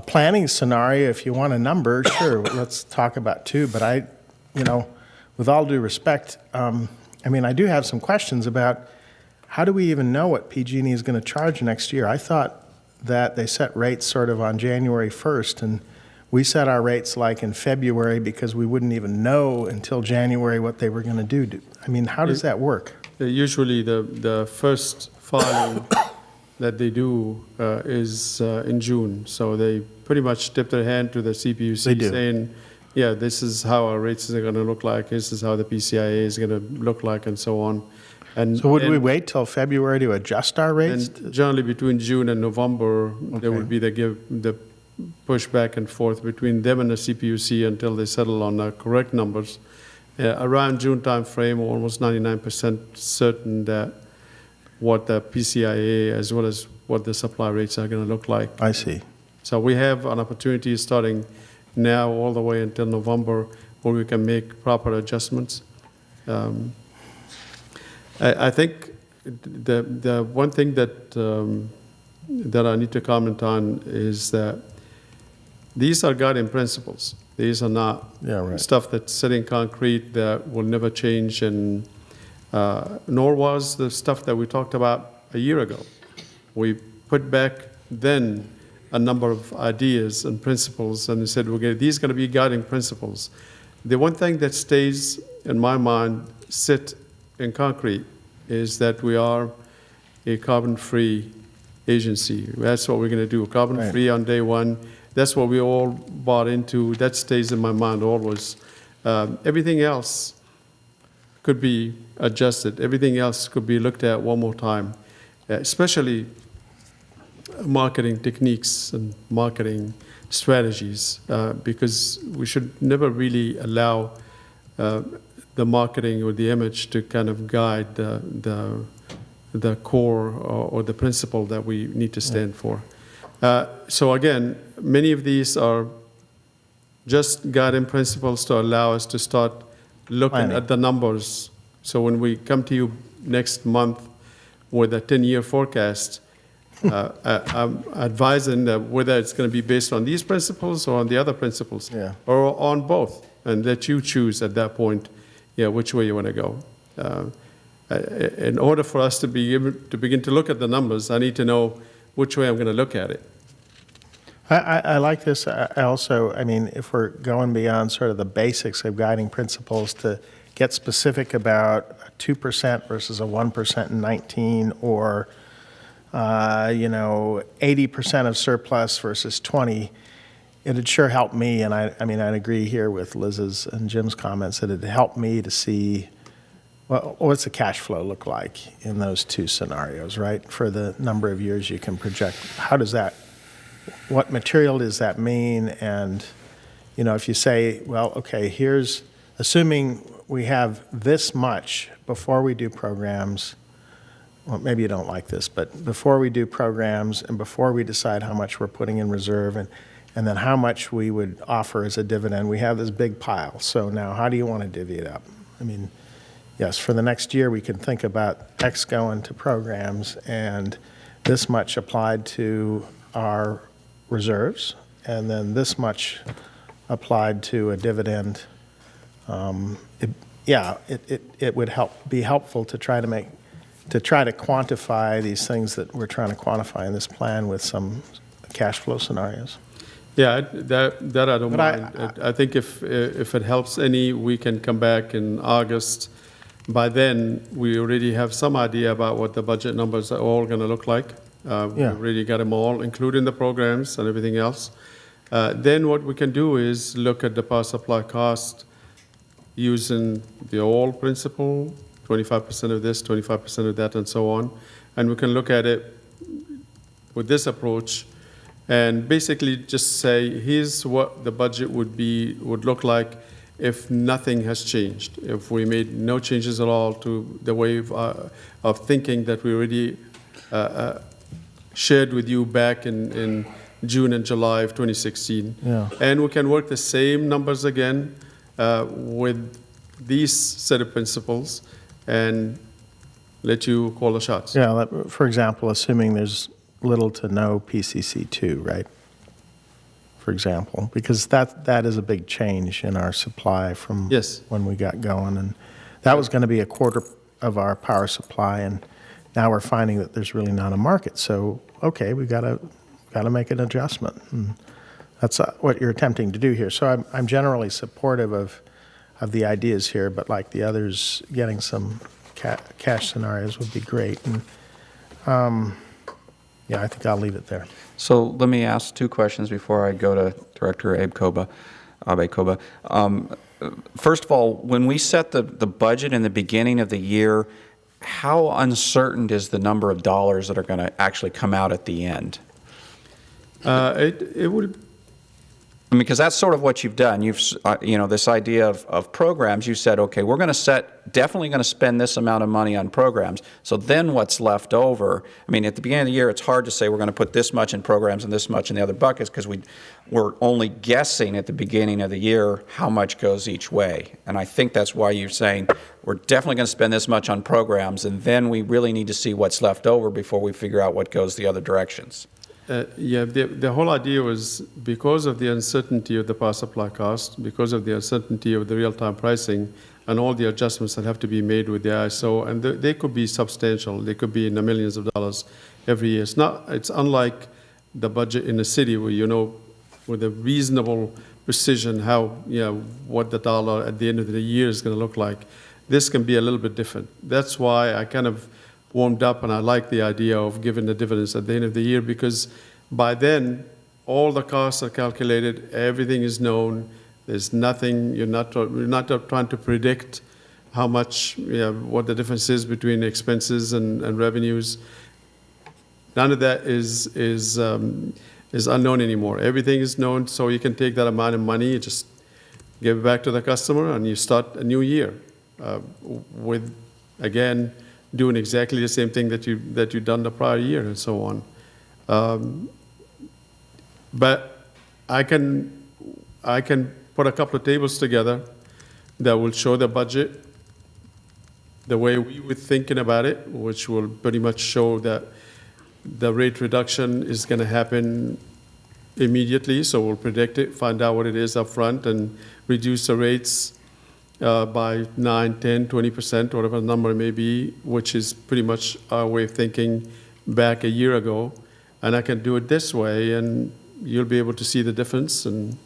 planning scenario, if you want a number, sure, let's talk about 2. But with all due respect, I do have some questions about how do we even know what PG&E is going to charge next year? I thought that they set rates sort of on January 1st, and we set our rates like in February because we wouldn't even know until January what they were going to do. I mean, how does that work? Usually the first filing that they do is in June. So they pretty much tip their hand to the CPUC saying, yeah, this is how our rates are going to look like, this is how the PCIA is going to look like, and so on. And so would we wait till February to adjust our rates? And generally between June and November, there would be the push back and forth between them and the CPUC until they settle on the correct numbers. Around June timeframe, almost 99% certain that what the PCIA as well as what the supply rates are going to look like. I see. So we have an opportunity starting now all the way until November where we can make proper adjustments. I think the one thing that I need to comment on is that these are guiding principles. These are not stuff that's set in concrete that will never change, and nor was the stuff that we talked about a year ago. We put back then a number of ideas and principles, and we said, okay, these are going to be guiding principles. The one thing that stays in my mind, set in concrete, is that we are a carbon-free agency. That's what we're going to do, carbon-free on day one. That's what we all bought into. That stays in my mind always. Everything else could be adjusted. Everything else could be looked at one more time, especially marketing techniques and marketing strategies, because we should never really allow the marketing or the image to kind of guide the core or the principle that we need to stand for. So again, many of these are just guiding principles to allow us to start looking at the numbers. So when we come to you next month with a 10-year forecast, I'm advising that whether it's going to be based on these principles or on the other principles, or on both, and that you choose at that point, which way you want to go. In order for us to begin to look at the numbers, I need to know which way I'm going to look at it. I like this. I also, I mean, if we're going beyond sort of the basics of guiding principles to get specific about a 2% versus a 1% in 19, or 80% of surplus versus 20, it'd sure help me. And I mean, I'd agree here with Liz's and Jim's comments that it'd help me to see what's the cash flow look like in those two scenarios, right? For the number of years you can project. How does that, what material does that mean? And, if you say, well, okay, here's, assuming we have this much before we do programs, well, maybe you don't like this, but before we do programs and before we decide how much we're putting in reserve and then how much we would offer as a dividend, we have this big pile. So now how do you want to divvy it up? I mean, yes, for the next year, we can think about X going to programs and this much applied to our reserves, and then this much applied to a dividend. It would be helpful to try to quantify these things that we're trying to quantify in this plan with some cash flow scenarios. Yeah, that I don't mind. I think if it helps any, we can come back in August. By then, we already have some idea about what the budget numbers are all going to look like. We already got them all, including the programs and everything else. Then what we can do is look at the power supply cost using the old principle, 25% of this, 25% of that, and so on. And we can look at it with this approach and basically just say, here's what the budget would look like if nothing has changed, if we made no changes at all to the way of thinking that we already shared with you back in June and July of 2016. Yeah. And we can work the same numbers again with these set of principles and let you call the shots. Yeah, for example, assuming there's little to no PCC2, right? For example, because that is a big change in our supply from when we got going. And that was going to be a quarter of our power supply, and now we're finding that there's really not a market. So, okay, we got to make an adjustment. And that's what you're attempting to do here. So I'm generally supportive of the ideas here, but like the others, getting some cash scenarios would be great. And I think I'll leave it there. So let me ask two questions before I go to Director Abe Koba. First of all, when we set the budget in the beginning of the year, how uncertain is the number of dollars that are going to actually come out at the end? It would. I mean, because that's sort of what you've done. You've, this idea of programs, you said, okay, we're going to definitely going to spend this amount of money on programs. So then what's left over? I mean, at the beginning of the year, it's hard to say we're going to put this much in programs and this much in the other buckets because we're only guessing at the beginning of the year how much goes each way. And I think that's why you're saying we're definitely going to spend this much on programs, and then we really need to see what's left over before we figure out what goes the other directions. Yeah, the whole idea was because of the uncertainty of the power supply cost, because of the uncertainty of the real-time pricing, and all the adjustments that have to be made with the ISO, and they could be substantial. They could be in the millions of dollars every year. It's unlike the budget in the city where you know with a reasonable precision what the dollar at the end of the year is going to look like. This can be a little bit different. That's why I kind of warmed up, and I like the idea of giving the dividends at the end of the year, because by then all the costs are calculated, everything is known. There's nothing, you're not trying to predict how much, what the difference is between expenses and revenues. None of that is unknown anymore. Everything is known, so you can take that amount of money, you just give it back to the customer, and you start a new year with, again, doing exactly the same thing that you've done the prior year and so on. But I can put a couple of tables together that will show the budget the way we were thinking about it, which will pretty much show that the rate reduction is going to happen immediately. So we'll predict it, find out what it is up front, and reduce the rates by 9, 10, 20%, whatever the number may be, which is pretty much our way of thinking back a year ago. And I can do it this way, and you'll be able to see the difference. And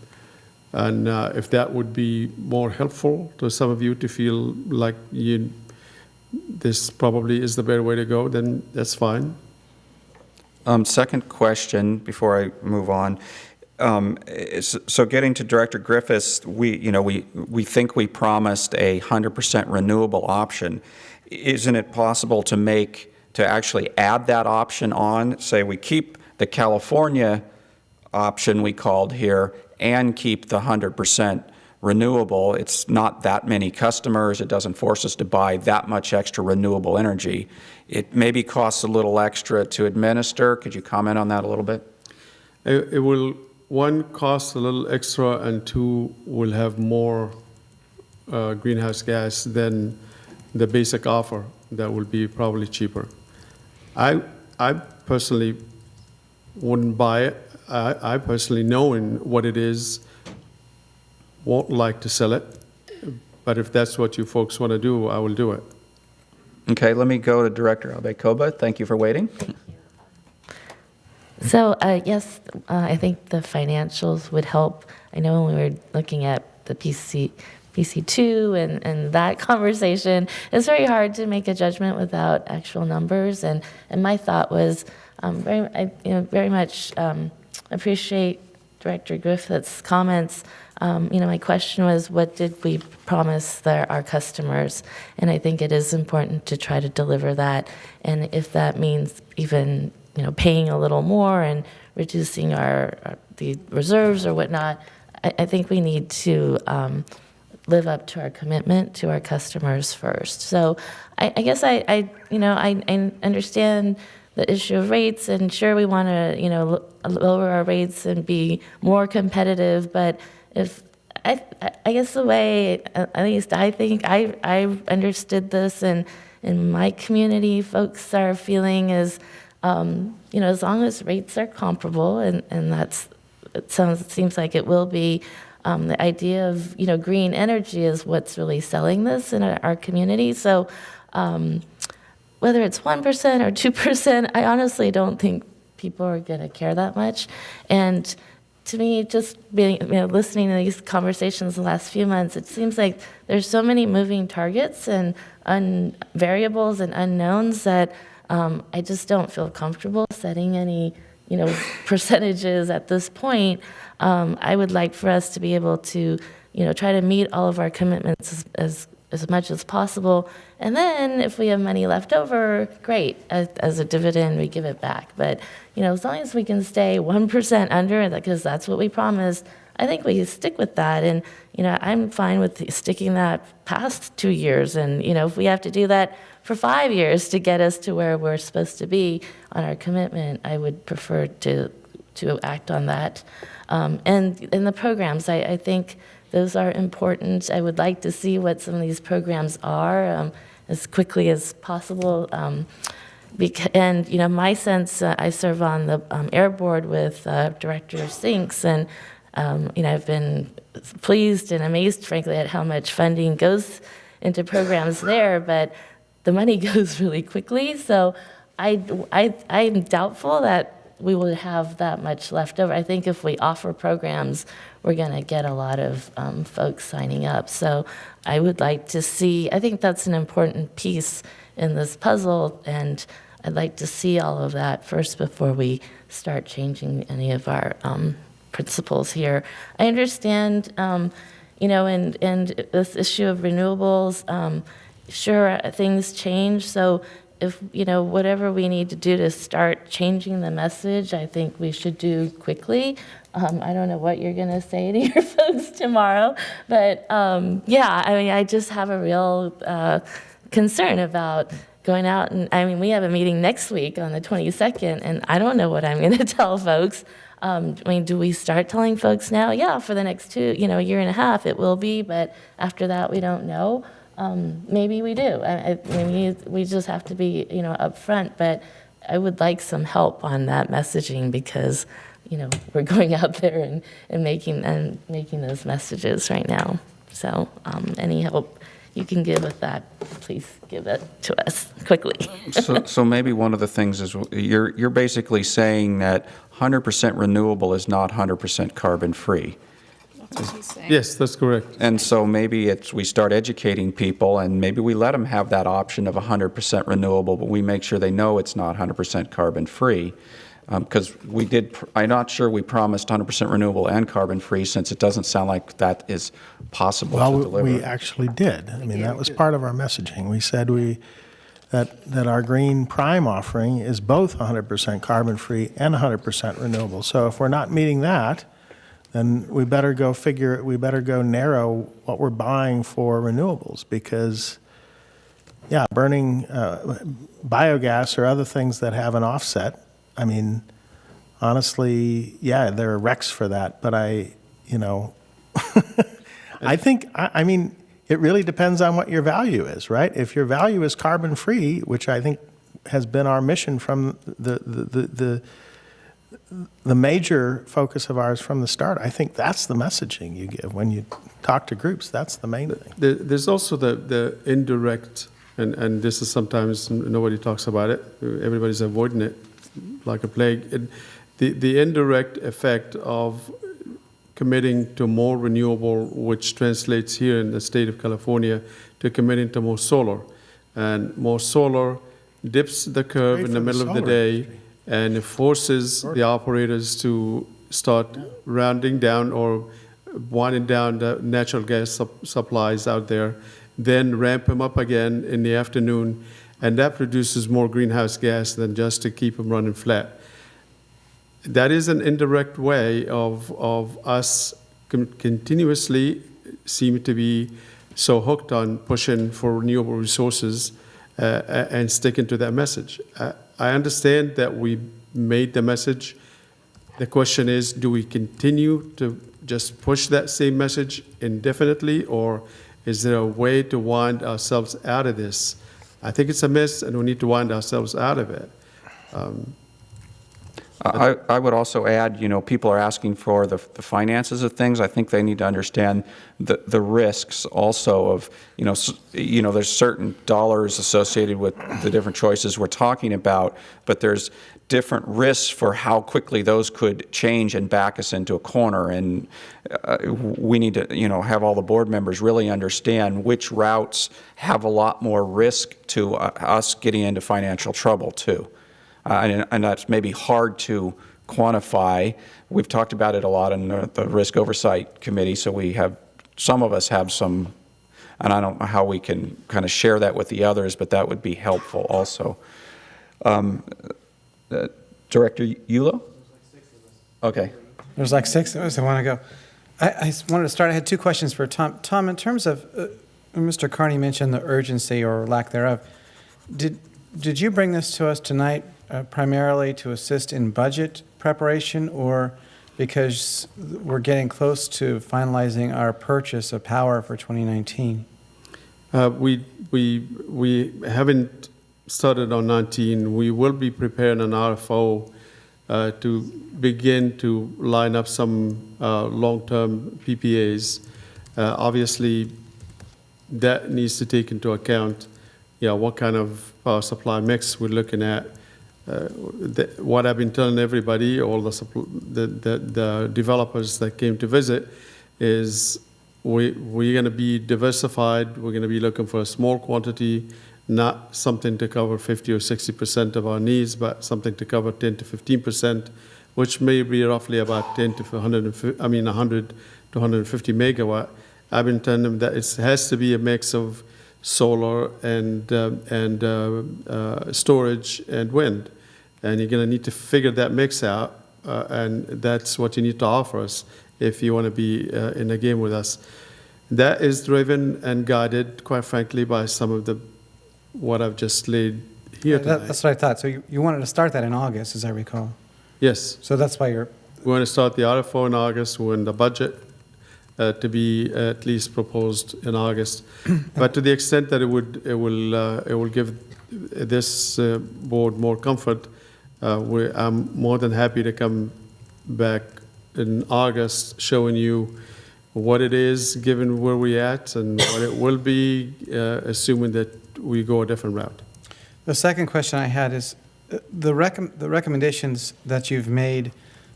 if that would be more helpful to some of you to feel like this probably is the better way to go, then that's fine. Second question before I move on. So getting to Director Griffiths, we think we promised a 100% renewable option. Isn't it possible to actually add that option on? Say we keep the California option we called here and keep the 100% renewable. It's not that many customers. It doesn't force us to buy that much extra renewable energy. It maybe costs a little extra to administer. Could you comment on that a little bit? It will, one, cost a little extra, and two, will have more greenhouse gas than the basic offer that will be probably cheaper. I personally wouldn't buy it. I personally, knowing what it is, won't like to sell it. But if that's what you folks want to do, I will do it. Okay, let me go to Director Abe-Koba. Thank you for waiting. So, yes, I think the financials would help. I know when we were looking at the PC2 and that conversation, it's very hard to make a judgment without actual numbers. And my thought was, very much appreciate Director Griffith's comments. My question was, what did we promise our customers? And I think it is important to try to deliver that. And if that means even, paying a little more and reducing the reserves or whatnot, I think we need to live up to our commitment to our customers first. So I guess I understand the issue of rates, and sure, we want to, lower our rates and be more competitive, but if I guess the way, at least I think I understood this, and in my community, folks are feeling is, as long as rates are comparable, and it seems like it will be. The idea of green energy is what's really selling this in our community. So whether it's 1% or 2%, I honestly don't think people are going to care that much. And to me, just being, listening to these conversations the last few months, it seems like there's so many moving targets and variables and unknowns that I just don't feel comfortable setting any, percentages at this point. I would like for us to be able to, try to meet all of our commitments as much as possible. And then if we have money left over, great. As a dividend, we give it back. But, as long as we can stay 1% under, because that's what we promised, I think we stick with that. And, I'm fine with sticking that past 2 years. And, if we have to do that for 5 years to get us to where we're supposed to be on our commitment, I would prefer to act on that. And in the programs, I think those are important. I would like to see what some of these programs are as quickly as possible. And, you know, my sense, I serve on the Air Board with Director Sinks, and, you know, I've been pleased and amazed, frankly, at how much funding goes into programs there, but the money goes really quickly. So I'm doubtful that we will have that much left over. I think if we offer programs, we're going to get a lot of folks signing up. So I would like to see, I think that's an important piece in this puzzle, and I'd like to see all of that first before we start changing any of our principles here. I understand, you know, and this issue of renewables, sure, things change. So if, you know, whatever we need to do to start changing the message, I think we should do quickly. I don't know what you're going to say to your folks tomorrow, but yeah, I mean, I just have a real concern about going out, and I mean, we have a meeting next week on the 22nd, and I don't know what I'm going to tell folks. I mean, do we start telling folks now? Yeah, for the next year and a half, it will be, but after that, we don't know. Maybe we do. I mean, we just have to be, you know, upfront, but I would like some help on that messaging because, you know, we're going out there and making those messages right now. So any help you can give with that, please give it to us quickly. So maybe one of the things is you're basically saying that 100% renewable is not 100% carbon-free. Yes, that's correct. And so maybe we start educating people, and maybe we let them have that option of 100% renewable, but we make sure they know it's not 100% carbon-free. Because I'm not sure we promised 100% renewable and carbon-free, since it doesn't sound like that is possible to deliver. Well, we actually did. I mean, that was part of our messaging. We said that our Green Prime offering is both 100% carbon-free and 100% renewable. So if we're not meeting that, then we better go narrow what we're buying for renewables, because, yeah, burning biogas or other things that have an offset, I mean, honestly, yeah, there are recs for that, but I think, I mean, it really depends on what your value is, right? If your value is carbon-free, which I think has been our mission from the major focus of ours from the start, I think that's the messaging you give when you talk to groups. That's the main thing. There's also the indirect, and this is sometimes nobody talks about it. Everybody's avoiding it like a plague. The indirect effect of committing to more renewable, which translates here in the state of California to committing to more solar. And more solar dips the curve in the middle of the day and it forces the operators to start rounding down or winding down the natural gas supplies out there, then ramp them up again in the afternoon, and that produces more greenhouse gas than just to keep them running flat. That is an indirect way of us continuously seem to be so hooked on pushing for renewable resources and sticking to that message. I understand that we made the message. The question is, do we continue to just push that same message indefinitely, or is there a way to wind ourselves out of this? I think it's a miss, and we need to wind ourselves out of it. I would also add, people are asking for the finances of things. I think they need to understand the risks also of, there's certain dollars associated with the different choices we're talking about, but there's different risks for how quickly those could change and back us into a corner. And we need to, have all the board members really understand which routes have a lot more risk to us getting into financial trouble too. And that's maybe hard to quantify. We've talked about it a lot in the Risk Oversight Committee, so some of us have some, and I don't know how we can kind of share that with the others, but that would be helpful also. Director Yulo? Okay. There's like 6 of us that want to go. I just wanted to start. I had 2 questions for Tom. Tom, in terms of, Mr. Carney mentioned the urgency or lack thereof. Did you bring this to us tonight primarily to assist in budget preparation, or because we're getting close to finalizing our purchase of power for 2019? We haven't started on 19. We will be preparing an RFO to begin to line up some long-term PPAs. Obviously, that needs to take into account, what kind of power supply mix we're looking at. What I've been telling everybody, all the developers that came to visit, is we're going to be diversified. We're going to be looking for a small quantity, not something to cover 50 or 60% of our needs, but something to cover 10 to 15%, which may be roughly about 100 to 150 megawatt. I've been telling them that it has to be a mix of solar and storage and wind. And you're going to need to figure that mix out, and that's what you need to offer us if you want to be in the game with us. That is driven and guided, quite frankly, by some of what I've just laid here tonight. That's what I thought. So you wanted to start that in August, as I recall. Yes. So that's why you're... We want to start the RFO in August. We're in the budget to be at least proposed in August. But to the extent that it will give this board more comfort, I'm more than happy to come back in August showing you what it is, given where we're at, and what it will be, assuming that we go a different route. The second question I had is the recommendations that you've made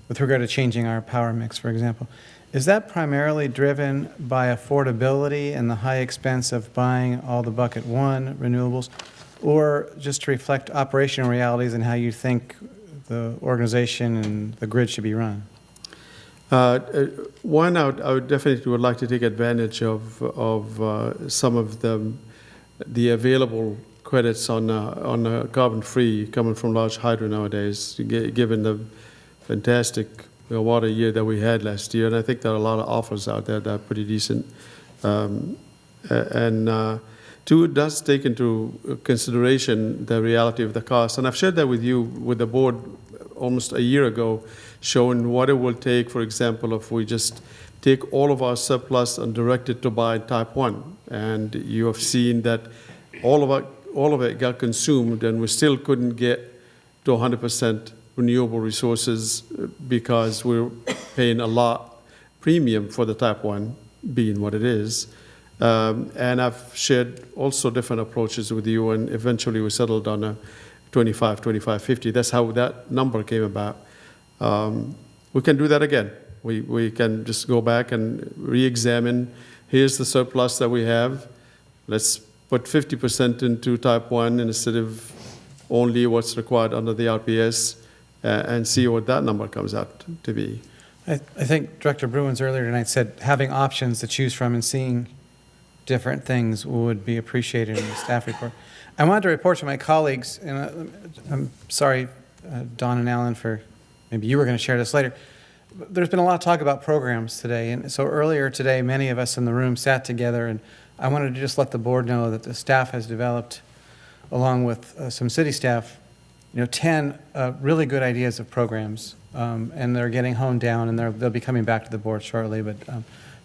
with regard to changing our power mix, for example. Is that primarily driven by affordability and the high expense of buying all the bucket one renewables, or just to reflect operational realities and how you think the organization and the grid should be run? One, I would definitely would like to take advantage of some of the available credits on carbon-free coming from large hydro nowadays, given the fantastic water year that we had last year. And I think there are a lot of offers out there that are pretty decent. Two, it does take into consideration the reality of the cost. And I've shared that with you, with the board, almost a year ago, showing what it will take, for example, if we just take all of our surplus and direct it to buy Type 1. And you have seen that all of it got consumed, and we still couldn't get to 100% renewable resources because we're paying a lot premium for the Type 1 being what it is. And I've shared also different approaches with you, and eventually we settled on a 25, 50. That's how that number came about. We can do that again. We can just go back and re-examine. Here's the surplus that we have. Let's put 50% into Type 1 instead of only what's required under the RPS, and see what that number comes out to be. I think Director Bruins earlier tonight said having options to choose from and seeing different things would be appreciated in the staff report. I wanted to report to my colleagues, and I'm sorry, Don and Alan, for maybe you were going to share this later. There's been a lot of talk about programs today, and so earlier today, many of us in the room sat together, and I wanted to just let the board know that the staff has developed, along with some city staff, 10 really good ideas of programs, and they're getting honed down, and they'll be coming back to the board shortly. But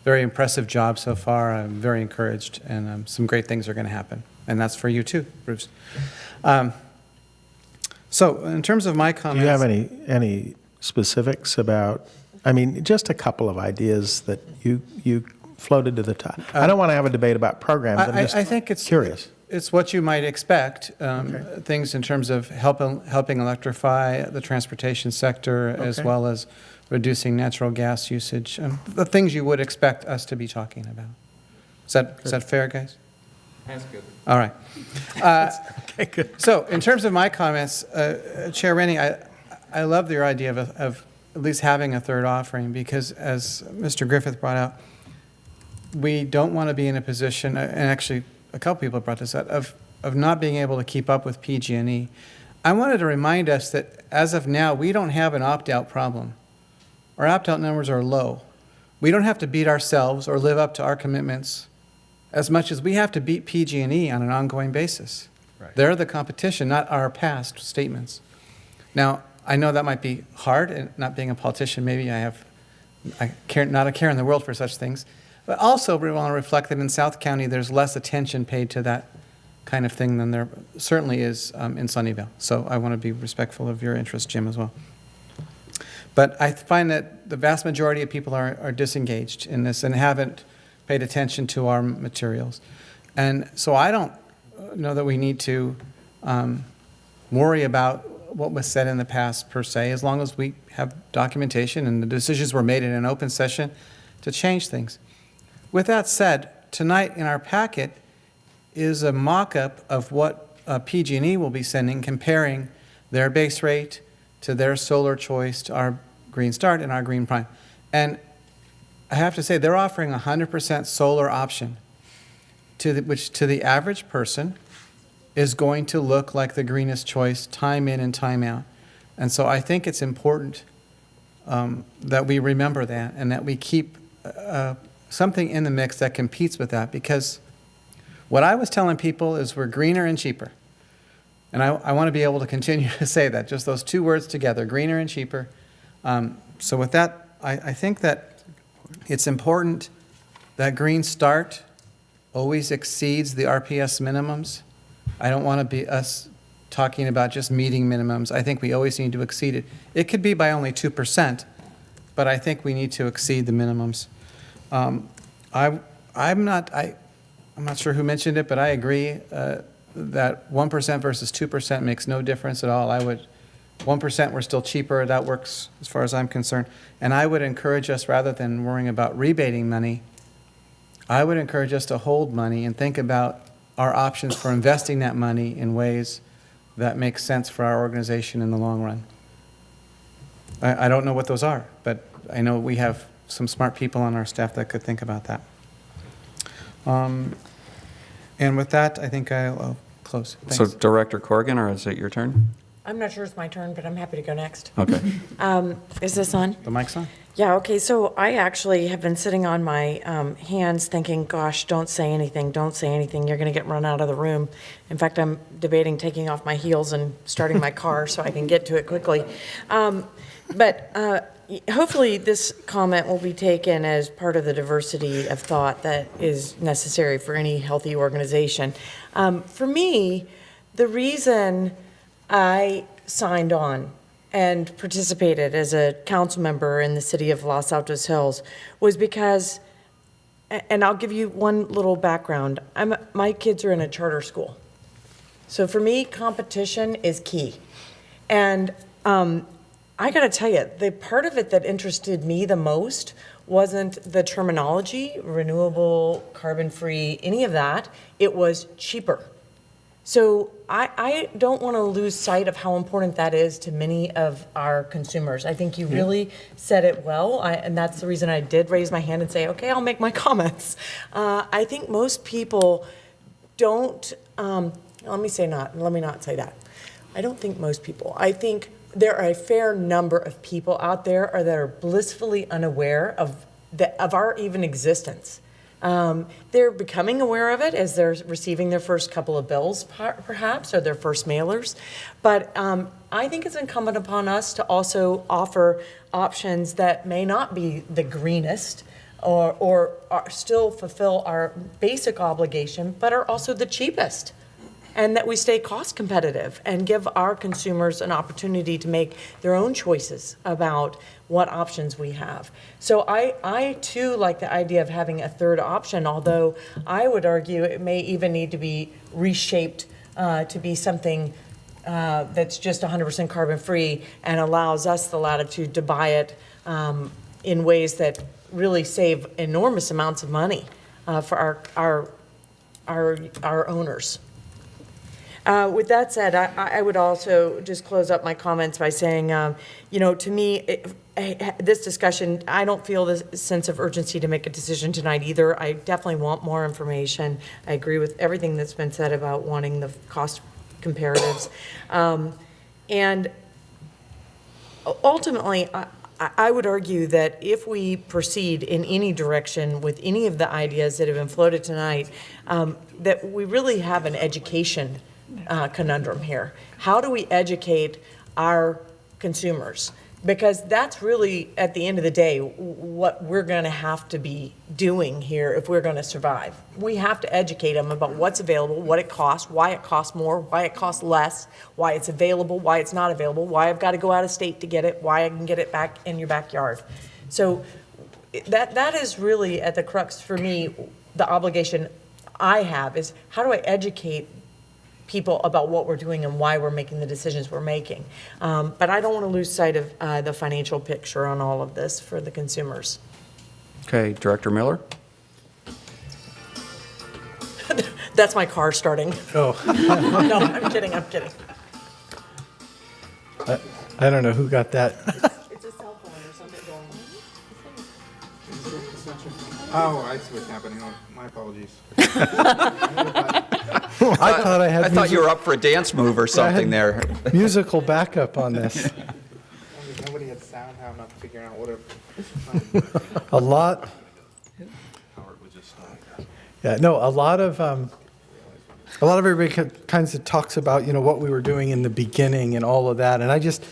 very impressive job so far. I'm very encouraged, and some great things are going to happen, and that's for you too, Bruce. So, in terms of my comments, do you have any specifics about? I mean, just a couple of ideas that you floated to the top. I don't want to have a debate about programs. I'm just I think it's curious. It's what you might expect. Things in terms of helping electrify the transportation sector, as well as reducing natural gas usage. The things you would expect us to be talking about. Is that fair, guys? That's good. All right. Okay, good. So, in terms of my comments, Chair Rennie, I love your idea of at least having a third offering, because as Mr. Griffith brought out, we don't want to be in a position, and actually a couple people brought this up, of not being able to keep up with PG&E. I wanted to remind us that as of now, we don't have an opt-out problem. Our opt-out numbers are low. We don't have to beat ourselves or live up to our commitments as much as we have to beat PG&E on an ongoing basis. Right. They're the competition, not our past statements. Now, I know that might be hard, and not being a politician, maybe not a care in the world for such things. But also, we want to reflect that in South County, there's less attention paid to that kind of thing than there certainly is in Sunnyvale. So I want to be respectful of your interest, Jim, as well. But I find that the vast majority of people are disengaged in this and haven't paid attention to our materials. And so I don't know that we need to worry about what was said in the past per se, as long as we have documentation and the decisions were made in an open session to change things. With that said, tonight in our packet is a mock-up of what PG&E will be sending, comparing their base rate to their solar choice, to our Green Start and our Green Prime. And I have to say, they're offering a 100% solar option, which to the average person is going to look like the greenest choice time in and time out. And so I think it's important that we remember that and that we keep something in the mix that competes with that, because what I was telling people is we're greener and cheaper. And I want to be able to continue to say that, just those two words together, greener and cheaper. So with that, I think that it's important that Green Start always exceeds the RPS minimums. I don't want to be us talking about just meeting minimums. I think we always need to exceed it. It could be by only 2%, but I think we need to exceed the minimums. I'm not sure who mentioned it, but I agree that 1% versus 2% makes no difference at all. 1% we're still cheaper. That works as far as I'm concerned. And I would encourage us, rather than worrying about rebating money, I would encourage us to hold money and think about our options for investing that money in ways that make sense for our organization in the long run. I don't know what those are, but I know we have some smart people on our staff that could think about that. And with that, I think I'll close. Thanks. So Director Corrigan, or is it your turn? I'm not sure it's my turn, but I'm happy to go next. Okay. Is this on? The mic's on? Yeah, okay, so I actually have been sitting on my hands thinking, gosh, don't say anything, you're going to get run out of the room. In fact, I'm debating taking off my heels and starting my car so I can get to it quickly. But hopefully this comment will be taken as part of the diversity of thought that is necessary for any healthy organization. For me, the reason I signed on and participated as a council member in the city of Los Altos Hills was because, and I'll give you one little background, my kids are in a charter school. So for me, competition is key. And I gotta tell you, the part of it that interested me the most wasn't the terminology, renewable, carbon-free, any of that. It was cheaper. So I don't want to lose sight of how important that is to many of our consumers. I think you really said it well, and that's the reason I did raise my hand and say, okay, I'll make my comments. I think most people don't, let me not say that. I don't think most people. I think there are a fair number of people out there that are blissfully unaware of our even existence. They're becoming aware of it as they're receiving their first couple of bills, perhaps, or their first mailers. But I think it's incumbent upon us to also offer options that may not be the greenest or still fulfill our basic obligation, but are also the cheapest. And that we stay cost competitive and give our consumers an opportunity to make their own choices about what options we have. So I too like the idea of having a third option, although I would argue it may even need to be reshaped to be something that's just 100% carbon free and allows us the latitude to buy it in ways that really save enormous amounts of money for our owners. With that said, I would also just close up my comments by saying, to me, this discussion, I don't feel this sense of urgency to make a decision tonight either. I definitely want more information. I agree with everything that's been said about wanting the cost comparatives. And ultimately, I would argue that if we proceed in any direction with any of the ideas that have been floated tonight, that we really have an education conundrum here. How do we educate our consumers Because that's really, at the end of the day, what we're going to have to be doing here if we're going to survive. We have to educate them about what's available, what it costs, why it costs more, why it costs less, why it's available, why it's not available, why I've got to go out of state to get it, why I can get it back in your backyard. So that is really at the crux for me, the obligation I have is how do I educate people about what we're doing and why we're making the decisions we're making. But I don't want to lose sight of the financial picture on all of this for the consumers. Okay, Director Miller? That's my car starting. Oh. No, I'm kidding. I don't know who got that. It's a cell phone or something going on. Oh, I see what's happening. Oh, my apologies. I thought I had. I thought you were up for a dance move or something there. Musical backup on this. Nobody had sound, how I'm not figuring out what A lot. Yeah, no, a lot of everybody kinds of talks about, what we were doing in the beginning and all of that. And I just,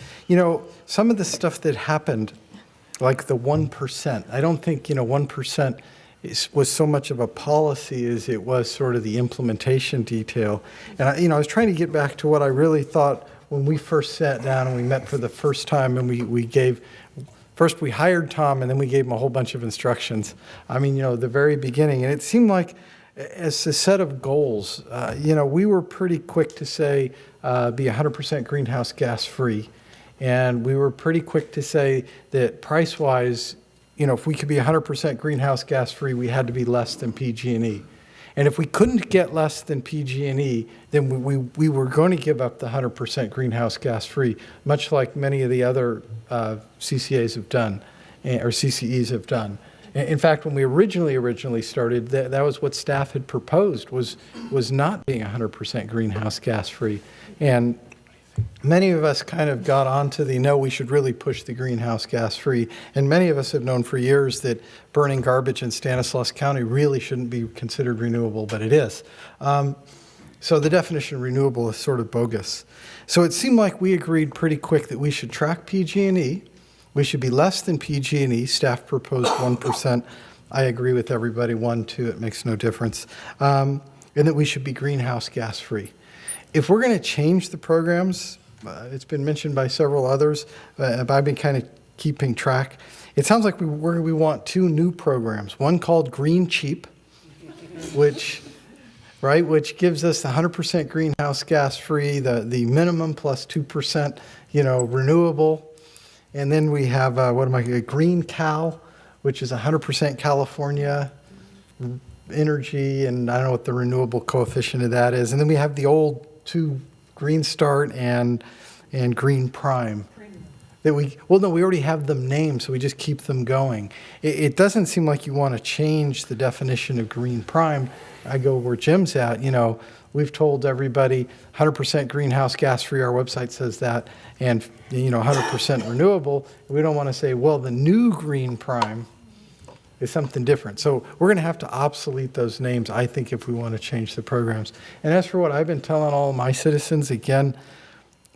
some of the stuff that happened, like the 1%, I don't think, 1% was so much of a policy as it was sort of the implementation detail. And I was trying to get back to what I really thought when we first sat down and we met for the first time and first we hired Tom and then we gave him a whole bunch of instructions. I mean, the very beginning. And it seemed like as a set of goals, we were pretty quick to say be 100% greenhouse gas free. And we were pretty quick to say that price-wise, if we could be 100% greenhouse gas free, we had to be less than PG&E. And if we couldn't get less than PG&E, then we were going to give up the 100% greenhouse gas free, much like many of the other CCAs have done, or CCEs have done. In fact, when we originally started, that was what staff had proposed, was not being 100% greenhouse gas free. And many of us kind of got onto we should really push the greenhouse gas free. And many of us have known for years that burning garbage in Stanislaus County really shouldn't be considered renewable, but it is. So the definition of renewable is sort of bogus. So it seemed like we agreed pretty quick that we should track PG&E. We should be less than PG&E. Staff proposed 1%. I agree with everybody, 1, 2, it makes no difference. And that we should be greenhouse gas free. If we're going to change the programs, it's been mentioned by several others, but I've been kind of keeping track. It sounds like we want 2 new programs. One called Green Cheap, which gives us the 100% greenhouse gas free, the minimum plus 2%, renewable. And then we have Green Cal, which is 100% California energy, and I don't know what the renewable coefficient of that is. And then we have the old 2 Green Start and Green Prime. That we already have them named, so we just keep them going. It doesn't seem like you want to change the definition of Green Prime. I go where Jim's at, we've told everybody 100% greenhouse gas free, our website says that, and 100% renewable. We don't want to say, well, the new Green Prime is something different. So we're going to have to obsolete those names, I think, if we want to change the programs. And as for what I've been telling all my citizens, again,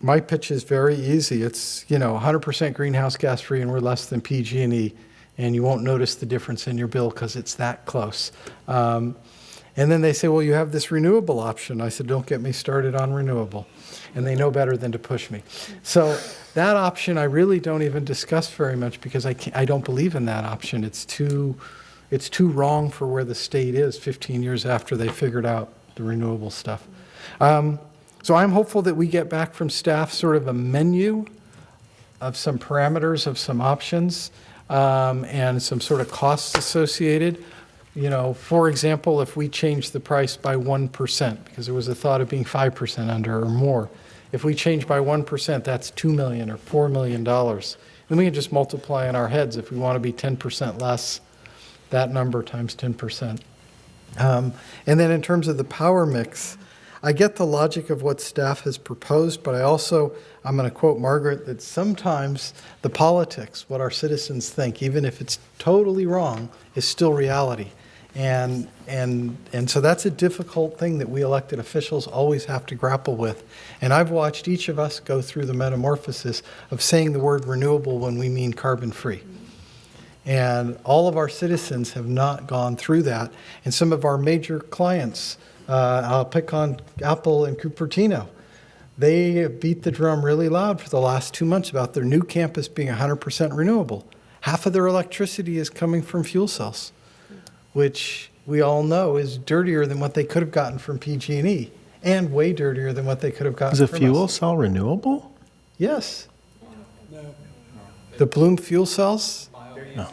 my pitch is very easy. It's, 100% greenhouse gas free and we're less than PG&E, and you won't notice the difference in your bill because it's that close. And then they say, well, you have this renewable option. I said, don't get me started on renewable. And they know better than to push me. So that option I really don't even discuss very much because I don't believe in that option. It's too wrong for where the state is 15 years after they figured out the renewable stuff. So I'm hopeful that we get back from staff sort of a menu of some parameters, of some options, and some sort of costs associated. For example, if we change the price by 1%, because there was a thought of being 5% under or more, if we change by 1%, that's $2 million or $4 million. Then we can just multiply in our heads. If we want to be 10% less, that number times 10%. And then in terms of the power mix, I get the logic of what staff has proposed, but I'm going to quote Margaret, that sometimes the politics, what our citizens think, even if it's totally wrong, is still reality. And so that's a difficult thing that we elected officials always have to grapple with. And I've watched each of us go through the metamorphosis of saying the word renewable when we mean carbon-free. And all of our citizens have not gone through that. And some of our major clients, I'll pick on Apple and Cupertino. They beat the drum really loud for the last 2 months about their new campus being 100% renewable. Half of their electricity is coming from fuel cells, which we all know is dirtier than what they could have gotten from PG&E, and way dirtier than what they could have gotten Is a from fuel us. cell renewable? Yes. The Bloom fuel cells? No.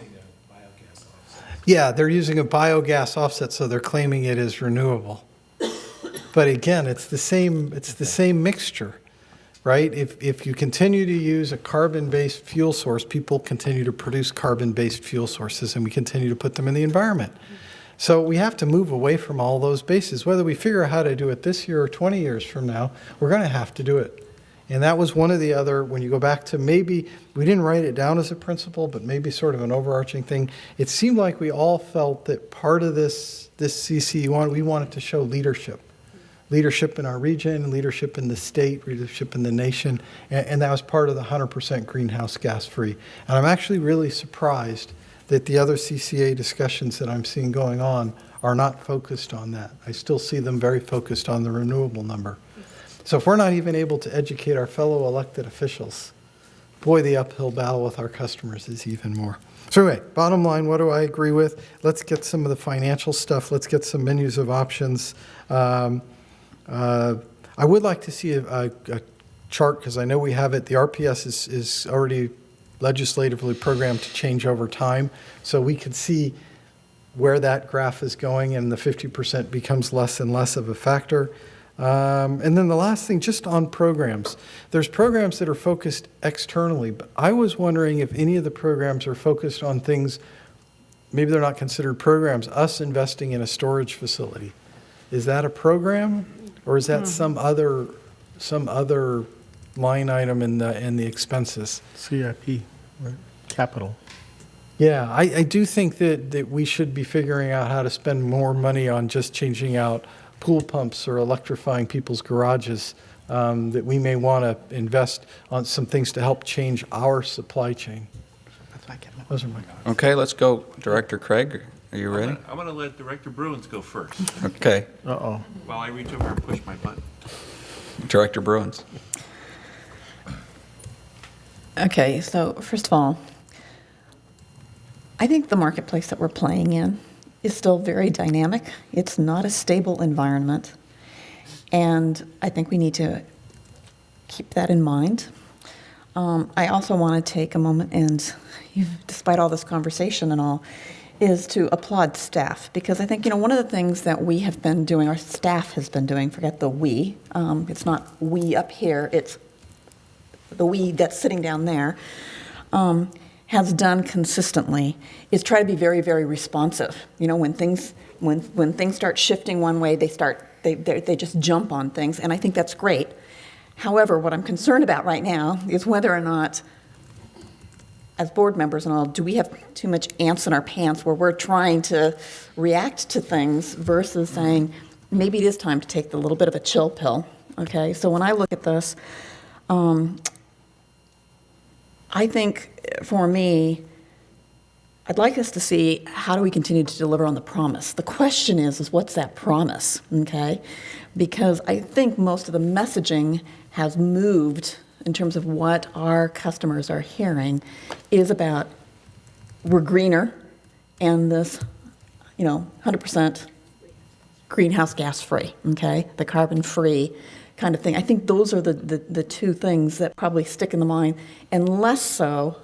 Yeah, they're using a biogas offset, so they're claiming it is renewable. But again, it's the same mixture, right? If you continue to use a carbon-based fuel source, people continue to produce carbon-based fuel sources, and we continue to put them in the environment. So we have to move away from all those bases. Whether we figure out how to do it this year or 20 years from now, we're going to have to do it. And that was one of the other, when you go back to maybe, we didn't write it down as a principle, but maybe sort of an overarching thing. It seemed like we all felt that part of this CC, we wanted to show leadership. Leadership in our region, leadership in the state, leadership in the nation, and that was part of the 100% greenhouse gas free. And I'm actually really surprised that the other CCA discussions that I'm seeing going on are not focused on that. I still see them very focused on the renewable number. So if we're not even able to educate our fellow elected officials, boy, the uphill battle with our customers is even more. So anyway, bottom line, what do I agree with? Let's get some of the financial stuff. Let's get some menus of options. I would like to see a chart, because I know we have it. The RPS is already legislatively programmed to change over time, so we could see where that graph is going, and the 50% becomes less and less of a factor. And then the last thing, just on programs. There's programs that are focused externally, but I was wondering if any of the programs are focused on things, maybe they're not considered programs, us investing in a storage facility. Is that a program, or is that some other line item in the expenses? CIP, right? Capital. Yeah, I do think that we should be figuring out how to spend more money on just changing out pool pumps or electrifying people's garages, that we may want to invest on some things to help change our supply chain. Those are my comments. Okay, let's go. Director Craig, are you ready? I'm going to let Director Bruins go first Okay. Uh-oh. while I reach over and push my button. Director Bruins. Okay, so first of all, I think the marketplace that we're playing in is still very dynamic. It's not a stable environment. And I think we need to keep that in mind. I also want to take a moment and, despite all this conversation and all, is to applaud staff, because I think, one of the things that we have been doing, our staff has been doing, forget the we, it's not we up here, it's the we that's sitting down there, has done consistently, is try to be very, very responsive. When things start shifting one way, they just jump on things, and I think that's great. However, what I'm concerned about right now is whether or not, as board members and all, do we have too much ants in our pants where we're trying to react to things versus saying, maybe it is time to take the little bit of a chill pill, okay? So when I look at this, I think for me, I'd like us to see how do we continue to deliver on the promise. The question is what's that promise, okay? Because I think most of the messaging has moved in terms of what our customers are hearing is about we're greener and this, 100% greenhouse gas free, okay? The carbon free kind of thing. I think those are the two things that probably stick in the mind, and less so,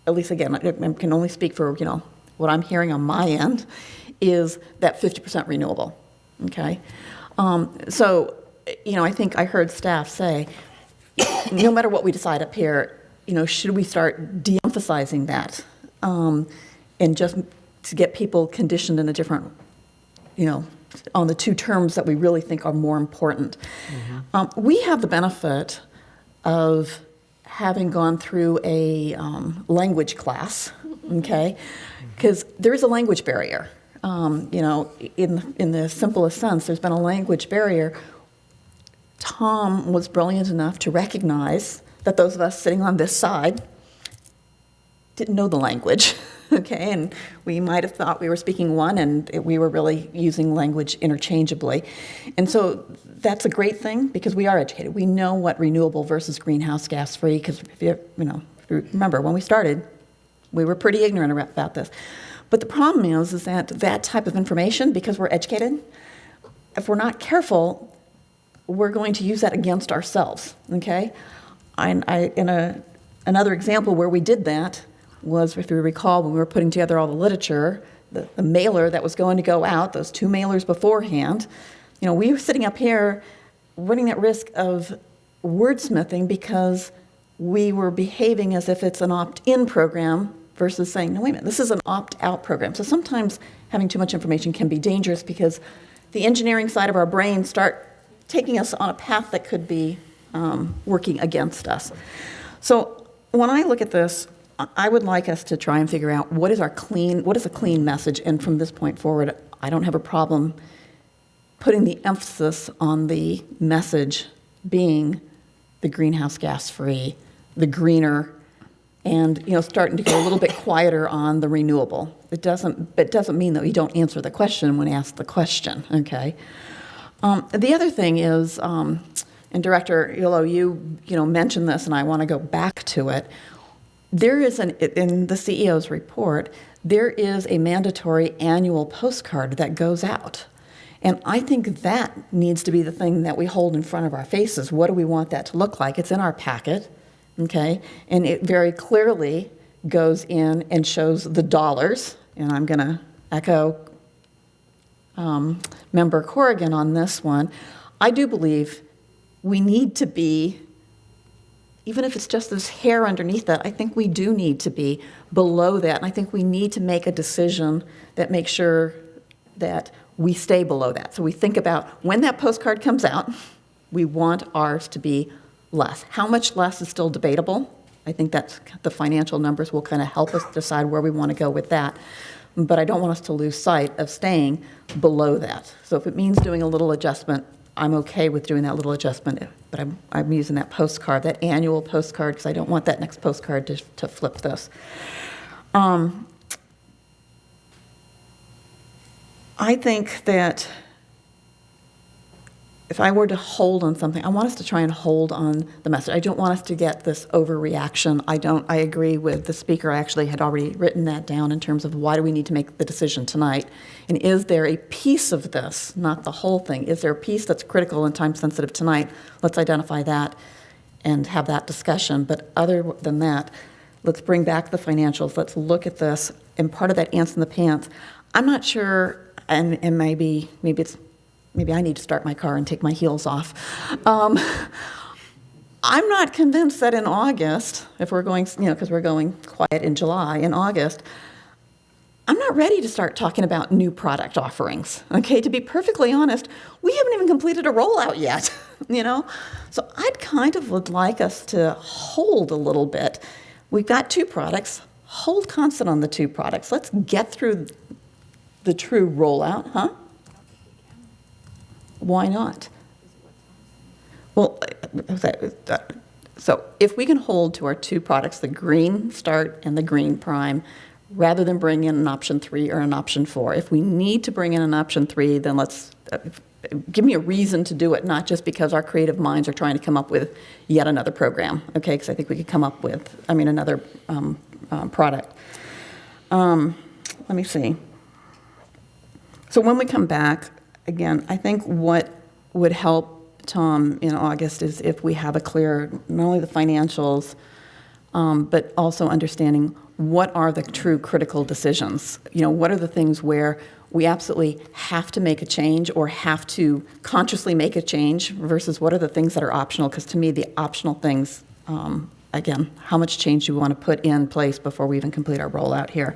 at least again, I can only speak for, what I'm hearing on my end, is that 50% renewable, okay? So, I think I heard staff say, no matter what we decide up here, should we start de-emphasizing that, and just to get people conditioned in a different, on the two terms that we really think are more important. Mm-hmm. We have the benefit of having gone through a language class, okay? Because there is a language barrier. in the simplest sense, there's been a language barrier. Tom was brilliant enough to recognize that those of us sitting on this side didn't know the language, okay? And we might have thought we were speaking one, and we were really using language interchangeably. And so that's a great thing, because we are educated. We know what renewable versus greenhouse gas free, because if you remember, when we started, we were pretty ignorant about this. But the problem is that that type of information, because we're educated, if we're not careful, we're going to use that against ourselves, okay? Another example where we did that was, if you recall, when we were putting together all the literature, the mailer that was going to go out, those 2 mailers beforehand, we were sitting up here running that risk of wordsmithing because we were behaving as if it's an opt-in program versus saying, no, wait a minute, this is an opt-out program. So sometimes having too much information can be dangerous because the engineering side of our brain start taking us on a path that could be working against us. So when I look at this, I would like us to try and figure out what is a clean message, and from this point forward, I don't have a problem putting the emphasis on the message being the greenhouse gas free, the greener, and starting to get a little bit quieter on the renewable. It doesn't mean that you don't answer the question when asked the question, okay? The other thing is, and Director Illo, you mentioned this, and I want to go back to it. There is in the CEO's report, there is a mandatory annual postcard that goes out. And I think that needs to be the thing that we hold in front of our faces. What do we want that to look like? It's in our packet, okay? And it very clearly goes in and shows the dollars. And I'm going to echo Member Corrigan on this one. I do believe we need to be, even if it's just this hair underneath that, I think we do need to be below that. And I think we need to make a decision that makes sure that we stay below that. So we think about when that postcard comes out, we want ours to be less. How much less is still debatable? I think that's the financial numbers will kind of help us decide where we want to go with that. But I don't want us to lose sight of staying below that. So if it means doing a little adjustment, I'm okay with doing that little adjustment, but I'm using that postcard, that annual postcard, because I don't want that next postcard to flip this. I think that if I were to hold on something, I want us to try and hold on the message. I don't want us to get this overreaction. I agree with the speaker. I actually had already written that down in terms of why do we need to make the decision tonight? And is there a piece of this, not the whole thing, is there a piece that's critical and time sensitive tonight? Let's identify that and have that discussion. But other than that, let's bring back the financials. Let's look at this. And part of that ants in the pants, I'm not sure, and maybe I need to start my car and take my heels off. I'm not convinced that in August, if we're going, because we're going quiet in July, in August, I'm not ready to start talking about new product offerings. Okay, to be perfectly honest, we haven't even completed a rollout yet, So I'd kind of would like us to hold a little bit. We've got 2 products, hold constant on the 2 products. Let's get through the true rollout, huh? Why not? Well, so if we can hold to our 2 products, the Green Start and the Green Prime, rather than bring in an option 3 or an option 4. If we need to bring in an option 3, then let's give me a reason to do it, not just because our creative minds are trying to come up with yet another program, okay? Because I think we could come up with, another product. Let me see. So when we come back, again, I think what would help Tom in August is if we have a clear, not only the financials, but also understanding what are the true critical decisions. What are the things where we absolutely have to make a change or have to consciously make a change versus what are the things that are optional? Because to me, the optional things, again, how much change do we want to put in place before we even complete our rollout here?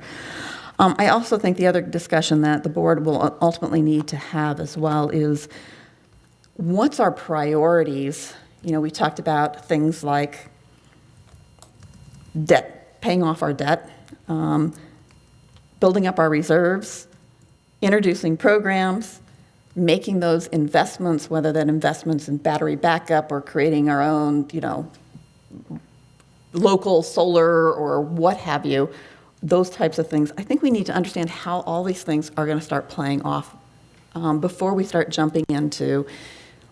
I also think the other discussion that the board will ultimately need to have as well is what's our priorities? We talked about things like debt, paying off our debt, building up our reserves, introducing programs, making those investments, whether that investments in battery backup or creating our own, local solar or what have you, those types of things. I think we need to understand how all these things are going to start playing off before we start jumping into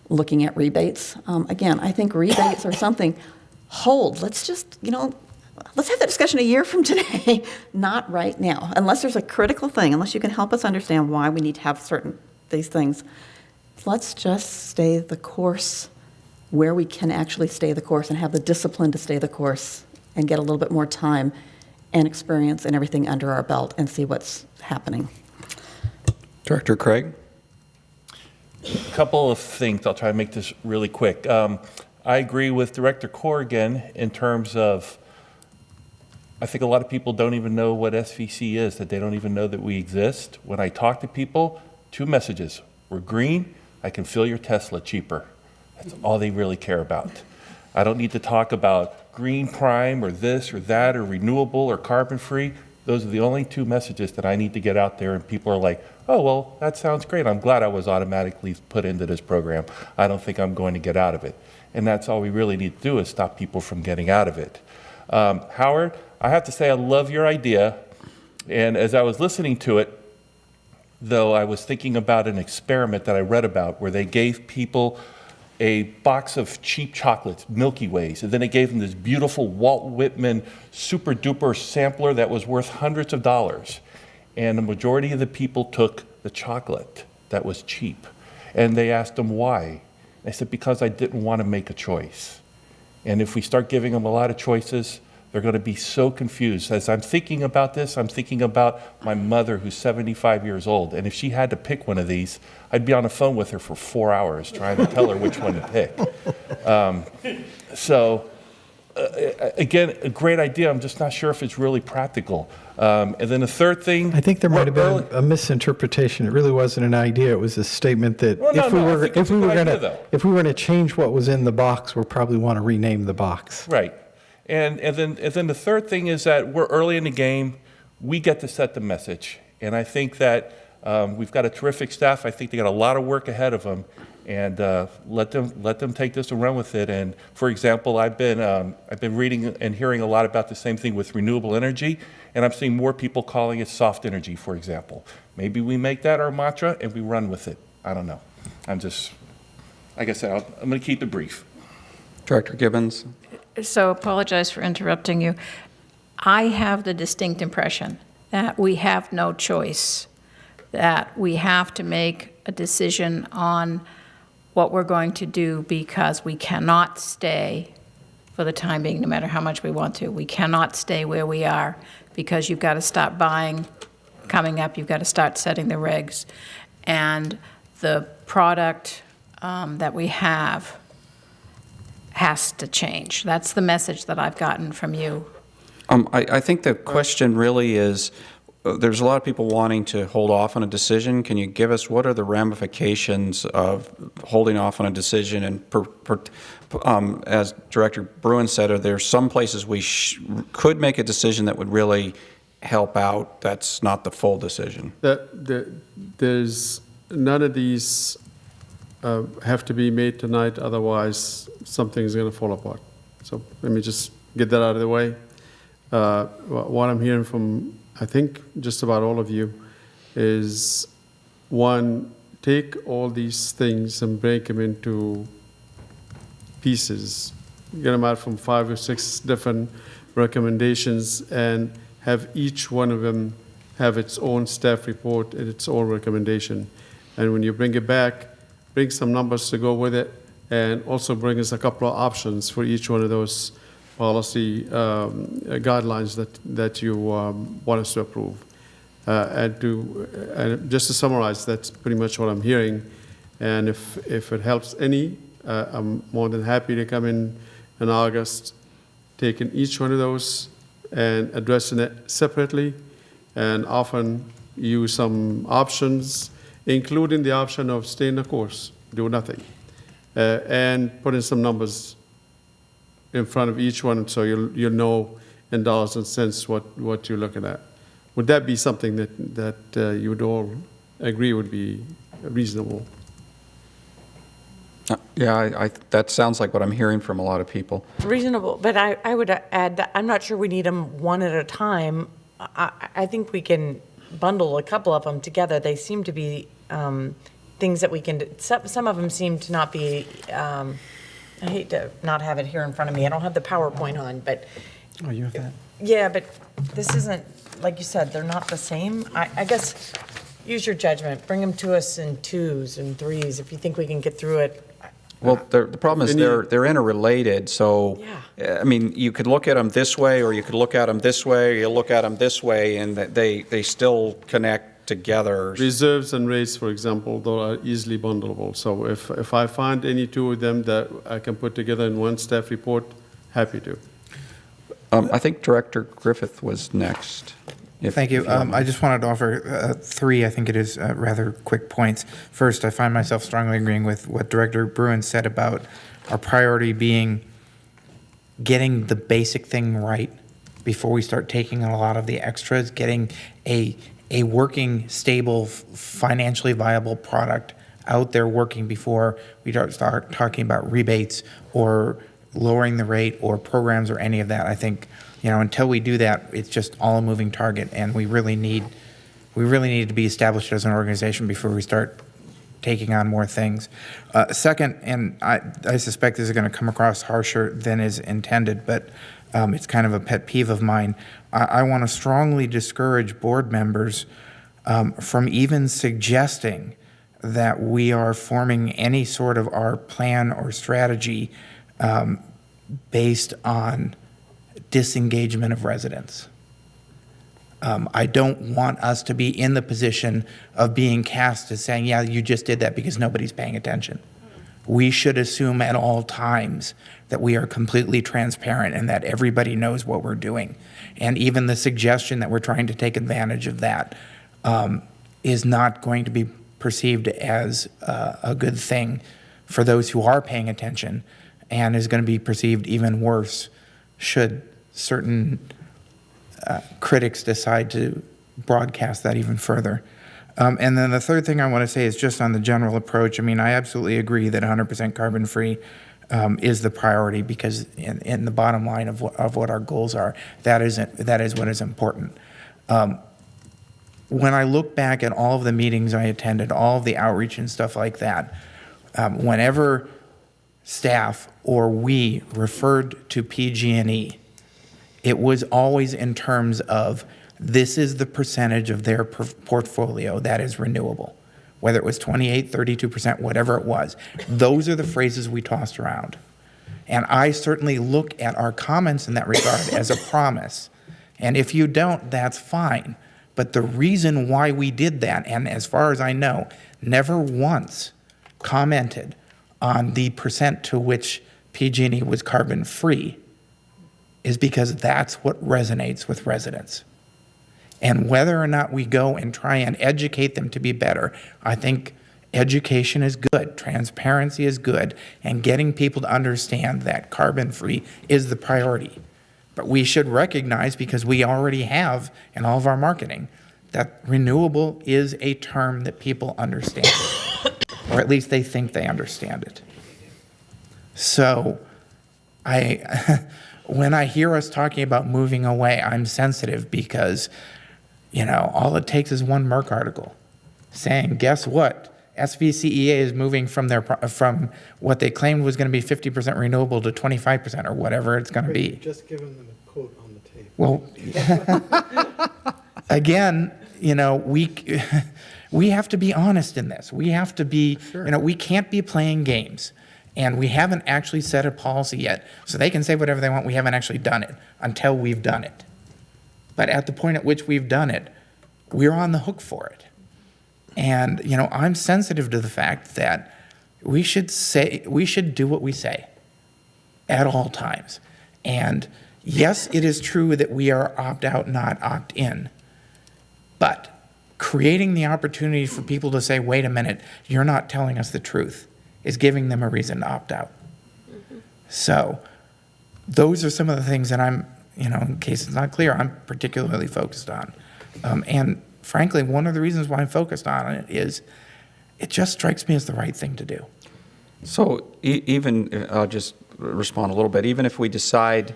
looking at rebates. Again, I think rebates are something, let's just, let's have that discussion a year from today, not right now. Unless there's a critical thing, unless you can help us understand why we need to have these things, let's just stay the course where we can actually stay the course and have the discipline to stay the course and get a little bit more time and experience and everything under our belt and see what's happening. Director Craig? A couple of things. I'll try to make this really quick. I agree with Director Corrigan in terms of, I think a lot of people don't even know what SVC is, that they don't even know that we exist. When I talk to people, 2 messages. We're green, I can fill your Tesla cheaper. That's all they really care about. I don't need to talk about green prime or this or that or renewable or carbon free. Those are the only 2 messages that I need to get out there, and people are like, oh, well, that sounds great. I'm glad I was automatically put into this program. I don't think I'm going to get out of it. And that's all we really need to do is stop people from getting out of it. Howard, I have to say I love your idea. And as I was listening to it, though, I was thinking about an experiment that I read about where they gave people a box of cheap chocolates, Milky Ways, and then they gave them this beautiful Walt Whitman super duper sampler that was worth hundreds of dollars. And the majority of the people took the chocolate that was cheap. And they asked them why. They said, because I didn't want to make a choice. And if we start giving them a lot of choices, they're going to be so confused. As I'm thinking about this, I'm thinking about my mother who's 75 years old. And if she had to pick one of these, I'd be on the phone with her for 4 hours trying to tell her which one to pick. Again, a great idea. I'm just not sure if it's really practical. And then the third thing. I think there might have been a misinterpretation. It really wasn't an idea. It was a statement that if we were going to change what was in the box, we'll probably want to rename the box. Right. And then the third thing is that we're early in the game. We get to set the message. And I think that we've got a terrific staff. I think they got a lot of work ahead of them. And let them take this and run with it. And for example, I've been reading and hearing a lot about the same thing with renewable energy, and I'm seeing more people calling it soft energy, for example. Maybe we make that our mantra and we run with it. I don't know. I'm just, like I said, I'm going to keep it brief. Director Gibbons? So apologize for interrupting you. I have the distinct impression that we have no choice, that we have to make a decision on what we're going to do because we cannot stay for the time being, no matter how much we want to. We cannot stay where we are because you've got to stop buying coming up. You've got to start setting the regs. And the product that we have has to change. That's the message that I've gotten from you. I think the question really is, there's a lot of people wanting to hold off on a decision. Can you give us what are the ramifications of holding off on a decision? And as Director Bruin said, are there some places we could make a decision that would really help out? That's not the full decision. There's none of these have to be made tonight, otherwise something's going to fall apart. So let me just get that out of the way. What I'm hearing from, I think, just about all of you is, one, take all these things and break them into pieces. Get them out from 5 or 6 different recommendations and have each one of them have its own staff report and its own recommendation. And when you bring it back, bring some numbers to go with it, and also bring us a couple of options for each one of those policy guidelines that you want us to approve. And just to summarize, that's pretty much what I'm hearing. And if it helps any, I'm more than happy to come in August, taking each one of those and addressing it separately, and often use some options, including the option of staying the course, do nothing, and put in some numbers in front of each one, so you'll know in dollars and cents what you're looking at. Would that be something that you would all agree would be reasonable. Yeah, that sounds like what I'm hearing from a lot of people. Reasonable, but I would add that I'm not sure we need them one at a time. I think we can bundle a couple of them together. They seem to be things that we can, some of them seem to not be, I hate to not have it here in front of me. I don't have the PowerPoint on, but. Oh, you have that? Yeah, but this isn't, like you said, they're not the same. I guess, use your judgment. Bring them to us in 2s and 3s if you think we can get through it. Well, the problem is they're interrelated, so, I mean, you could look at them this way, or you could look at them this way, or you look at them this way, and they still connect together. Reserves and rates, for example, those are easily bundleable. So if I find any two of them that I can put together in one staff report, happy to. I think Director Griffith was next. Thank you. I just wanted to offer 3, I think it is, rather quick points. First, I find myself strongly agreeing with what Director Bruin said about our priority being getting the basic thing right before we start taking a lot of the extras, getting a working, stable, financially viable product out there working before we start talking about rebates or lowering the rate or programs or any of that. I think, until we do that, it's just all a moving target, and we really need to be established as an organization before we start taking on more things. Second, and I suspect this is going to come across harsher than is intended, but it's kind of a pet peeve of mine. I want to strongly discourage board members from even suggesting that we are forming any sort of our plan or strategy based on disengagement of residents. I don't want us to be in the position of being cast as saying, yeah, you just did that because nobody's paying attention. We should assume at all times that we are completely transparent and that everybody knows what we're doing. And even the suggestion that we're trying to take advantage of that is not going to be perceived as a good thing for those who are paying attention, and is going to be perceived even worse should certain critics decide to broadcast that even further. And then the third thing I want to say is just on the general approach. I mean, I absolutely agree that 100% carbon-free is the priority, because in the bottom line of what our goals are, that is what is important. When I look back at all of the meetings I attended, all of the outreach and stuff like that, whenever staff or we referred to PG&E, it was always in terms of this is the percentage of their portfolio that is renewable, whether it was 28, 32%, whatever it was. Those are the phrases we tossed around. And I certainly look at our comments in that regard as a promise. And if you don't, that's fine. But the reason why we did that, and as far as I know, never once commented on the percent to which PG&E was carbon-free, is because that's what resonates with residents. And whether or not we go and try and educate them to be better, I think education is good, transparency is good, and getting people to understand that carbon-free is the priority. But we should recognize, because we already have in all of our marketing, that renewable is a term that people understand, or at least they think they understand it. So when I hear us talking about moving away, I'm sensitive, because, all it takes is one Merck article saying, guess what? SVCEA is moving from what they claimed was going to be 50% renewable to 25% or whatever it's going to be. Just giving them a quote on the table. Well, again, we have to be honest in this. We have to be, we can't be playing games. And we haven't actually set a policy yet. So they can say whatever they want. We haven't actually done it until we've done it. But at the point at which we've done it, we're on the hook for it. And, I'm sensitive to the fact that we should do what we say at all times. And yes, it is true that we are opt-out, not opt-in. But creating the opportunity for people to say, wait a minute, you're not telling us the truth, is giving them a reason to opt out. So those are some of the things that I'm, in case it's not clear, I'm particularly focused on. And frankly, one of the reasons why I'm focused on it is it just strikes me as the right thing to do. So even, I'll just respond a little bit, even if we decide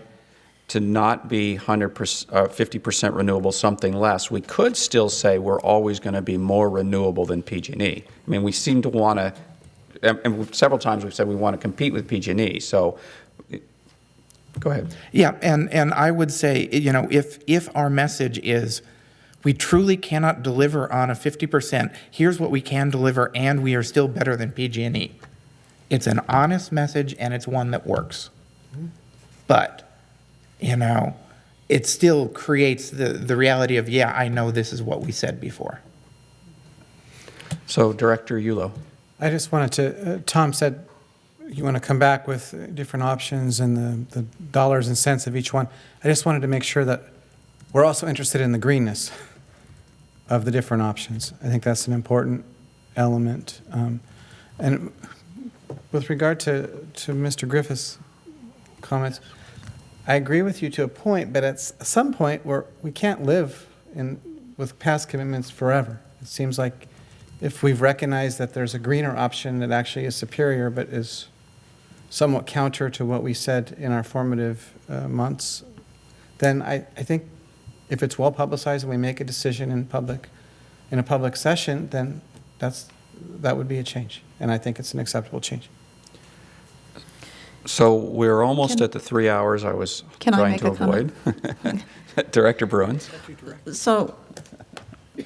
to not be 50% renewable, something less, we could still say we're always going to be more renewable than PG&E. I mean, we seem to want to, and several times we've said we want to compete with PG&E, so go ahead. Yeah, and I would say, you know, if our message is we truly cannot deliver on a 50%, here's what we can deliver, and we are still better than PG&E. It's an honest message, and it's one that works. But, you know, it still creates the reality of, yeah, I know this is what we said before. So Director Yulo. I just wanted to, Tom said you want to come back with different options and the dollars and cents of each one. I just wanted to make sure that we're also interested in the greenness of the different options. I think that's an important element. And with regard to Mr. Griffith's comments, I agree with you to a point, but at some point we can't live with past commitments forever. It seems like if we've recognized that there's a greener option that actually is superior but is somewhat counter to what we said in our formative months, then I think if it's well publicized and we make a decision in a public session, then that would be a change. And I think it's an acceptable change. So we're almost at the 3 hours I was trying to avoid. Director Bruins. So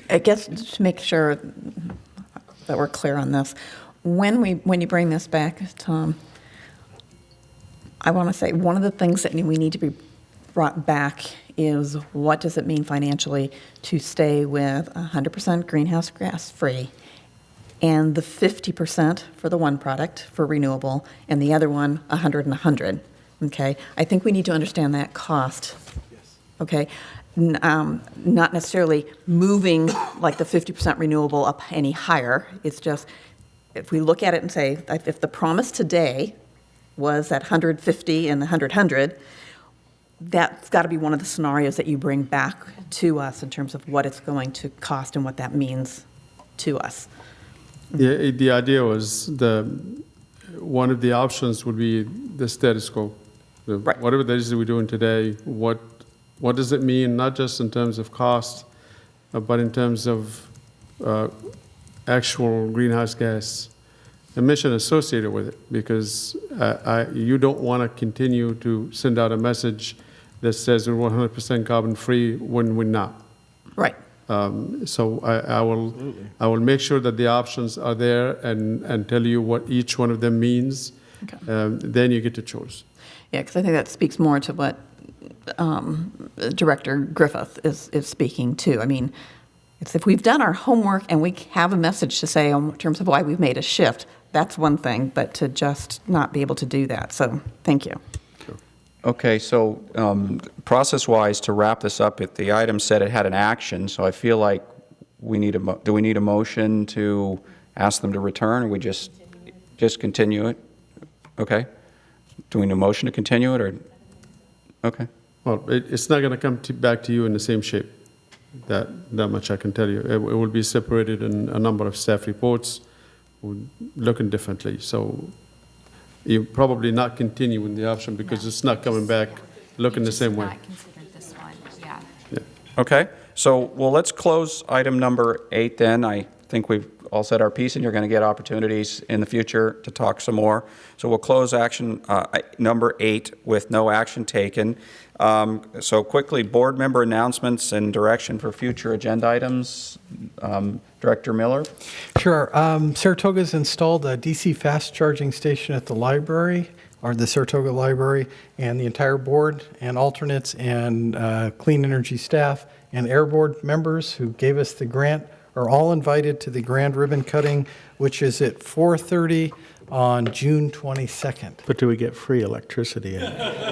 I guess to make sure that we're clear on this, when you bring this back, Tom, I want to say one of the things that we need to be brought back is what does it mean financially to stay with 100% greenhouse gas free and the 50% for the one product for renewable and the other one 100 and 100. Okay, I think we need to understand that cost. Okay, not necessarily moving like the 50% renewable up any higher. It's just if we look at it and say if the promise today was that 150 and the 100, that's got to be one of the scenarios that you bring back to us in terms of what it's going to cost and what that means to us. Yeah, the idea was one of the options would be the status quo. Right. Whatever that is that we're doing today, what does it mean, not just in terms of cost, but in terms of actual greenhouse gas emission associated with it? Because you don't want to continue to send out a message that says we're 100% carbon free when we're not. Right. So I will make sure that the options are there and tell you what each one of them means. Okay. Then you get to choose. Yeah, because I think that speaks more to what Director Griffith is speaking to. I mean, it's if we've done our homework and we have a message to say in terms of why we've made a shift, that's one thing, but to just not be able to do that. So thank you. Okay, so process-wise, to wrap this up, the item said it had an action, so I feel like do we need a motion to ask them to return, or we just continue it? Okay. Do we need a motion to continue it, or? Okay. Well, it's not going to come back to you in the same shape. That much I can tell you. It will be separated in a number of staff reports, looking differently. So you probably not continue with the option because it's not coming back looking the same way. Not considered this one, yeah. Okay, so, well, let's close item number 8 then. I think we've all said our piece, and you're going to get opportunities in the future to talk some more. So we'll close action number 8 with no action taken. So quickly, board member announcements and direction for future agenda items. Director Miller? Sure. Saratoga's installed a DC fast charging station at the library, or the Saratoga Library, and the entire board and alternates and clean energy staff and air board members who gave us the grant are all invited to the grand ribbon cutting, which is at 4:30 on June 22nd. But do we get free electricity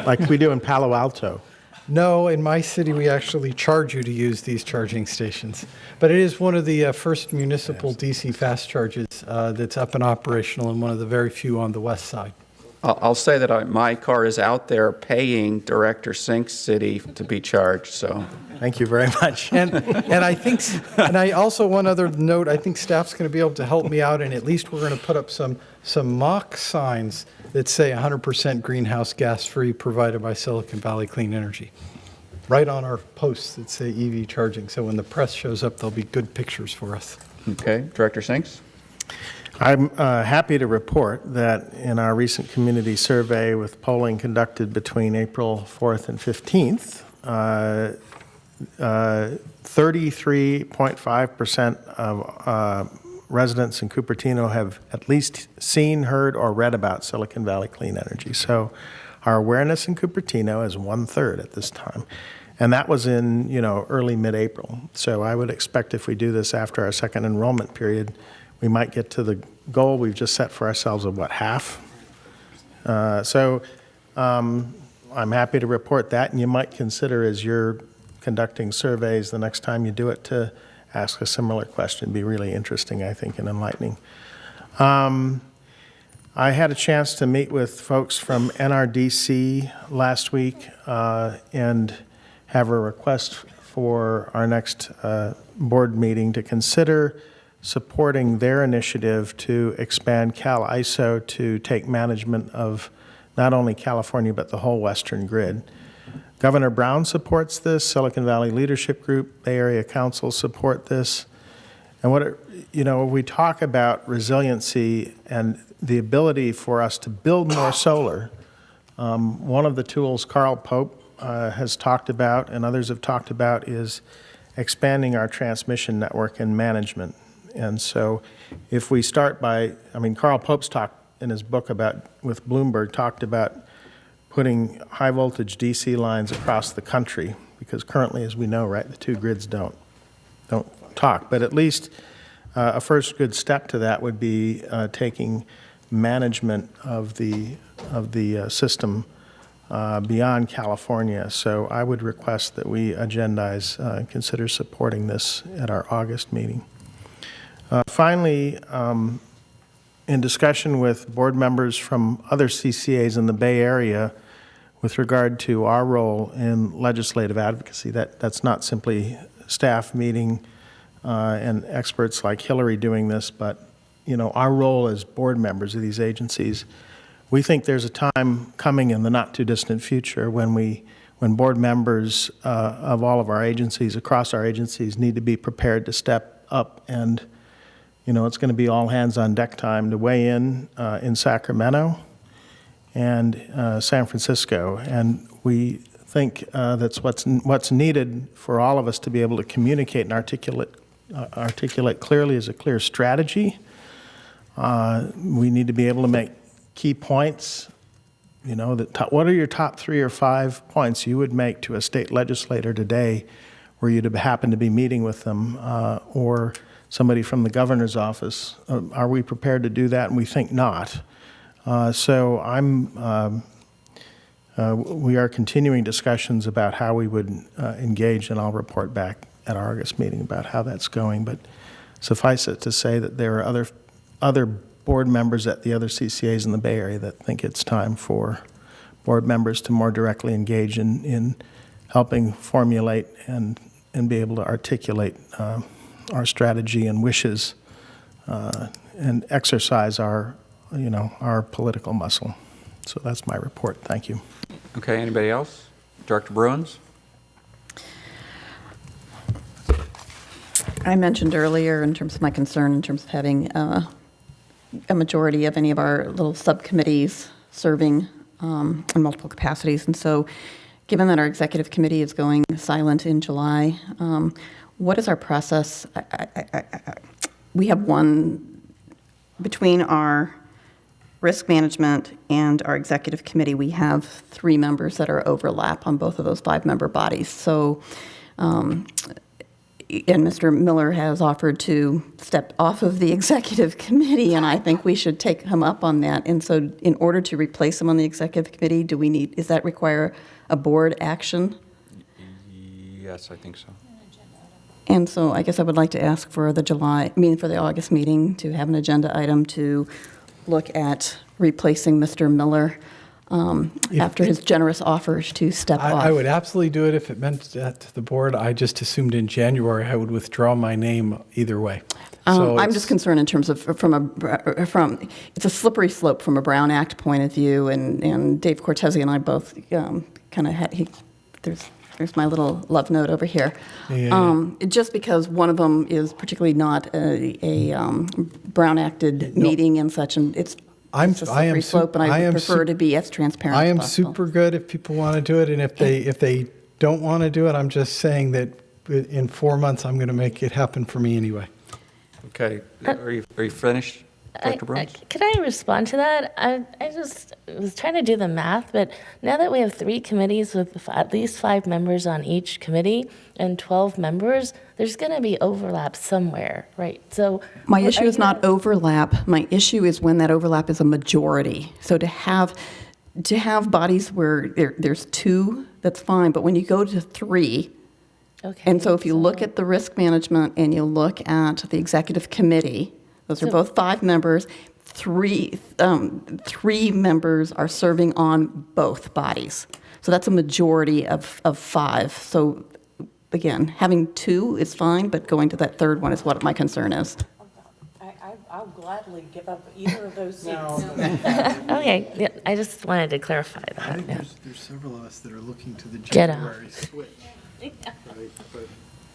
like we do in Palo Alto? No, in my city, we actually charge you to use these charging stations. But it is one of the first municipal DC fast charges that's up and operational and one of the very few on the west side. I'll say that my car is out there paying Director Sink's city to be charged, so. Thank you very much. And I also, one other note, I think staff's going to be able to help me out, and at least we're going to put up some mock signs that say 100% greenhouse gas-free provided by Silicon Valley Clean Energy, right on our posts that say EV charging. So when the press shows up, there'll be good pictures for us. Okay, Director Sinks? I'm happy to report that in our recent community survey with polling conducted between April 4th and 15th, 33.5% of residents in Cupertino have at least seen, heard, or read about Silicon Valley Clean Energy. So our awareness in Cupertino is 1/3 at this time. And that was in, early mid-April. So I would expect if we do this after our second enrollment period, we might get to the goal we've just set for ourselves of half? I'm happy to report that, and you might consider as you're conducting surveys the next time you do it to ask a similar question. It'd be really interesting, I think, and enlightening. I had a chance to meet with folks from NRDC last week and have a request for our next board meeting to consider supporting their initiative to expand CalISO to take management of not only California but the whole Western grid. Governor Brown supports this, Silicon Valley Leadership Group, Bay Area Council support this. And when we talk about resiliency and the ability for us to build more solar, one of the tools Carl Pope has talked about and others have talked about is expanding our transmission network and management. And so if we start by, Carl Pope's talked in his book with Bloomberg, talked about putting high voltage DC lines across the country, because currently, as we know, right, the two grids don't talk. But at least a first good step to that would be taking management of the system beyond California. So I would request that we agendize and consider supporting this at our August meeting. Finally, in discussion with board members from other CCAs in the Bay Area with regard to our role in legislative advocacy, that's not simply staff meeting and experts like Hillary doing this, but our role as board members of these agencies. We think there's a time coming in the not too distant future when board members of all of our agencies, across our agencies, need to be prepared to step up and it's going to be all hands on deck time to weigh in Sacramento and San Francisco. And we think that's what's needed for all of us to be able to communicate and articulate clearly as a clear strategy. We need to be able to make key points. What are your top 3 or 5 points you would make to a state legislator today where you'd happen to be meeting with them or somebody from the governor's office? Are we prepared to do that? And we think not. We are continuing discussions about how we would engage, and I'll report back at our August meeting about how that's going. But suffice it to say that there are other board members at the other CCAs in the Bay Area that think it's time for board members to more directly engage in helping formulate and be able to articulate our strategy and wishes and exercise our political muscle. So that's my report. Thank you. Okay, anybody else? Director Bruins? I mentioned earlier in terms of my concern in terms of having a majority of any of our little subcommittees serving in multiple capacities. And so given that our executive committee is going silent in July, what is our process? We have one between our risk management and our executive committee. We have 3 members that are overlap on both of those 5-member bodies. So, and Mr. Miller has offered to step off of the executive committee, and I think we should take him up on that. And so, in order to replace him on the executive committee, does that require a board action? Yes, I think so. And so I guess I would like to ask for the August meeting to have an agenda item to look at replacing Mr. Miller after his generous offers to step off. I would absolutely do it if it meant that to the board. I just assumed in January I would withdraw my name either way. So I'm it's- just concerned in terms of it's a slippery slope from a Brown Act point of view, and Dave Cortese and I both kind of had, there's my little love note over here. Just because one of them is particularly not a Brown Acted meeting and such, and it's a slippery slope, and I would prefer to be as transparent as I am possible. super good if people want to do it, and if they don't want to do it, I'm just saying that in 4 months, I'm going to make it happen for me anyway. Okay, are you finished, Dr. Bruins? Could I respond to that? I just was trying to do the math, but now that we have 3 committees with at least 5 members on each committee and 12 members, there's going to be overlap somewhere, right? So My issue is not overlap. My issue is when that overlap is a majority. So to have bodies where there's 2, that's fine, but when you go to 3, okay. and so if you look at the risk management and you look at the executive committee, those are both 5 members. 3 members are serving on both bodies. So that's a majority of 5. So again, having 2 is fine, but going to that third one is what my concern is. I'll gladly give up either of those seats. Okay, yeah, I just wanted to clarify that. I think yeah. there's several of us that are looking to the Get out. January switch. Right, but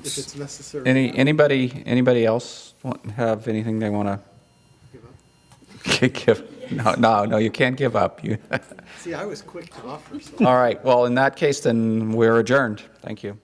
if it's necessary. Anybody else have anything they want to give? No, you can't give up. See, I was quick to offer. So. All right, well, in that case, then we're adjourned. Thank you.